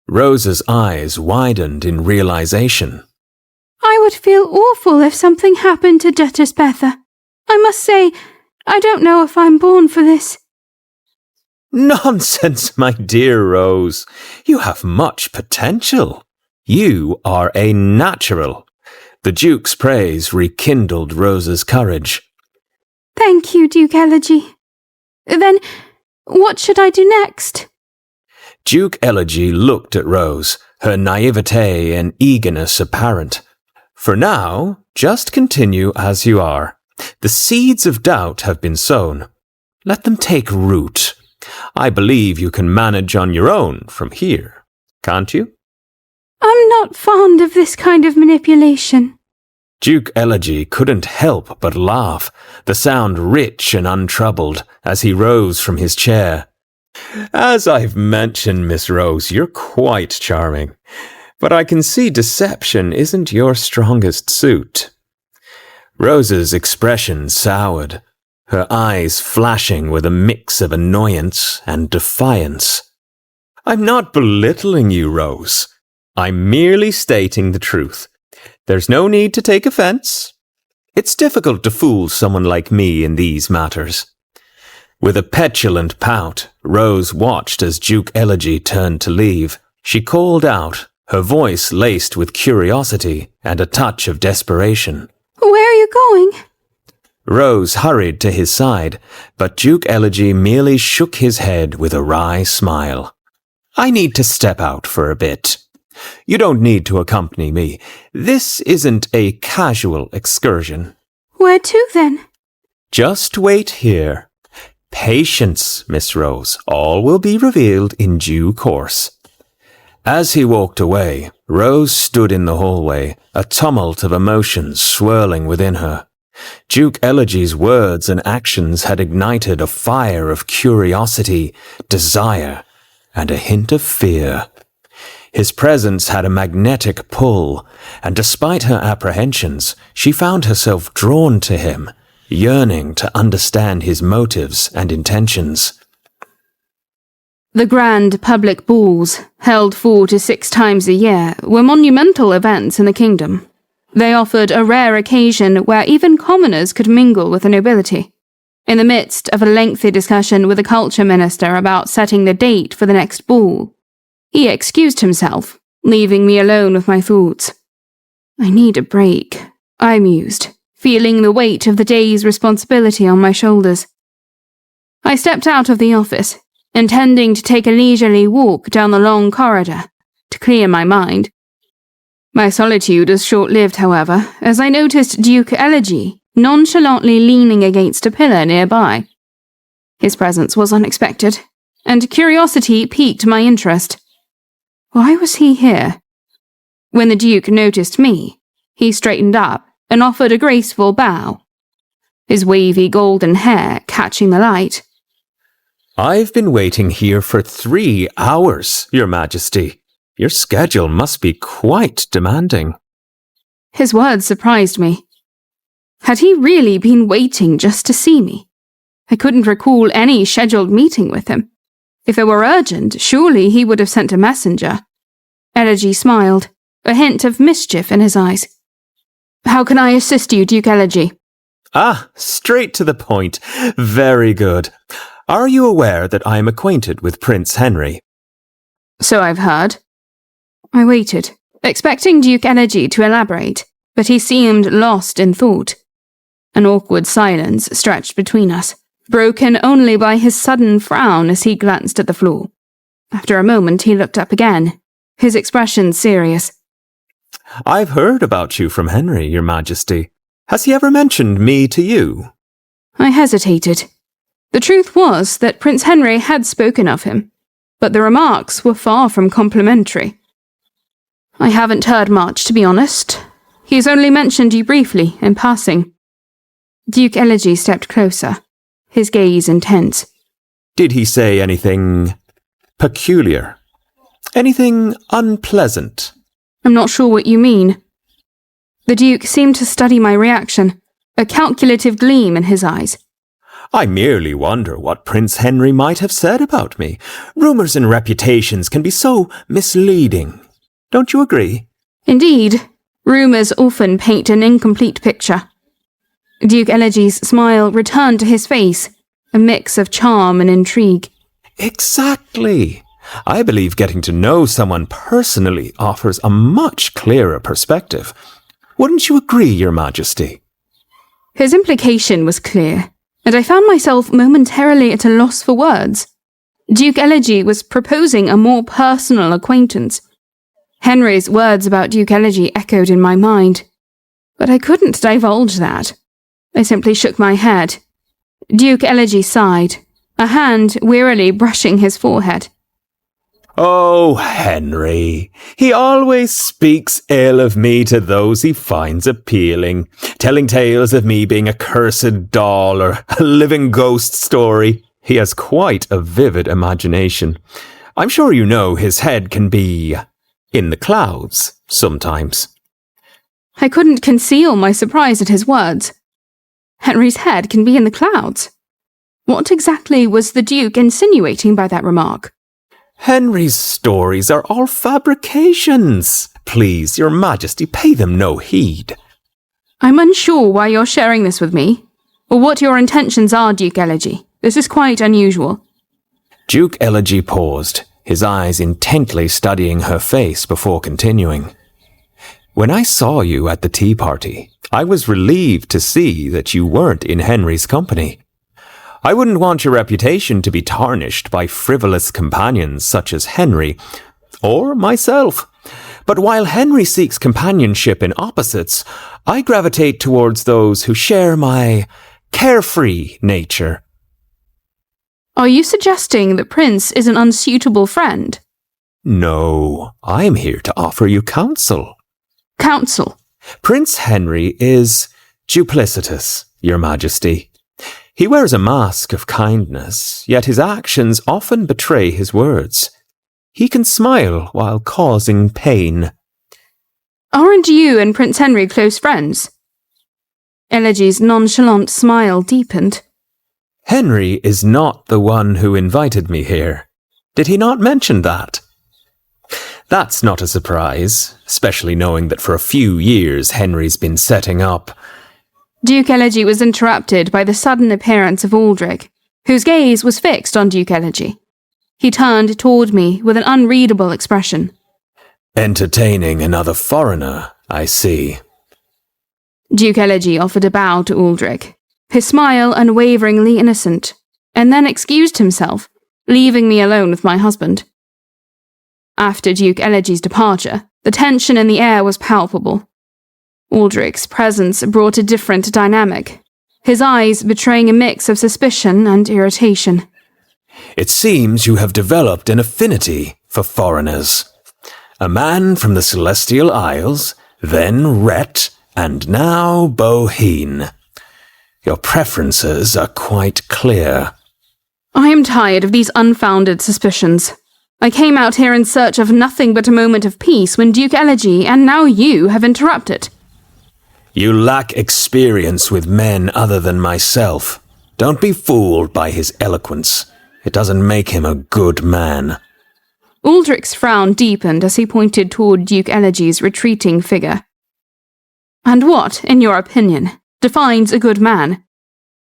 Rose's eyes widened in realization. I would feel awful if something happened to Duchess Betha. I must say, I don't know if I'm born for this. Nonsense, my dear Rose. You have much potential. You are a natural. The Duke's praise rekindled Rose's courage. Thank you, Duke Elegy. Then, what should I do next? Duke Elegy looked at Rose, her naivete and eagerness apparent. For now, just continue as you are. The seeds of doubt have been sown. Let them take root. I believe you can manage on your own from here, can't you? I'm not fond of this kind of manipulation. Duke Elegy couldn't help but laugh, the sound rich and untroubled, as he rose from his chair. As I've mentioned, Miss Rose, you're quite charming, but I can see deception isn't your strongest suit. Rose's expression soured, her eyes flashing with a mix of annoyance and defiance. I'm not belittling you, Rose. I'm merely stating the truth. There's no need to take offense. It's difficult to fool someone like me in these matters. With a petulant pout, Rose watched as Duke Elegy turned to leave. She called out, her voice laced with curiosity and a touch of desperation. Where are you going? Rose hurried to his side, but Duke Elegy merely shook his head with a wry smile. I need to step out for a bit. You don't need to accompany me. This isn't a casual excursion. Where to, then? Just wait here. Patience, Miss Rose. All will be revealed in due course. As he walked away, Rose stood in the hallway, a tumult of emotions swirling within her. Duke Elegy's words and actions had ignited a fire of curiosity, desire, and a hint of fear. His presence had a magnetic pull, and despite her apprehensions, she found herself drawn to him, yearning to understand his motives and intentions. The grand public balls, held 4 to 6 times a year, were monumental events in the kingdom. They offered a rare occasion where even commoners could mingle with the nobility. In the midst of a lengthy discussion with the culture minister about setting the date for the next ball, he excused himself, leaving me alone with my thoughts. I need a break, I mused, feeling the weight of the day's responsibility on my shoulders. I stepped out of the office, intending to take a leisurely walk down the long corridor to clear my mind. My solitude was short-lived, however, as I noticed Duke Elegy nonchalantly leaning against a pillar nearby. His presence was unexpected, and curiosity piqued my interest. Why was he here? When the Duke noticed me, he straightened up and offered a graceful bow, his wavy golden hair catching the light. I've been waiting here for 3 hours, Your Majesty. Your schedule must be quite demanding. His words surprised me. Had he really been waiting just to see me? I couldn't recall any scheduled meeting with him. If it were urgent, surely he would have sent a messenger. Elegy smiled, a hint of mischief in his eyes. How can I assist you, Duke Elegy? Ah, straight to the point. Very good. Are you aware that I am acquainted with Prince Henry? So I've heard. I waited, expecting Duke Elegy to elaborate, but he seemed lost in thought. An awkward silence stretched between us, broken only by his sudden frown as he glanced at the floor. After a moment he looked up again, his expression serious. I've heard about you from Henry, Your Majesty. Has he ever mentioned me to you? I hesitated. The truth was that Prince Henry had spoken of him, but the remarks were far from complimentary. I haven't heard much, to be honest. He's only mentioned you briefly, in passing. Duke Elegy stepped closer, his gaze intense. Did he say anything peculiar? Anything unpleasant? I'm not sure what you mean. The Duke seemed to study my reaction, a calculative gleam in his eyes. I merely wonder what Prince Henry might have said about me. Rumours and reputations can be so misleading. Don't you agree? Indeed, rumours often paint an incomplete picture. Duke Elegy's smile returned to his face, a mix of charm and intrigue. Exactly. I believe getting to know someone personally offers a much clearer perspective. Wouldn't you agree, Your Majesty? His implication was clear, and I found myself momentarily at a loss for words. Duke Elegy was proposing a more personal acquaintance. Henry's words about Duke Elegy echoed in my mind, but I couldn't divulge that. I simply shook my head. Duke Elegy sighed, a hand wearily brushing his forehead. Oh, Henry, he always speaks ill of me to those he finds appealing, telling tales of me being a cursed doll or a living ghost story. He has quite a vivid imagination. I'm sure you know his head can be in the clouds sometimes. I couldn't conceal my surprise at his words. Henry's head can be in the clouds. What exactly was the Duke insinuating by that remark? Henry's stories are all fabrications. Please, Your Majesty, pay them no heed. I'm unsure why you're sharing this with me, or what your intentions are, Duke Elegy. This is quite unusual. Duke Elegy paused, his eyes intently studying her face before continuing. When I saw you at the tea party, I was relieved to see that you weren't in Henry's company. I wouldn't want your reputation to be tarnished by frivolous companions such as Henry, or myself. But while Henry seeks companionship in opposites, I gravitate towards those who share my carefree nature. Are you suggesting that Prince is an unsuitable friend? No, I'm here to offer you counsel. Counsel? Prince Henry is duplicitous, Your Majesty. He wears a mask of kindness, yet his actions often betray his words. He can smile while causing pain. Aren't you and Prince Henry close friends? Elegy's nonchalant smile deepened. Henry is not the one who invited me here. Did he not mention that? That's not a surprise, especially knowing that for a few years Henry's been setting up. Duke Elegy was interrupted by the sudden appearance of Aldrich, whose gaze was fixed on Duke Elegy. He turned toward me with an unreadable expression. Entertaining another foreigner, I see. Duke Elegy offered a bow to Aldrich, his smile unwaveringly innocent, and then excused himself, leaving me alone with my husband. After Duke Elegy's departure, the tension in the air was palpable. Aldrich's presence brought a different dynamic, his eyes betraying a mix of suspicion and irritation. It seems you have developed an affinity for foreigners. A man from the Celestial Isles, then Rhett, and now Boheen. Your preferences are quite clear. I am tired of these unfounded suspicions. I came out here in search of nothing but a moment of peace when Duke Elegy and now you have interrupted. You lack experience with men other than myself. Don't be fooled by his eloquence. It doesn't make him a good man. Aldrich's frown deepened as he pointed toward Duke Elegy's retreating figure. And what, in your opinion, defines a good man?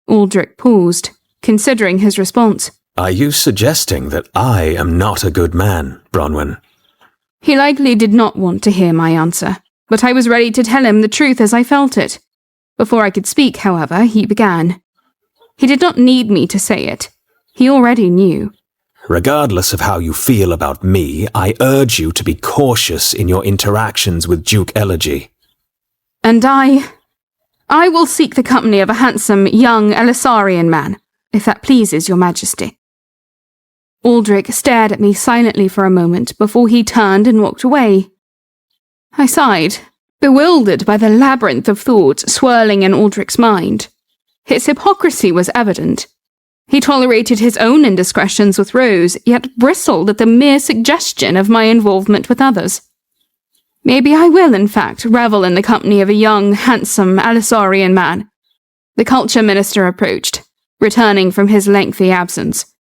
Aldrich paused, considering his response. Are you suggesting that I am not a good man, Bronwyn? He likely did not want to hear my answer, but I was ready to tell him the truth as I felt it. Before I could speak, however, he began. He did not need me to say it. He already knew. Regardless of how you feel about me, I urge you to be cautious in your interactions with Duke Elegy. And I will seek the company of a handsome, young Elisarian man, if that pleases your majesty. Aldrich stared at me silently for a moment before he turned and walked away. I sighed, bewildered by the labyrinth of thoughts swirling in Aldrich's mind. His hypocrisy was evident. He tolerated his own indiscretions with Rose, yet bristled at the mere suggestion of my involvement with others. Maybe I will, in fact, revel in the company of a young, handsome Elisarian man. The culture minister approached, returning from his lengthy absence.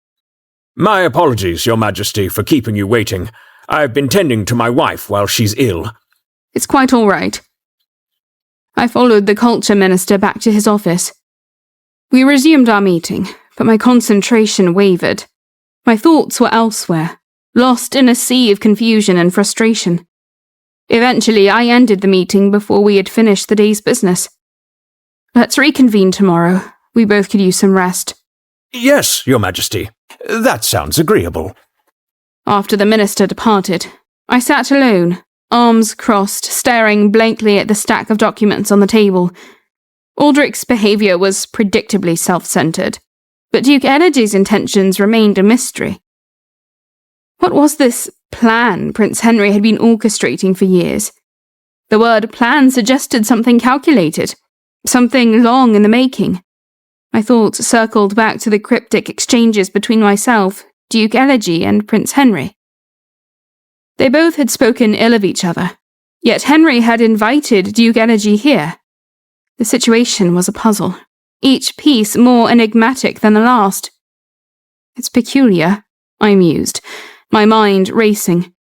My apologies, Your Majesty, for keeping you waiting. I've been tending to my wife while she's ill. It's quite all right. I followed the culture minister back to his office. We resumed our meeting, but my concentration wavered. My thoughts were elsewhere, lost in a sea of confusion and frustration. Eventually, I ended the meeting before we had finished the day's business. Let's reconvene tomorrow. We both could use some rest. Yes, Your Majesty. That sounds agreeable. After the minister departed, I sat alone, arms crossed, staring blankly at the stack of documents on the table. Aldrich's behaviour was predictably self-centred, but Duke Elegy's intentions remained a mystery. What was this plan Prince Henry had been orchestrating for years? The word plan suggested something calculated, something long in the making. My thoughts circled back to the cryptic exchanges between myself, Duke Elegy, and Prince Henry. They both had spoken ill of each other, yet Henry had invited Duke Elegy here. The situation was a puzzle, each piece more enigmatic than the last. It's peculiar, I mused, my mind racing.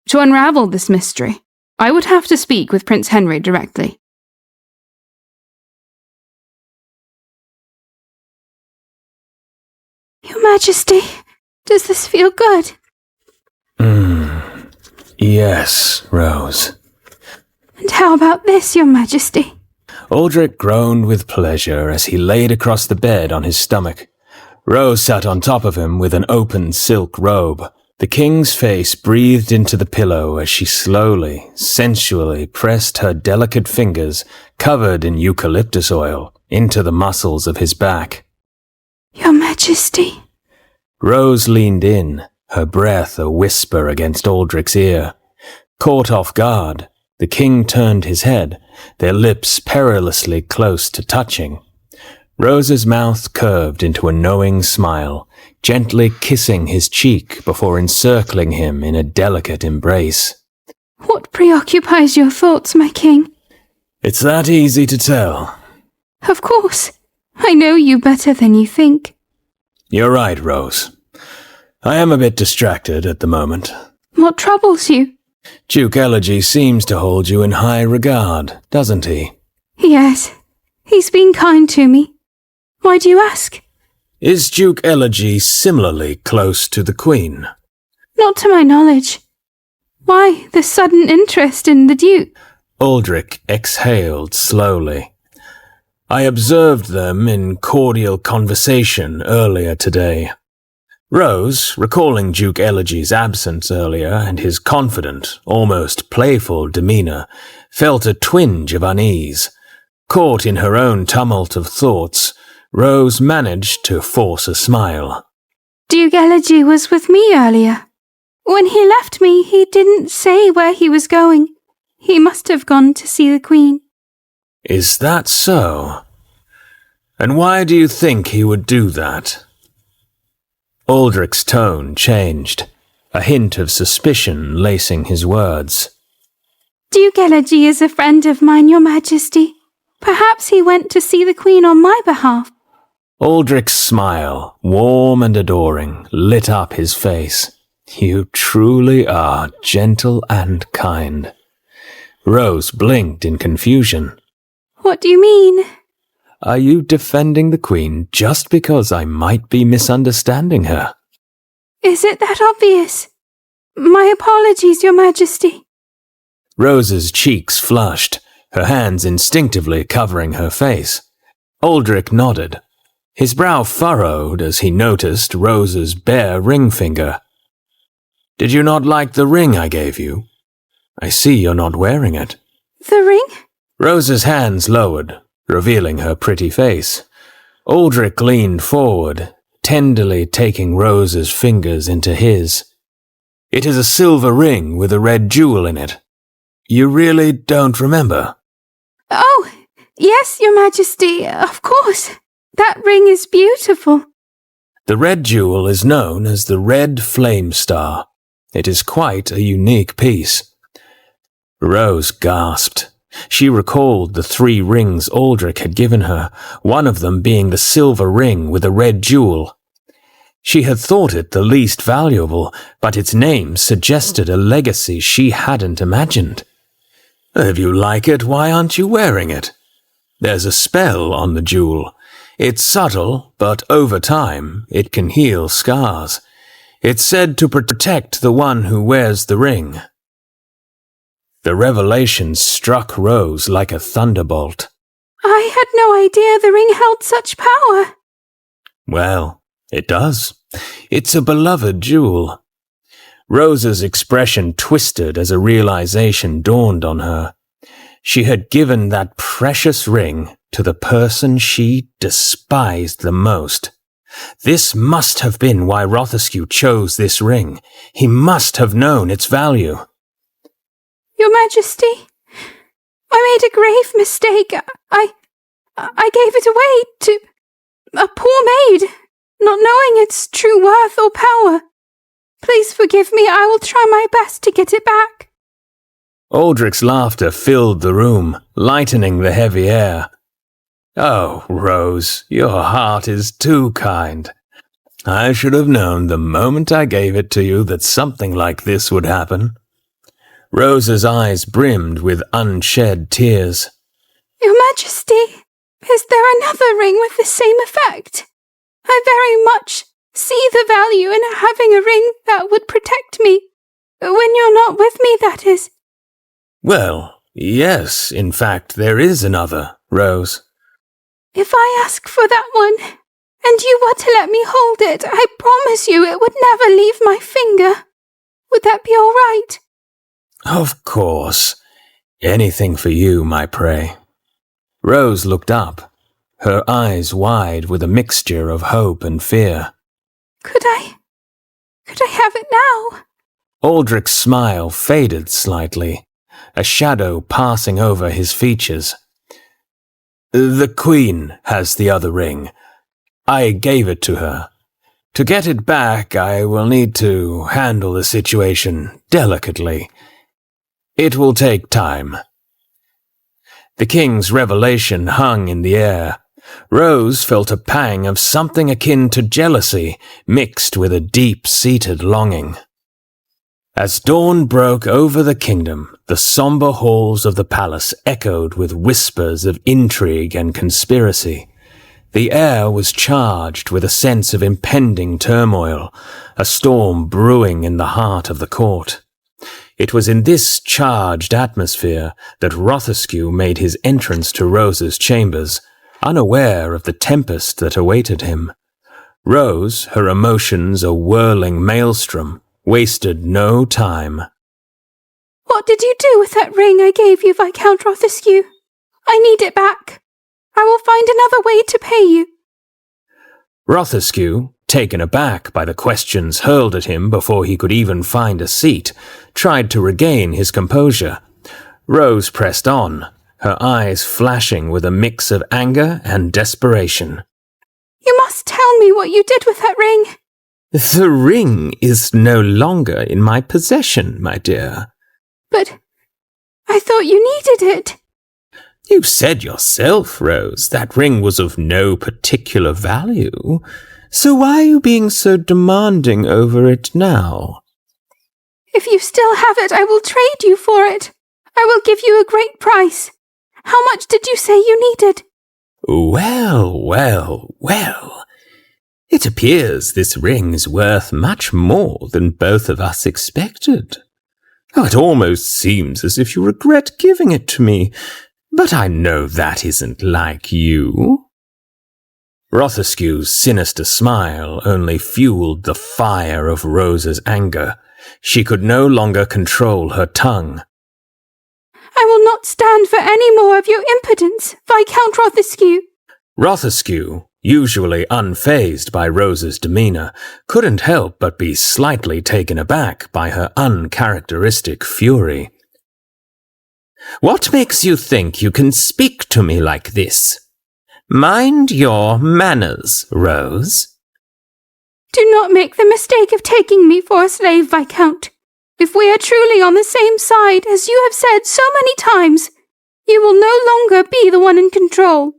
To unravel this mystery, I would have to speak with Prince Henry directly. Your Majesty, does this feel good? Yes, Rose. And how about this, Your Majesty? Aldrich groaned with pleasure as he laid across the bed on his stomach. Rose sat on top of him with an open silk robe. The king's face breathed into the pillow as she slowly, sensually pressed her delicate fingers, covered in eucalyptus oil, into the muscles of his back. Your Majesty. Rose leaned in, her breath a whisper against Aldrich's ear. Caught off guard, the king turned his head, their lips perilously close to touching. Rose's mouth curved into a knowing smile, gently kissing his cheek before encircling him in a delicate embrace. What preoccupies your thoughts, my king? It's that easy to tell. Of course. I know you better than you think. You're right, Rose. I am a bit distracted at the moment. What troubles you? Duke Elegy seems to hold you in high regard, doesn't he? Yes. He's been kind to me. Why do you ask? Is Duke Elegy similarly close to the Queen? Not to my knowledge. Why the sudden interest in the Duke? Aldrich exhaled slowly. I observed them in cordial conversation earlier today. Rose, recalling Duke Elegy's absence earlier and his confident, almost playful demeanour, felt a twinge of unease. Caught in her own tumult of thoughts, Rose managed to force a smile. Duke Elegy was with me earlier. When he left me, he didn't say where he was going. He must have gone to see the Queen. Is that so? And why do you think he would do that? Aldrich's tone changed, a hint of suspicion lacing his words. Duke Elegy is a friend of mine, Your Majesty. Perhaps he went to see the Queen on my behalf. Aldrich's smile, warm and adoring, lit up his face. You truly are gentle and kind. Rose blinked in confusion. What do you mean? Are you defending the Queen just because I might be misunderstanding her? Is it that obvious? My apologies, Your Majesty. Rose's cheeks flushed, her hands instinctively covering her face. Aldrich nodded. His brow furrowed as he noticed Rose's bare ring finger. Did you not like the ring I gave you? I see you're not wearing it. The ring? Rose's hands lowered, revealing her pretty face. Aldrich leaned forward, tenderly taking Rose's fingers into his. It is a silver ring with a red jewel in it. You really don't remember? Oh, yes, Your Majesty, of course. That ring is beautiful. The red jewel is known as the Red Flame Star. It is quite a unique piece. Rose gasped. She recalled the 3 rings Aldrich had given her, one of them being the silver ring with a red jewel. She had thought it the least valuable, but its name suggested a legacy she hadn't imagined. If you like it, why aren't you wearing it? There's a spell on the jewel. It's subtle, but over time, it can heal scars. It's said to protect the one who wears the ring. The revelation struck Rose like a thunderbolt. I had no idea the ring held such power. Well, it does. It's a beloved jewel. Rose's expression twisted as a realization dawned on her. She had given that precious ring to the person she despised the most. This must have been why Rothescue chose this ring. He must have known its value. Your Majesty, I made a grave mistake. I gave it away to a poor maid, not knowing its true worth or power. Please forgive me. I will try my best to get it back. Aldrich's laughter filled the room, lightening the heavy air. Oh, Rose, your heart is too kind. I should have known the moment I gave it to you that something like this would happen. Rose's eyes brimmed with unshed tears. Your Majesty, is there another ring with the same effect? I very much see the value in having a ring that would protect me. When you're not with me, that is. Well, yes, in fact, there is another, Rose. If I ask for that one, and you were to let me hold it, I promise you it would never leave my finger. Would that be all right? Of course. Anything for you, my prey. Rose looked up, her eyes wide with a mixture of hope and fear. Could I have it now? Aldrich's smile faded slightly, a shadow passing over his features. The Queen has the other ring. I gave it to her. To get it back, I will need to handle the situation delicately. It will take time. The king's revelation hung in the air, Rose felt a pang of something akin to jealousy, mixed with a deep-seated longing. As dawn broke over the kingdom, the sombre halls of the palace echoed with whispers of intrigue and conspiracy. The air was charged with a sense of impending turmoil, a storm brewing in the heart of the court. It was in this charged atmosphere that Rothescue made his entrance to Rose's chambers, unaware of the tempest that awaited him. Rose, her emotions a whirling maelstrom, wasted no time. What did you do with that ring I gave you, Viscount Rothescue? I need it back. I will find another way to pay you. Rothescue, taken aback by the questions hurled at him before he could even find a seat, tried to regain his composure. Rose pressed on, her eyes flashing with a mix of anger and desperation. You must tell me what you did with that ring. The ring is no longer in my possession, my dear. But I thought you needed it. You said yourself, Rose, that ring was of no particular value. So why are you being so demanding over it now? If you still have it, I will trade you for it. I will give you a great price. How much did you say you needed? Well. It appears this ring is worth much more than both of us expected. Oh, it almost seems as if you regret giving it to me, but I know that isn't like you. Rothescue's sinister smile only fueled the fire of Rose's anger. She could no longer control her tongue. I will not stand for any more of your impudence, Viscount Rothescue. Rothescue, usually unfazed by Rose's demeanour, couldn't help but be slightly taken aback by her uncharacteristic fury. What makes you think you can speak to me like this? Mind your manners, Rose. Do not make the mistake of taking me for a slave, Viscount. If we are truly on the same side, as you have said so many times, you will no longer be the one in control.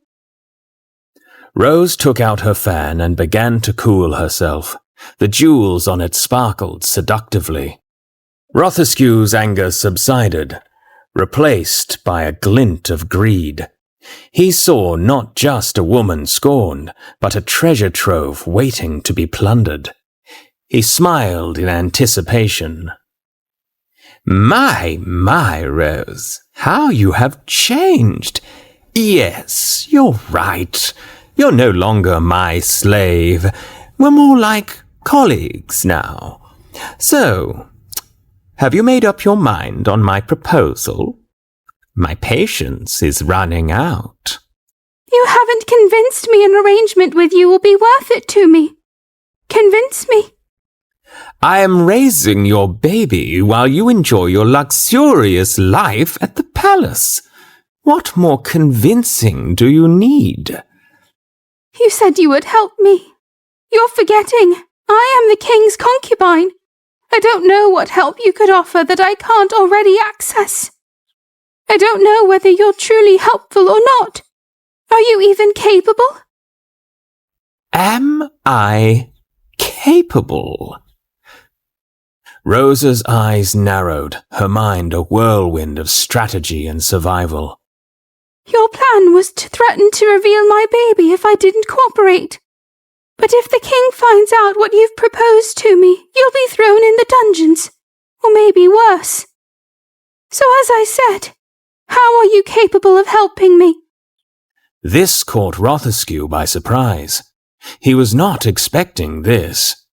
Rose took out her fan and began to cool herself. The jewels on it sparkled seductively. Rothescue's anger subsided, replaced by a glint of greed. He saw not just a woman scorned, but a treasure trove waiting to be plundered. He smiled in anticipation. My, Rose, how you have changed. Yes, you're right. You're no longer my slave. We're more like colleagues now. So, have you made up your mind on my proposal? My patience is running out. You haven't convinced me an arrangement with you will be worth it to me. Convince me. I am raising your baby while you enjoy your luxurious life at the palace. What more convincing do you need? You said you would help me. You're forgetting. I am the king's concubine. I don't know what help you could offer that I can't already access. I don't know whether you're truly helpful or not. Are you even capable? Am I capable? Rose's eyes narrowed, her mind a whirlwind of strategy and survival. Your plan was to threaten to reveal my baby if I didn't cooperate. But if the king finds out what you've proposed to me, you'll be thrown in the dungeons, or maybe worse. So as I said, how are you capable of helping me? This caught Rothescue by surprise. He was not expecting this.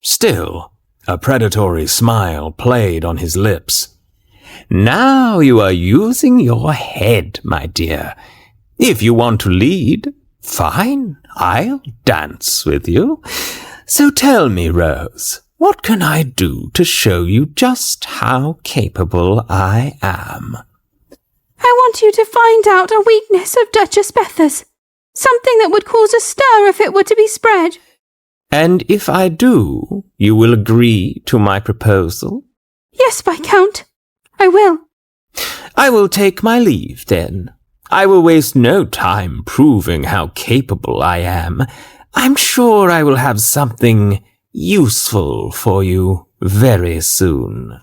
Still, a predatory smile played on his lips. Now you are using your head, my dear. If you want to lead, fine, I'll dance with you. So tell me, Rose, what can I do to show you just how capable I am? I want you to find out a weakness of Duchess Betha's. Something that would cause a stir if it were to be spread. And if I do, you will agree to my proposal? Yes, Viscount, I will. I will take my leave, then. I will waste no time proving how capable I am. I'm sure I will have something useful for you very soon.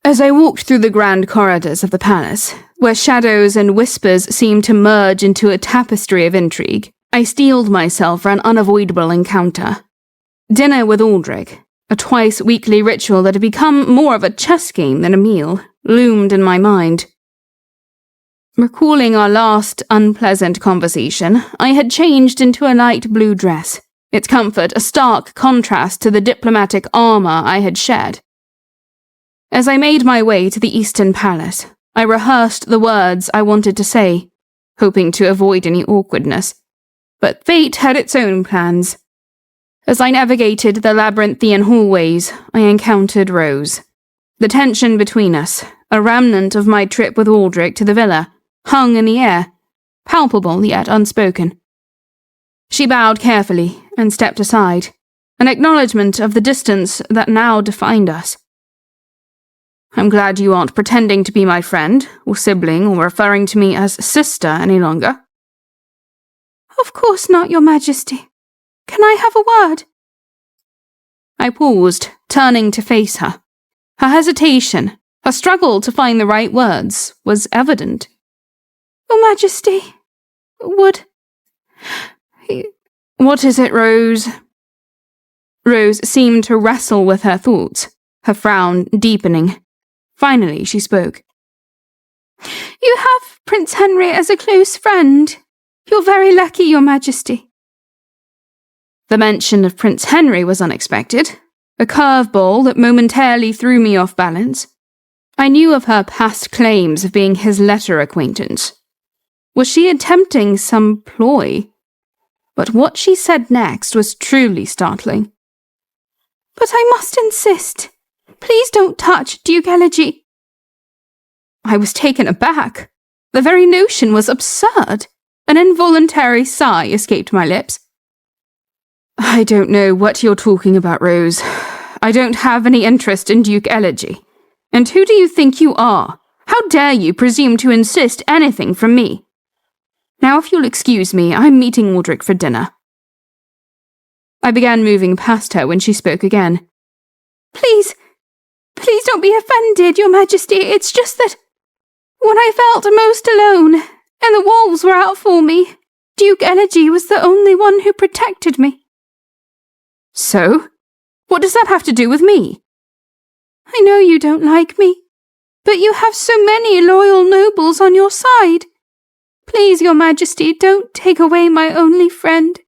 As I walked through the grand corridors of the palace, where shadows and whispers seemed to merge into a tapestry of intrigue, I steeled myself for an unavoidable encounter. Dinner with Aldrich, a twice-weekly ritual that had become more of a chess game than a meal, loomed in my mind. Recalling our last unpleasant conversation, I had changed into a light blue dress, its comfort a stark contrast to the diplomatic armour I had shed. As I made my way to the Eastern Palace, I rehearsed the words I wanted to say, hoping to avoid any awkwardness. But fate had its own plans. As I navigated the labyrinthian hallways, I encountered Rose. The tension between us, a remnant of my trip with Aldrich to the villa, hung in the air, palpable yet unspoken. She bowed carefully and stepped aside, an acknowledgement of the distance that now defined us. I'm glad you aren't pretending to be my friend, or sibling, or referring to me as sister any longer. Of course not, Your Majesty. Can I have a word? I paused, turning to face her. Her hesitation, her struggle to find the right words, was evident. Your Majesty, would... What is it, Rose? Rose seemed to wrestle with her thoughts, her frown deepening. Finally, she spoke. You have Prince Henry as a close friend. You're very lucky, Your Majesty. The mention of Prince Henry was unexpected, a curveball that momentarily threw me off balance. I knew of her past claims of being his letter acquaintance. Was she attempting some ploy? But what she said next was truly startling. But I must insist. Please don't touch Duke Elegy. I was taken aback. The very notion was absurd. An involuntary sigh escaped my lips. I don't know what you're talking about, Rose. I don't have any interest in Duke Elegy. And who do you think you are? How dare you presume to insist anything from me? Now, if you'll excuse me, I'm meeting Aldrich for dinner. I began moving past her when she spoke again. Please don't be offended, Your Majesty. It's just that when I felt most alone, and the wolves were out for me, Duke Elegy was the only one who protected me. So? What does that have to do with me? I know you don't like me, but you have so many loyal nobles on your side. Please, Your Majesty, don't take away my only friend.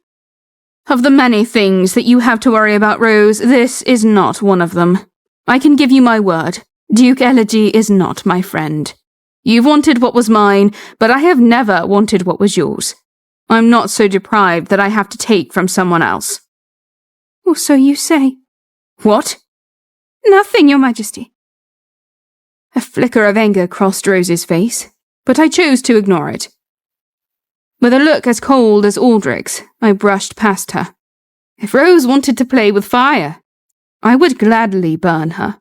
Of the many things that you have to worry about, Rose, this is not one of them. I can give you my word. Duke Elegy is not my friend. You've wanted what was mine, but I have never wanted what was yours. I'm not so deprived that I have to take from someone else. Or so you say. What? Nothing, Your Majesty. A flicker of anger crossed Rose's face, but I chose to ignore it. With a look as cold as Aldrich's, I brushed past her. If Rose wanted to play with fire, I would gladly burn her.